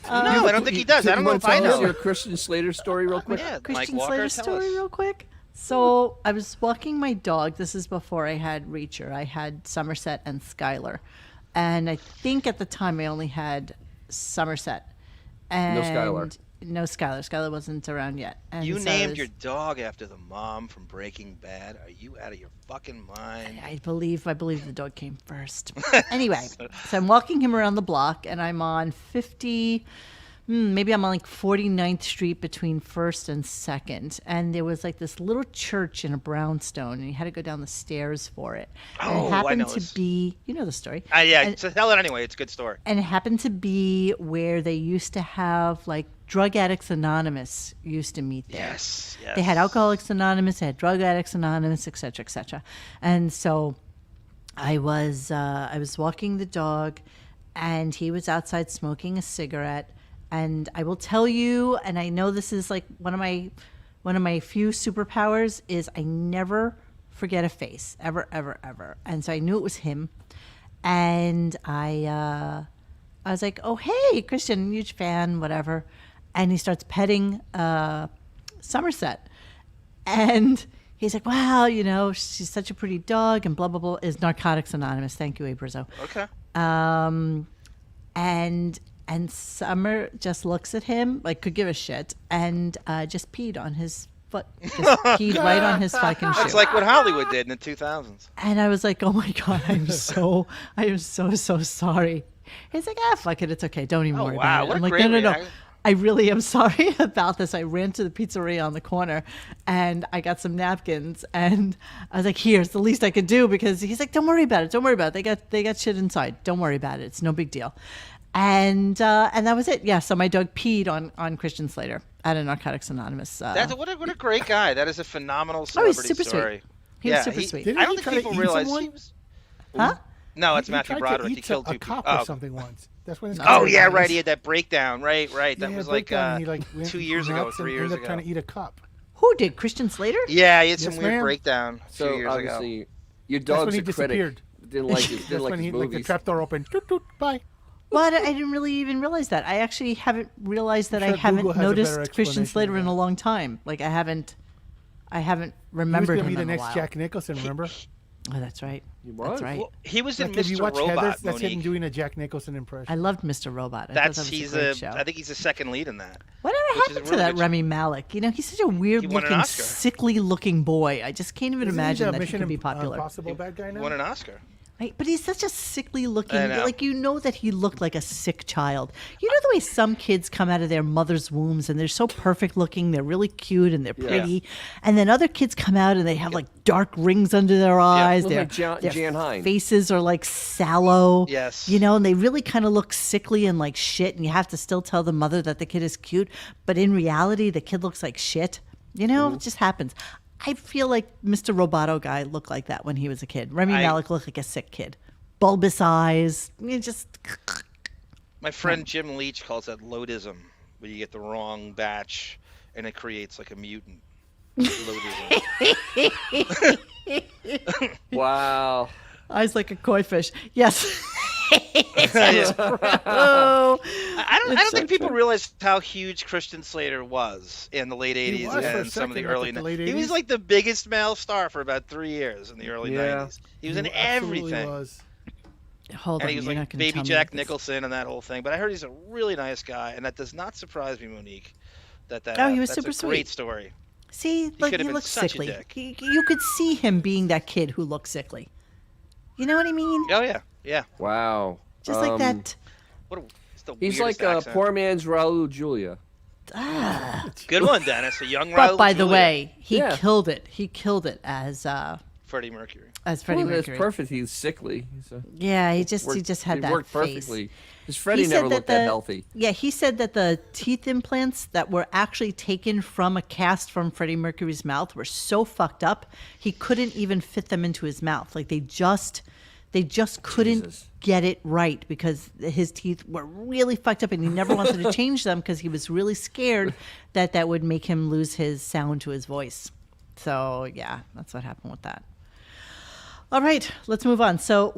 No, I don't think he does. I don't know if I
Tell us
know.
your Christian Slater story real quick.
Yeah,
Christian
Mike Walker,
Slater
tell
story
us.
real quick. So I was walking my dog. This is before I had Reacher. I had Somerset and Skylar. And I think at the time I only had Somerset. And
Skylar.
No Skylar. Skylar wasn't around yet. And
You
so I
named
was-
your dog after the mom from Breaking Bad. Are you out of your fucking mind?
I believe the dog came first. Anyway, so I'm walking him around the block, and I'm on 50, maybe I'm on like 49th Street between 1st and 2nd. And there was like this little church in a brownstone, and you had to go down the stairs for it. And
Oh,
it
I
happened
know
to
this.
be, you know the story.
Yeah,
And,
so tell it anyway. It's a good story.
and it happened to be where they used to have like Drug Addicts Anonymous used to meet there.
Yes.
They had Alcoholics Anonymous, they had Drug Addicts Anonymous, et cetera, et cetera. And so I was walking the dog, and he was outside smoking a cigarette. And I will tell you, and I know this is like one of my few superpowers, is I never forget a face, ever, ever, ever. And so I knew it was him, and I was like, "Oh, hey, Christian, huge fan, whatever." And he starts petting Somerset, and he's like, "Wow, you know, she's such a pretty dog," and blah blah blah. Is Narcotics Anonymous? Thank you, Abrazo.
Okay.
And Summer just looks at him like could give a shit, and just peed on his foot, just peed right on his fucking shoe.
It's like what Hollywood did in the 2000s.
And I was like, "Oh my god, I am so sorry." He's like, "Ah, fuck it, it's okay. Don't even worry
wow,
about it."
what
I'm
a
like,
great
"No.
reaction.
I really am sorry about this." I ran to the pizzeria on the corner, and I got some napkins, and I was like, "Here, it's the least I could do," because he's like, "Don't worry about it. Don't worry about it. They got shit inside. Don't worry about it. It's no big deal." And that was it. Yeah. So my dog peed on Christian Slater at a Narcotics Anonymous.
That's what a great guy. That is a phenomenal
Oh, he's
celebrity
super sweet.
story.
He was super sweet.
Didn't
I
he
don't think
try to
people
eat
realize
someone?
he was.
Huh?
No, it's
He
Matthew
tried to
Broderick. He
eat
killed
a
two people.
cop or something once. That's when his
Oh
career
yeah,
got
right.
his-
He had that breakdown. Right. That
Yeah,
was like
breakdown, he, like, went
2 years ago,
nuts
3
and
years
ended up
ago.
trying to eat a cop.
Who did? Christian Slater?
Yeah, he had some
Yes,
weird
ma'am.
breakdown 2
So
years ago.
obviously, your
That's when
dog's
he
a critic.
disappeared.
Didn't like his,
That's
didn't like
when
his
he like the
movies.
trapdoor opened. Toot, toot, bye.
Well, I didn't really even realize that. I actually haven't realized that
I'm
I
sure
haven't
Google has a better
noticed Christian
explanation
Slater
of
in
that.
a long time. Like I haven't
He was
remembered
going to
him
be the
in a
next
while.
Jack Nicholson, remember?
Oh, that's right.
was?
That's right.
Well, he was in
Like, if you
Mr.
watch
Robot.
Heathers, that's him
Monique.
doing a Jack Nicholson impression.
I loved Mr. Robot. I thought
That's
that was
he's
a great
a.
show.
I think he's a second lead in that.
Whatever
which is
happened
a
to
really
that
good
Remy Malek? You know, he's such a weird
He won an
looking,
Oscar.
sickly looking boy. I just can't even
Isn't he
imagine
the
that he
Mission
could be popular.
Impossible bad guy now?
Won an Oscar.
Right? But he's such a sickly looking,
I know.
like you know that he looked like a sick child. You know the way some kids come out of their mother's wombs and they're so perfect looking, they're really cute and they're pretty, and then other kids come out and they have like dark rings under their eyes.
Look
Their,
like Jan Hine.
faces are like sallow.
Yes.
You know, and they really kind of look sickly and like shit, and you have to still tell the mother that the kid is cute, but in reality the kid looks like shit. You know, it just happens. I feel like Mr. Roboto guy looked like that when he was a kid. Remy Malek looked like a sick kid. Bulbous eyes. You just
My friend Jim Leach calls that loadism, where you get the wrong batch and it creates like a mutant. Loadism.
Wow.
eyes like a koi fish. Yes.
Oh, I don't think people realize how huge Christian Slater was in the late
He
80s
was for a
and some of the
second, I
early
think, the late
90s. He was
80s.
like the biggest male star for about 3 years in the early 90s. He was in
absolutely
everything.
was.
Hold
And
on,
he was
you're not
like
gonna
baby
tell me
Jack
this.
Nicholson and that whole thing. But I heard he's a really nice guy, and that does not surprise me, Monique. That
Oh, he was
that's
super
a
sweet.
great story.
See,
could
like
have
he
been
looks
such a
sickly.
dick.
You could see him being that kid who looks sickly. You know what I mean?
Oh yeah. Yeah.
Wow.
Just like that.
It's the
He's
weirdest
like a
accent.
poor man's Raul Julia.
Good one, Dennis. A young
But
Raul
by the
Julia.
way, he
Yeah.
killed it. He killed it as
Freddie Mercury.
Freddie
Well,
Mercury.
That's perfect. He's sickly.
Yeah, he just had
he
that
worked
face.
perfectly. Because Freddie
He said
never looked that healthy.
Yeah, he said that the teeth implants that were actually taken from a cast from Freddie Mercury's mouth were so fucked up, he couldn't even fit them into his mouth. Like they just couldn't get it right because his teeth were really fucked up, and he never wanted to change them because he was really scared that would make him lose his sound to his voice. So yeah, that's what happened with that. All right, let's move on. So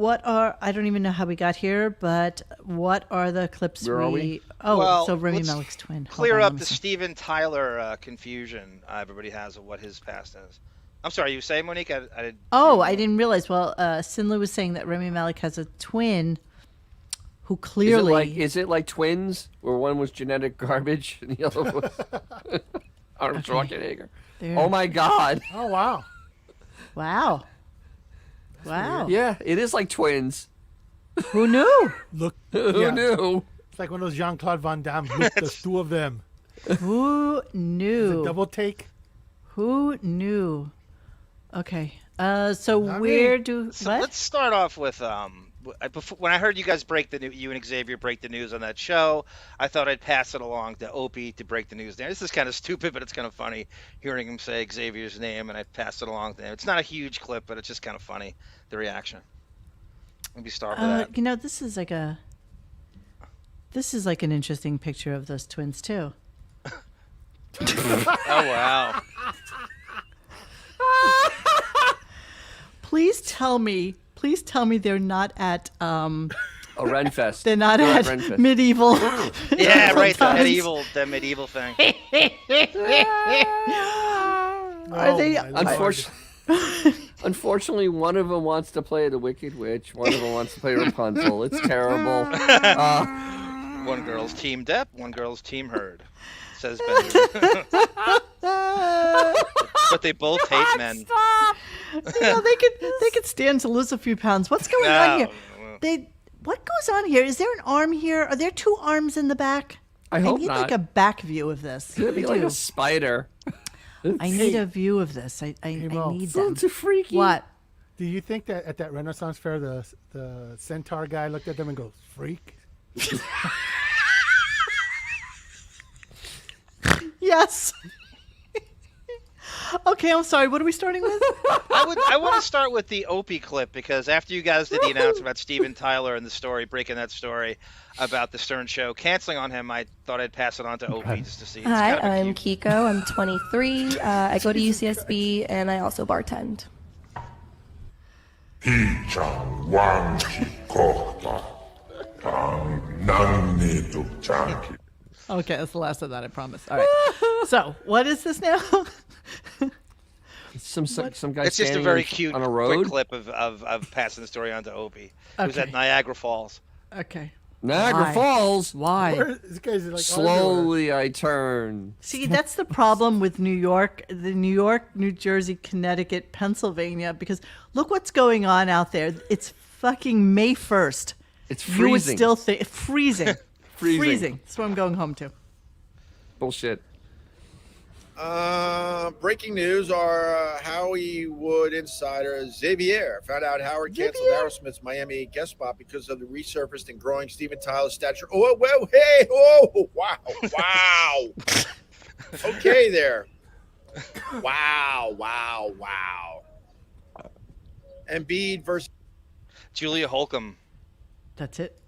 I don't even know how we got here, but what are the clips
Where are we?
Oh,
Well,
so Rami
let's
Malek's twin. Hold
Clear
on,
up
let me
the
see.
Steven Tyler confusion everybody has of what his past is. I'm sorry, you were saying, Monique? I didn't.
Oh, I didn't realize. Well, Sinlu was saying that Rami Malek has a twin who clearly...
Is it like twins, where one was genetic garbage and the other was Arnold Schwarzenegger?
There.
Oh my God!
Oh wow!
Wow. Wow.
Yeah, it is like twins.
Who knew?
Look,
Who knew?
It's like one of those Jean-Claude Van Damme. Look, there's two of them.
Who knew?
Double take.
Who knew? Okay. So where do...
So
what?
let's start off with when I heard you guys you and Xavier break the news on that show, I thought I'd pass it along to Opie to break the news there. This is kind of stupid, but it's kind of funny hearing him say Xavier's name, and I passed it along to him. It's not a huge clip, but it's just kind of funny, the reaction. Maybe start with that.
You know, this is like an interesting picture of those twins too.
Oh wow.
Please tell me they're not at
A Renfest.
they're not
They're
at
Renfest.
medieval.
Yeah, right.
times.
The medieval thing.
Are they?
Unfortunately, one of them wants to play the Wicked Witch. One of them wants to play Rapunzel. It's terrible.
One girl's team Depp, one girl's team Heard, says Benjamin. But they both hate men.
Stop. Yeah, they could stand to lose a few pounds. What's going on here? What goes on here? Is there an arm here? Are there two arms in the back?
I hope
need
not.
like a back view of this.
It'd be like a spider.
I need a view of this. I need them.
Too freaky.
What?
Do you think that at that Renaissance fair, the centaur guy looked at them and goes, "Freak"?
Yes. Okay, I'm sorry. What are we starting with?
I want to start with the Opie clip because after you guys did the announcement about Steven Tyler and the story, breaking that story about the Stern Show, canceling on him, I thought I'd pass it on to Opie just to see. It's
Hi,
kind of
I'm Kiko. I'm 23. I go to UCSB and I also bartend.
Okay, that's the last of that, I promise. All right. So, what is this now?
Some guy
It's just a
standing
very cute
on a
quick
road.
clip of passing the story on to Opie, who's
Okay.
at Niagara Falls.
Okay.
Niagara
Why?
Falls.
Why?
This guy's like
Slowly I turn.
See, that's the problem with New York, New York, New Jersey, Connecticut, Pennsylvania, because look what's going on out there. It's fucking May 1st.
It's
You would
freezing.
still think freezing.
Freezing.
That's what I'm going home to.
Bullshit.
Breaking news: our Hollywood insider Xavier found out Howard canceled Aerosmith's Miami guest spot because of the resurfaced and growing Steven Tyler's stature. Oh, well, hey, oh, wow. Okay, there. Wow. Embiid versus
Julia Holcomb.
That's it.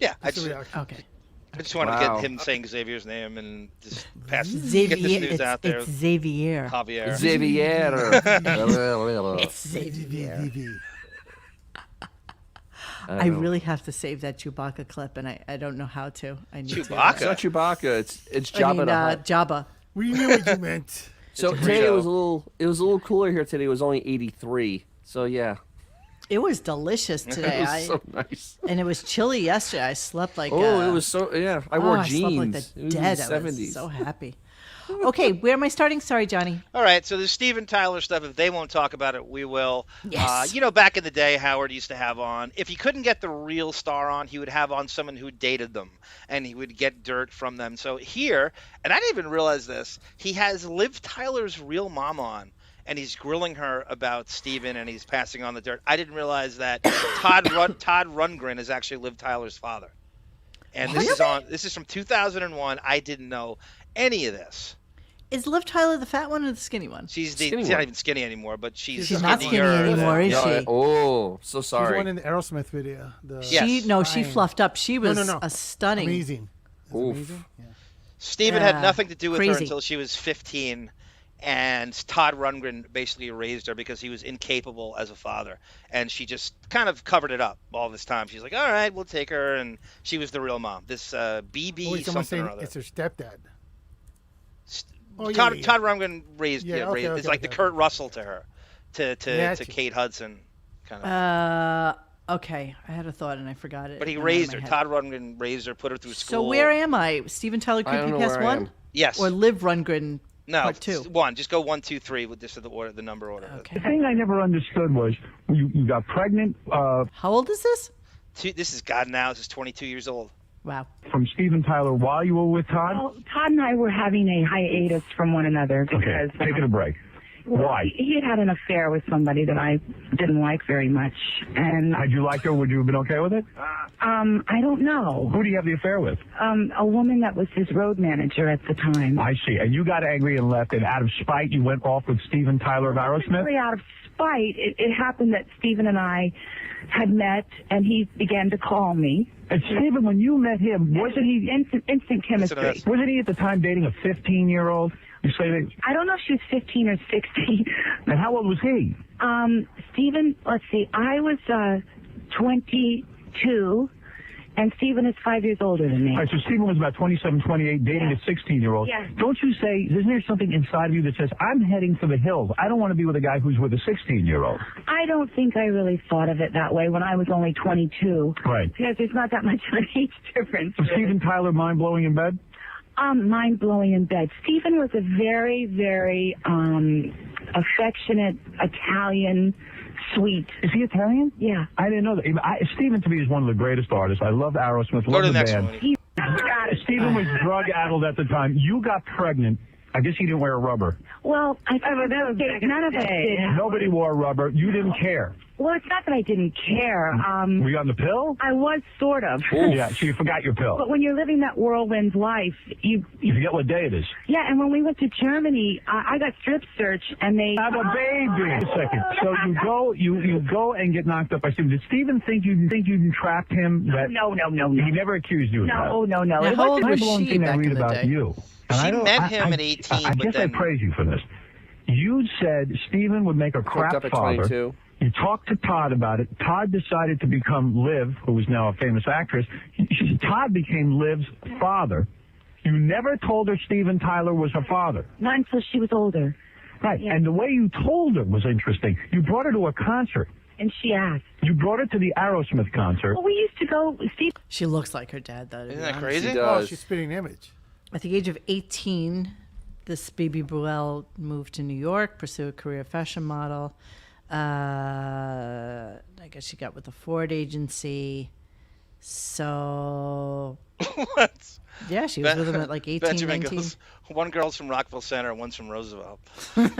Yeah,
Okay.
I just wanted to
Wow.
get him saying Xavier's name and just get this
Xavier,
news out there.
it's Xavier.
Javier.
Xavier.
It's Xavier. I really have to save that Chewbacca clip, and I don't know how to. I need
Chewbacca?
It's not Chewbacca. It's
to.
Jabba the Hutt.
Jabba.
We knew what you meant.
So
It's a
today
burrito.
it was a little cooler here today. It was only 83. So yeah.
It was delicious today.
It was so nice.
And it was chilly yesterday. I slept like
it was so I wore jeans.
I slept like
It
the
was in
dead.
the
I
70s.
was so happy. Okay, where am I starting? Sorry, Johnny.
All right, so the Steven Tyler stuff, if they won't talk about it, we will.
Yes.
Back in the day, Howard used to have on, if he couldn't get the real star on, he would have on someone who dated them, and he would get dirt from them. So here, and I didn't even realize this, he has Liv Tyler's real mom on, and he's grilling her about Steven, and he's passing on the dirt. I didn't realize that Todd Rundgren is actually Liv Tyler's father. And this is from 2001. I didn't know any of this.
Is Liv Tyler the fat one or the skinny one?
She's not even skinny anymore, but she's
not skinny anymore, is she?
Oh, so sorry.
She's the one in the Aerosmith video.
She fluffed up. She was a stunning.
Amazing.
Steven had nothing to do with her
crazy.
until she was 15, and Todd Rundgren basically raised her because he was incapable as a father, and she just kind of covered it up all this time. She's like, all right, we'll take her, and she was the real mom. This BB something or other.
It's her stepdad.
Todd Rundgren raised. It's like the Kurt Russell to her, to Kate Hudson, kind of.
Okay, I had a thought and I forgot it.
But he raised her. Todd Rundgren raised her, put her through school.
So where am I? Steven Tyler Creepy Pass 1?
Yes.
Or Liv Rundgren Part 2?
1. Just go 1, 2, 3 with this the number order.
Okay.
The thing I never understood was you got pregnant.
How old is this?
This is God now. This is 22 years old.
Wow.
From Steven Tyler while you were with Todd?
Well, Todd and I were having a hiatus from one another because
taking a break. Why?
He had an affair with somebody that I didn't like very much, and
had you liked her? Would you have been okay with it?
I don't know.
Who do you have the affair with?
A woman that was his road manager at the time.
I see. And you got angry and left, and out of spite, you went off with Steven Tyler of Aerosmith?
Really out of spite. It happened that Steven and I had met, and he began to call me.
And Steven, when you met him, wasn't he
instant chemistry?
Wasn't he at the time dating a 15-year-old? You say that?
I don't know if she was 15 or 16.
And how old was he?
Steven, let's see, I was 22, and Steven is 5 years older than me.
All right, so Steven was about 27, 28, dating a 16-year-old.
Yes.
Don't you say, isn't there something inside of you that says, I'm heading for the hills. I don't want to be with a guy who's with a 16-year-old.
I don't think I really thought of it that way when I was only 22.
Right.
Because there's not that much of an age difference.
Was Steven Tyler mind-blowing in bed?
Mind-blowing in bed. Steven was a very, very affectionate Italian, sweet.
Is he Italian?
Yeah.
I didn't know that. Steven, to me, is one of the greatest artists. I love Aerosmith.
Go to
love
the
the
next
band.
one.
Steven was drug-addled at the time. You got pregnant. I guess he didn't wear a rubber.
Well, none of us did.
Nobody wore a rubber. You didn't care.
Well, it's not that I didn't care.
Were you on the pill?
I was, sort of.
Yeah, so you forgot your pill.
But when you're living that whirlwind life, you
forget what day it is.
Yeah, and when we went to Germany, I got strip searched, and they
have a baby. Wait a second. So you go and get knocked up by Steven. Did Steven think you trapped him?
No.
He never accused you of that.
No.
Now, how old was she
thing I
back
read
in the
about
day?
you.
She met him at 18.
I guess I praise you for this. You said Steven would make a crap
up at
father.
22.
You talked to Todd about it. Todd decided to become Liv, who is now a famous actress. Todd became Liv's father. You never told her Steven Tyler was her father.
Not until she was older.
Right.
Yeah.
And the way you told her was interesting. You brought her to a concert.
And she asked.
You brought her to the Aerosmith concert.
Well, we used to go. Steve.
She looks like her dad, though.
Isn't that crazy?
She does.
Oh, she's spitting image.
At the age of 18, this baby Bruel moved to New York, pursued a career fashion model. I guess she got with the Ford agency. So...
What?
Yeah, she was with him at like 18,
Benjamin
19.
goes, one girl's from Rockville Center, one's from Roosevelt.
Okay,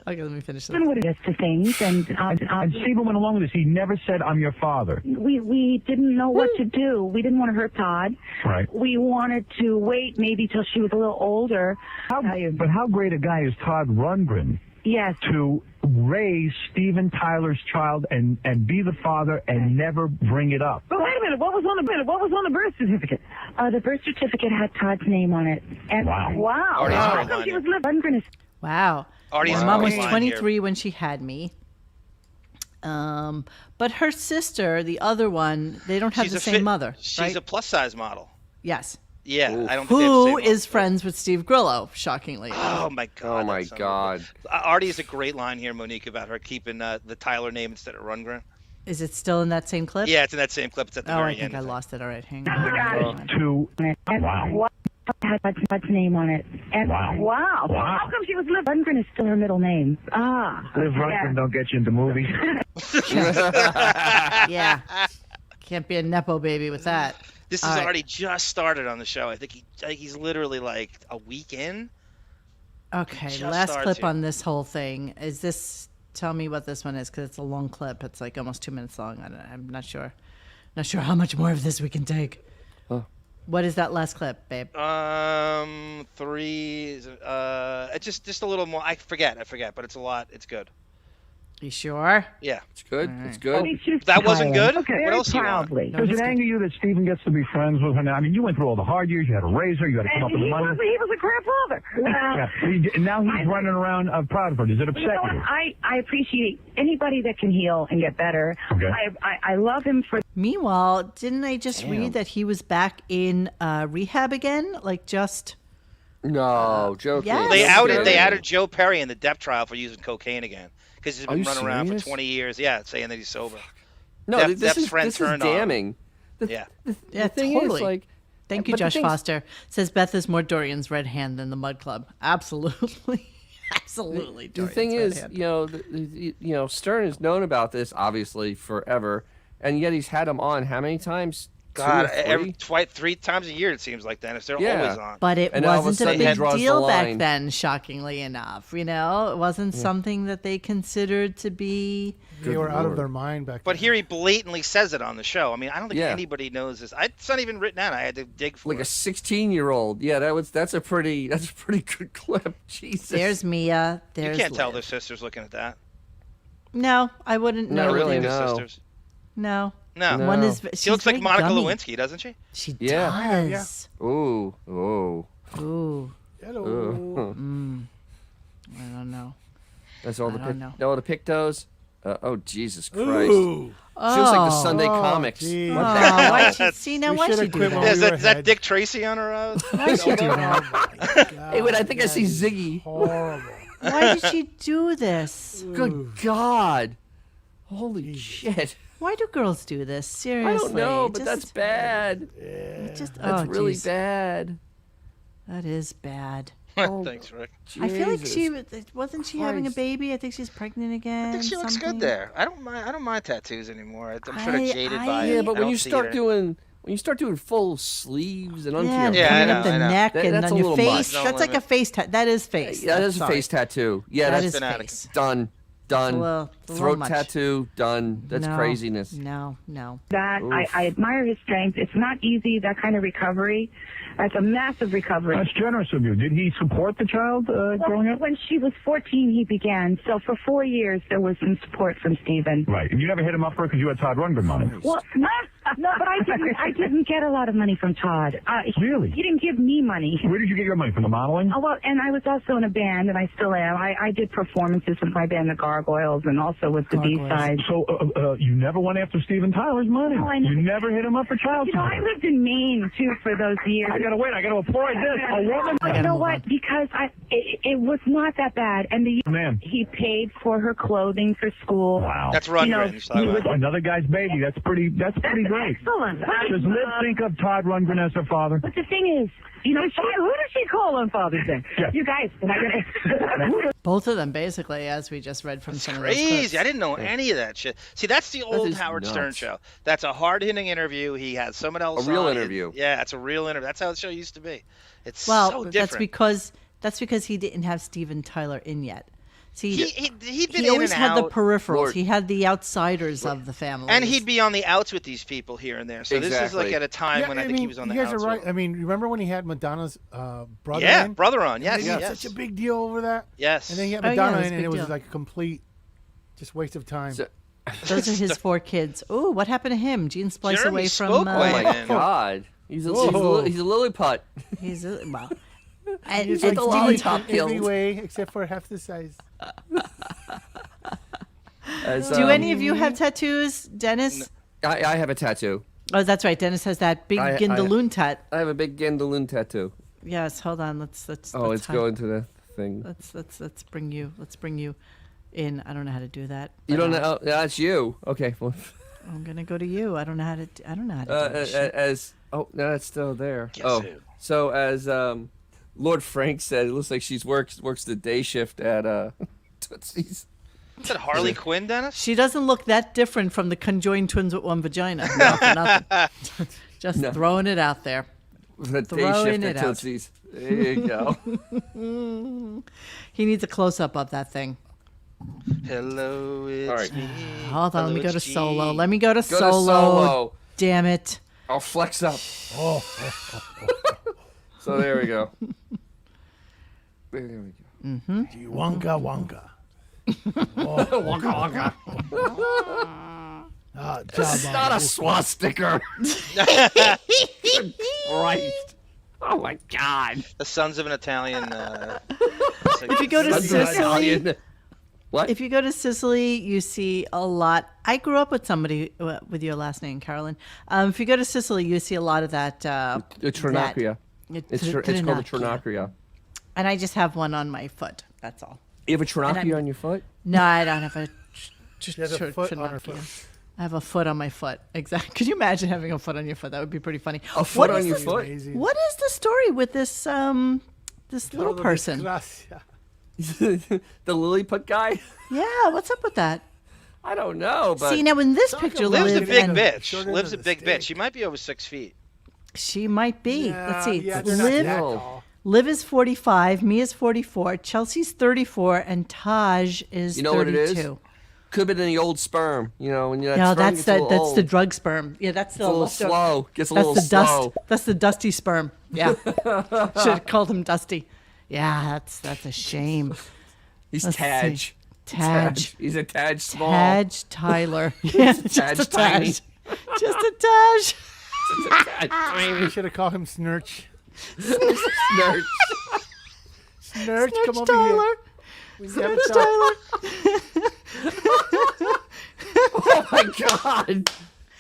let me finish this.
What it is to things, and
Steven went along with this. He never said, I'm your father.
we didn't know what to do. We didn't want to hurt Todd.
Right.
We wanted to wait maybe till she was a little older.
But how great a guy is Todd Rundgren?
Yes.
To raise Steven Tyler's child and be the father and never bring it up.
But wait a minute, what was on the birth certificate? The birth certificate had Todd's name on it. And
Wow.
Artie's
How
great
come
line
she was
here.
Rundgren?
Wow.
Artie's
My mom was
great line
23
here.
when she had me. But her sister, the other one, they don't have
She's
the
a
same
fit-
mother,
She's
right?
a plus-size model.
Yes.
Yeah, I don't think they have the
Who
same
is friends with Steve Grillo, shockingly.
Oh my god!
Oh my god!
Artie has a great line here, Monique, about her keeping the Tyler name instead of Rundgren.
Is it still in that same clip?
Yeah, it's in that same clip. It's at the
Oh,
very
I think
end.
I lost it. All right, hang on.
Wow. What had what's name on it? And wow. How come she was Liv Rundgren is still her middle name?
Liv Rundgren don't get you into movies.
Yeah. Can't be a Nepo baby with that.
This
All
has
right.
already just started on the show. I think he's literally like a week in.
Okay,
Just
last
starts
clip
here.
on this whole thing. Is this, tell me what this one is, because it's a long clip. It's like almost 2 minutes long. I'm not sure. Not sure how much more of this we can take. What is that last clip, babe?
3. It's just a little more. I forget, but it's a lot. It's good.
You sure?
Yeah,
it's good.
Right.
It's good.
That wasn't good.
Okay.
What else do you want?
Does it anger you that Stephen gets to be friends with her now? I mean, you went through all the hard years. You had to raise her. You had to come up with the money.
He was a grandfather.
And now he's running around proud of her. Does it upset you?
I appreciate anybody that can heal and get better.
Okay.
I love him for.
Meanwhile, didn't I just read that he was back in rehab again? Like just.
No, joking.
Yes.
They outed Joe Perry in the Depp trial for using cocaine again because he's
Are
been
you
running around for
serious?
20 years. Yeah, saying that he's sober.
No,
Depp's
this
friend
is
turned on him.
damning.
Yeah,
The thing is,
totally.
like,
Thank you,
but the
Josh
thing's-
Foster. Says Beth is more Dorian's red hand than the Mud Club. Absolutely. Absolutely.
The
Dorian's
thing
red
is,
hand.
you know, Stern has known about this obviously forever, and yet he's had him on how many times?
God,
2 or 3?
3 times a year it seems like Dennis. They're
Yeah.
always on.
But it
And all of a
wasn't a
sudden he
big
draws the
deal back
line.
then, shockingly enough. You know, it wasn't
Yeah.
something that they considered to be.
They were out of their mind back
But
then.
here he blatantly says it on the show. I mean, I don't think
Yeah.
anybody knows this. It's not even written out. I had to dig for
Like
it.
a 16-year-old. Yeah, that's a pretty good clip. Jesus.
There's Mia.
You
There's
can't tell
Liv.
their sisters looking at that.
No, I wouldn't
Not
know.
really,
Their
no.
sisters.
No.
No.
One is.
She
she's
looks like
very
Monica
gummy.
Lewinsky, doesn't she?
She
Yeah.
does.
Ooh. Ooh.
Ooh.
Hello.
I don't know.
That's all
I
the
don't know.
no the pictos. Oh Jesus Christ!
Ooh.
She looks like the
Oh.
Sunday
Oh,
comics.
geez.
What
Oh,
the hell?
why'd she, see now?
We
Why'd
shoulda
she do
quit when
that?
Is
we were
that
ahead.
Dick Tracy on her?
Why'd she do that?
Hey, wait, I think I see Ziggy.
Horrible.
Why did she do this?
Good God! Holy shit!
Why do girls do this? Seriously.
I don't know, but
Just-
that's bad.
Just,
That's
oh,
really
geez.
bad.
That is bad.
Thanks, Rick.
I feel like
Jesus
wasn't she having a
Christ.
baby? I think she's pregnant again.
I think she looks
something.
good there. I don't mind tattoos anymore. I'm sort of jaded by it.
Yeah, but
I
when
don't
you
see
start
it.
doing full sleeves and onto
Yeah,
your
Yeah, I
coming
know,
up the
I know.
neck
That-
and
that's
on
a
your
little
face.
much.
That's like a face tattoo. That is face.
Yeah, that's a
Sorry.
face tattoo. Yeah,
That
that's
is
been
face.
done. Done.
It's a little
Throat
much.
tattoo. Done. That's
No,
craziness.
No.
That
Oof.
I admire his strength. It's not easy, that kind of recovery. It's a massive recovery.
That's generous of you. Did he support the child growing up?
When she was 14, he began. So for 4 years, there was some support from Stephen.
Right. And you never hit him up for it because you had Todd Rundgren money.
Well, no, but I didn't get a lot of money from Todd.
Really?
He didn't give me money.
Where did you get your money? From the modeling?
Oh, well, and I was also in a band, and I still am. I did performances with my band, the Gargoyles, and also with the B-side.
So you never went after Steven Tyler's money?
No, I
You never hit him up for child
You know, I
support?
lived in Maine, too, for those years.
I gotta wait. I gotta applaud this. A woman.
You know what? Because it was not that bad. And
Man.
he paid for her clothing for school.
Wow.
That's Rundgren.
You know,
you're talking about.
Another guy's baby. That's pretty great.
Excellent.
Does Liv think of Todd Rundgren as her father?
But the thing is, you know, who does she call on Father's Day?
Yeah.
You guys, am I gonna...
Both of them, basically, as we just read from some of those clips.
Crazy. I didn't know any of that shit. See, that's the old
is
Howard Stern
nuts.
show. That's a hard-hitting interview. He has someone else
A real
on.
interview.
Yeah, it's a real interview. That's how the show used to be. It's
Well,
so
that's
different.
because he didn't have Steven Tyler in yet. See,
he'd been
he
in
always
and
had the
out.
peripherals.
Lord.
He had the outsiders of the family.
And he'd be on the outs with these people here and there. So this is
Exactly.
like at a time when I think he was on the
you guys
outs.
are right.
with
I
them.
mean, remember when he had Madonna's brother
Yeah,
in?
brother on.
And
Yes,
they made
yes.
such a big deal over that.
Yes.
And then he had
Oh, yeah,
Madonna
it was
in,
a
and it
big
was
deal.
like a complete just waste of time.
So-
Those are his 4 kids. Ooh, what happened to him? Gene Splice
Jeremy
away
spoke
from.
way
Oh my
in.
God! He's a
Whoa.
lily putt.
He's well. And,
He's
and
like
the
Steven
lollipop
in every
killed.
way except for half the size.
As,
Do any of you have tattoos, Dennis?
I have a tattoo.
Oh, that's right. Dennis has that big Gindaloon tat.
I have a big Gindaloon tattoo.
Yes, hold on. Let's
Oh, it's going to the thing.
Let's bring you in. I don't know how to do that.
You don't know? Oh, that's you. Okay. Well,
I'm gonna go to you. I don't know how to. I don't know how to do this shit.
No, it's still there.
Guess who?
So as Lord Frank said, it looks like she's works the day shift at Tootsie's.
Is that Harley Quinn, Dennis?
She doesn't look that different from the conjoined twins with one vagina. No, for nothing. Just throwing it out there.
The day shift at Tootsie's. There you go.
He needs a close-up of that thing.
Hello, it's me.
Hold on, let me go to solo. Let me go to
Go
solo. Damn it.
I'll flex up. So there we go. There we go.
Mm-hmm.
Wonka Wonka.
Wonka Wonka.
It's not a swastika.
Christ. Oh my God.
The sons of an Italian.
If you go to Sicily,
what?
If you go to Sicily, you see a lot. I grew up with somebody with your last name, Carolyn. If you go to Sicily, you see a lot of that.
The Trinacria. It's called the Trinacria.
And I just have one on my foot. That's all.
You have a Trinacria on your foot?
No, I don't have a.
She has a foot on her foot.
I have a foot on my foot. Exactly. Could you imagine having a foot on your foot? That would be pretty funny.
A foot on your foot?
What is the story with this this little person?
The Lilliput guy?
Yeah, what's up with that?
I don't know. But
see, now in this picture,
Liv's a big
and
bitch. Liv's a big bitch. She might be over 6 feet.
She might be.
Yeah,
Let's see.
yeah, they're not that tall.
Liv is 45. Mia's 44. Chelsea's 34, and Taj is 32.
You know what it is? Could have been the old sperm. You know, when you
No, that's the drug sperm. Yeah, that's the
a little
leftover.
slow. Gets a
That's
little
the
slow.
dust. That's the dusty sperm. Yeah, should have called him Dusty. Yeah, that's a shame.
He's
Let's
Taj.
see. Taj.
He's a Taj small.
Taj Tyler. Yeah,
Taj
just a
tiny.
Taj. Just a Taj.
We should have called him Snurch.
Snurch.
Snurch, come over
Tyler.
here. We never
Snurch
talked.
Tyler.
Oh my God.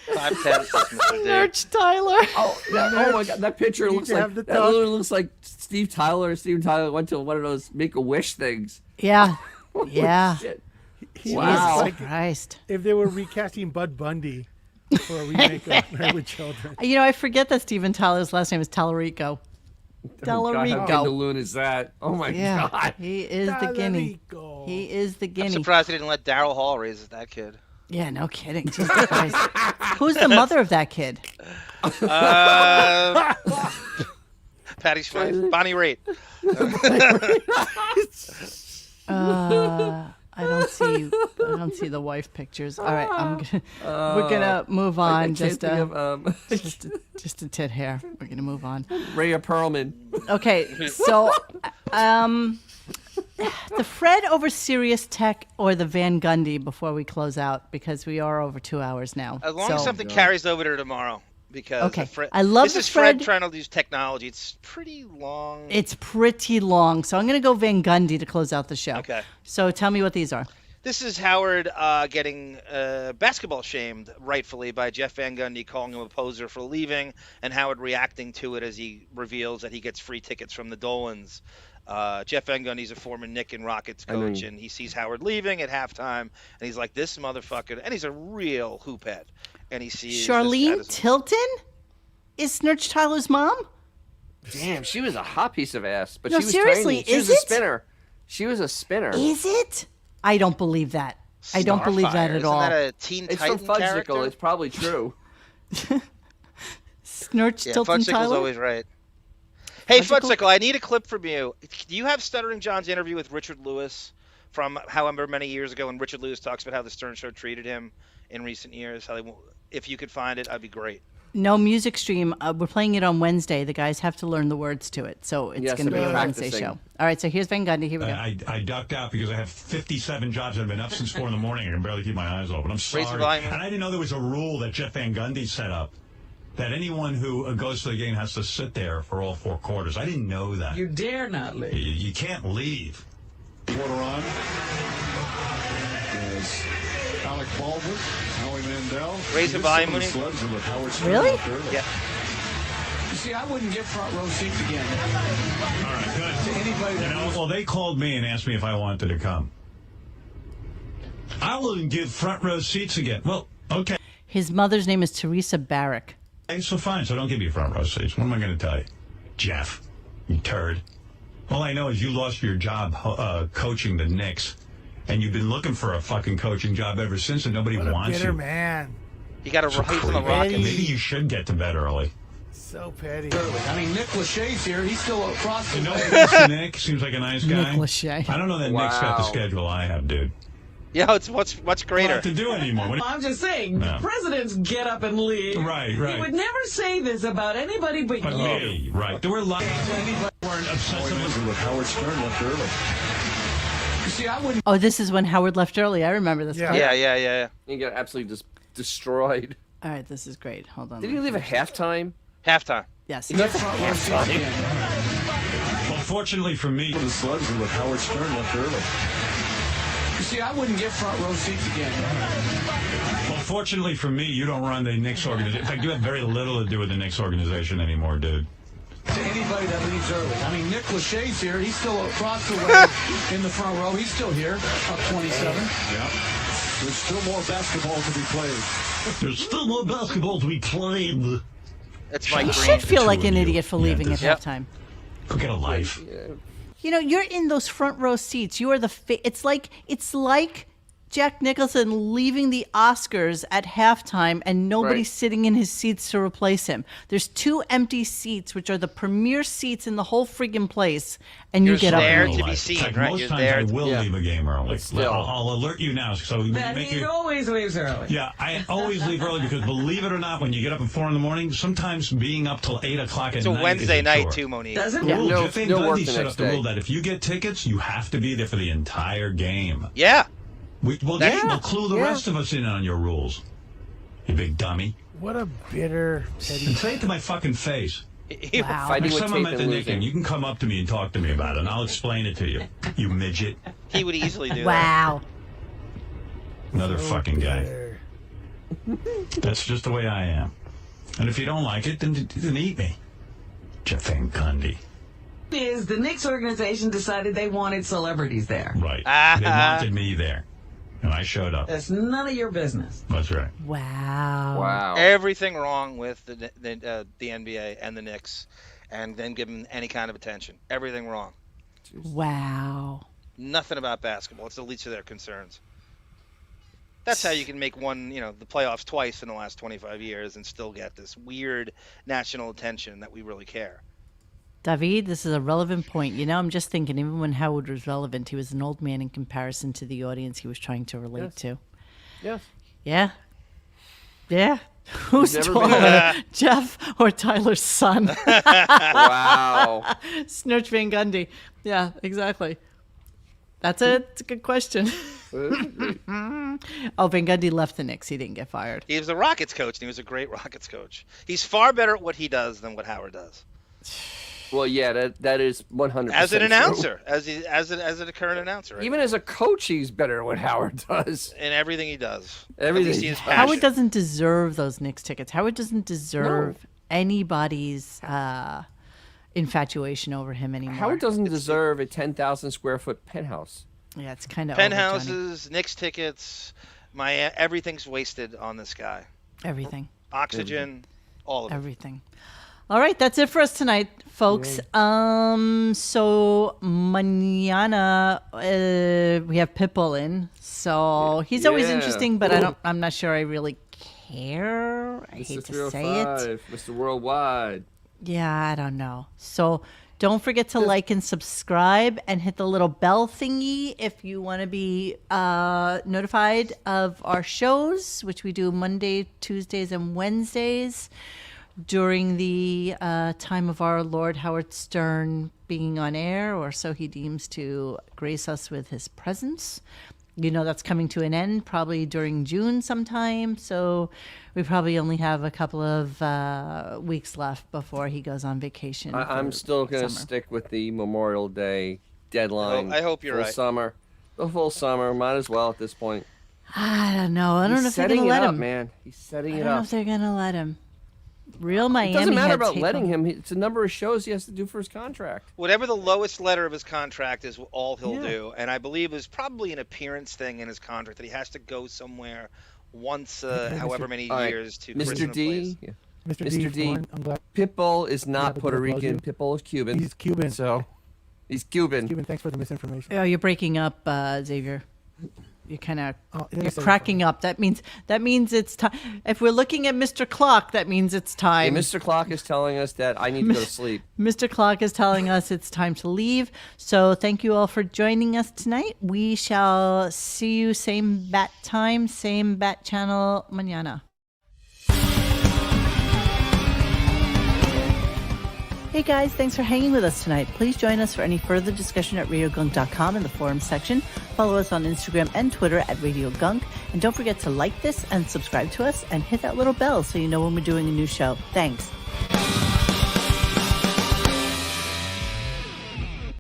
5'10", Mr. D.
Snurch Tyler.
Oh my God! That picture looks like that. Literally looks like Steve Tyler. Steve Tyler went to one of those Make-A-Wish things.
Yeah. Yeah.
Shit.
Wow.
Jesus Christ.
If they were recasting Bud Bundy for a remake of Married with Children.
You know, I forget that Steven Tyler's last name is Tallarico.
How Gindaloon is that? Oh my God.
He is the guinea. He is the guinea.
I'm surprised they didn't let Daryl Hall raise that kid.
Yeah, no kidding. Jesus Christ. Who's the mother of that kid?
Patty Schweitzer. Bonnie Raitt.
I don't see the wife pictures. All right, we're gonna move on. Just a tit hair. We're gonna move on.
Rhea Perlman.
Okay, so the Fred over Sirius Tech or the Van Gundy before we close out, because we are over 2 hours now.
As long as something carries over to tomorrow. Because
okay. I love
this
the
is Fred
Fred
trying to use technology. It's pretty long.
It's pretty long, so I'm going to go Van Gundy to close out the show.
Okay.
So tell me what these are.
This is Howard getting basketball shamed, rightfully, by Jeff Van Gundy calling him a poser for leaving, and Howard reacting to it as he reveals that he gets free tickets from the Dolans. Jeff Van Gundy's a former Knick and Rockets coach, and he sees Howard leaving at halftime, and he's like, this motherfucker, and he's a real hoophead. And he sees
Charlene Tilton is Snurch Tyler's mom?
Damn, she was a hot piece of ass. But
No,
she was
seriously,
training. She was
is
a
it?
spinner. She was a spinner.
Is it? I don't believe that. I don't believe that at
Isn't
all.
that a Teen
It's
Titan
from Fudgsicle.
character?
It's probably true.
Snurch
Yeah,
Tilton
Fudgsicle's
Tyler?
always right. Hey,
Fudgsicle?
Fudgsicle, I need a clip from you. Do you have Stuttering John's interview with Richard Lewis from however many years ago when Richard Lewis talks about how the Stern Show treated him in recent years? If you could find it, I'd be great.
No music stream. We're playing it on Wednesday. The guys have to learn the words to it, so it's
Yes,
going to be
they're
a Wednesday
practicing.
show. All right, so here's Van Gundy. Here we go.
I ducked out because I have 57 jobs and I've been up since 4 in the morning. I can barely keep my eyes open. I'm
Raise the
sorry.
volume.
And I didn't know there was a rule that Jeff Van Gundy set up that anyone who goes to the game has to sit there for all 4 quarters. I didn't know that.
You dare not leave.
You can't leave.
Order on is Alec Baldwin, Howie Mandel.
Raise the volume, Mooney.
Really?
Yeah.
You see, I wouldn't get front row seats again. All right, good. To anybody that
well, they called me and asked me if I wanted to come. I wouldn't give front row seats again. Well, okay.
His mother's name is Teresa Barrick.
Okay, so fine. So don't give me front row seats. What am I going to tell you? Jeff, you turd. All I know is you lost your job coaching the Knicks, and you've been looking for a fucking coaching job ever since, and nobody wants
Bitter
you.
man.
You got to rise on the Rockets.
Maybe you should get to bed early.
So petty.
I mean, Nick Lachey's here. He's still across the
way. Nick seems like a nice guy.
Nick Lachey.
I don't know that Nick's got the schedule I have, dude.
Yeah, it's what's greater.
Not to do anymore.
I'm just saying,
No.
presidents get up and leave.
Right.
You would never say this about anybody but you.
Me, right. There were lots of anybody weren't obsessive with Howard Stern left early.
You see, I wouldn't.
Oh, this is when Howard left early. I remember this. part.
Yeah.
He got absolutely just destroyed.
All right, this is great. Hold on.
Did he leave at halftime?
Halftime.
Yes.
He left at halftime.
Well, fortunately for me, the slugs were with Howard Stern left early.
You see, I wouldn't get front row seats again.
Well, fortunately for me, you don't run the Knicks organization. In fact, you have very little to do with the Knicks organization anymore, dude.
To anybody that leaves early. I mean, Nick Lachey's here. He's still across the way in the front row. He's still here, up 27.
Yeah. There's still more basketball to be played. There's still more basketball to be played.
That's my
You
green.
should feel like an idiot for leaving at halftime.
Go get a life.
You know, you're in those front row seats. You are the. It's like Jack Nicholson leaving the Oscars at halftime and nobody sitting in his seats to replace him. There's 2 empty seats, which are the premier seats in the whole friggin' place, and you get up.
You're there
and
to
leave.
be seen,
Like,
right?
most
You're
times
there.
I will leave a game early. I'll alert you now. So
That
make
he
you.
always leaves early.
Yeah, I always leave early because believe it or not, when you get up at 4 a.m, sometimes being up till 8 o'clock at
It's
night.
a Wednesday
is
night
chore.
too, Monique.
Doesn't
The
it?
rule,
No-
Jeff Van
no work
Gundy
the
set
next
up the
day.
rule that if you get tickets, you have to be there for the entire game.
Yeah.
We'll clue the rest of us in on your rules. You big dummy.
What a bitter, petty.
And say it to my fucking face.
Wow.
Fighting
Next
with
time I'm
tape
at the
and
Nick,
losing.
you can come up to me and talk to me about it, and I'll explain it to you. You midget.
He would easily do that.
Wow.
Another fucking guy. That's just the way I am. And if you don't like it, then eat me. Jeff Van Gundy.
Is the Knicks organization decided they wanted celebrities there?
Right. They wanted me there. And I showed up.
That's none of your business.
That's right.
Wow.
Everything wrong with the NBA and the Knicks, and then give them any kind of attention. Everything wrong.
Wow.
Nothing about basketball. It's the least of their concerns. That's how you can make the playoffs twice in the last 25 years and still get this weird national attention that we really care.
David, this is a relevant point. You know, I'm just thinking, even when Howard was relevant, he was an old man in comparison to the audience he was trying to relate to.
Yes.
Yeah. Yeah. Who's
never
taller, Jeff or Tyler's son?
Wow.
Snurch Van Gundy. Yeah, exactly. That's a good question. Oh, Van Gundy left the Knicks. He didn't get fired.
He was a Rockets coach, and he was a great Rockets coach. He's far better at what he does than what Howard does.
Well, yeah, that is 100%.
As an
true.
announcer, as a current announcer, right?
Even as a coach, he's better at what Howard does.
In everything he does.
Everything.
At least he is
Howard
passionate.
doesn't deserve those Knicks tickets. Howard doesn't deserve anybody's infatuation over him anymore.
Howard doesn't deserve a 10,000 square foot penthouse.
Yeah, it's kind of
Penthouses, Knicks tickets, everything's wasted on this guy.
Everything.
Oxygen, all of it.
Everything. All right, that's it for us tonight, folks. So mañana we have Pitbull in. So he's always interesting, but I'm not sure I really care. I hate to say it.
Mr. Worldwide.
Yeah, I don't know. So don't forget to like and subscribe and hit the little bell thingy if you want to be notified of our shows, which we do Monday, Tuesdays, and Wednesdays during the time of our Lord Howard Stern being on air, or so he deems to grace us with his presence. You know, that's coming to an end probably during June sometime. So we probably only have a couple of weeks left before he goes on vacation.
I'm still going to
summer.
stick with the Memorial Day deadline.
I hope you're
full
right.
Summer. The full summer. Might as well at this point.
I don't know. I don't know if they're
setting
going to
it
let
up,
him.
man. He's setting
I
it
don't know
up.
if they're going to let him. Real Miami
It doesn't matter
heads
about
hate
letting
him.
him. It's a number of shows he has to do for his contract.
Whatever the lowest letter of his contract is, all he'll
Yeah.
do. And I believe there's probably an appearance thing in his contract that he has to go somewhere once, however many
All right.
years to
Mr.
Christmas
D.
Place.
Yeah.
Mr. D. I'm glad.
Pitbull is
Yeah,
not
the
Puerto
Pitbull
Rican.
you.
Pitbull is Cuban.
He's Cuban.
So he's Cuban.
Cuban. Thanks for the misinformation.
Oh, you're breaking up, Xavier. You're kind of
yeah,
you're
so-
cracking up. That means it's time. If we're looking at Mr. Clock, that means it's
Hey,
time.
Mr. Clock is telling us that I need to go to sleep.
Mr. Clock is telling us it's time to leave. So thank you all for joining us tonight. We shall see you same bat time, same bat channel mañana. Hey guys, thanks for hanging with us tonight. Please join us for any further discussion at RadioGunk.com in the forum section. Follow us on Instagram and Twitter at RadioGunk. And don't forget to like this and subscribe to us and hit that little bell so you know when we're doing a new show. Thanks.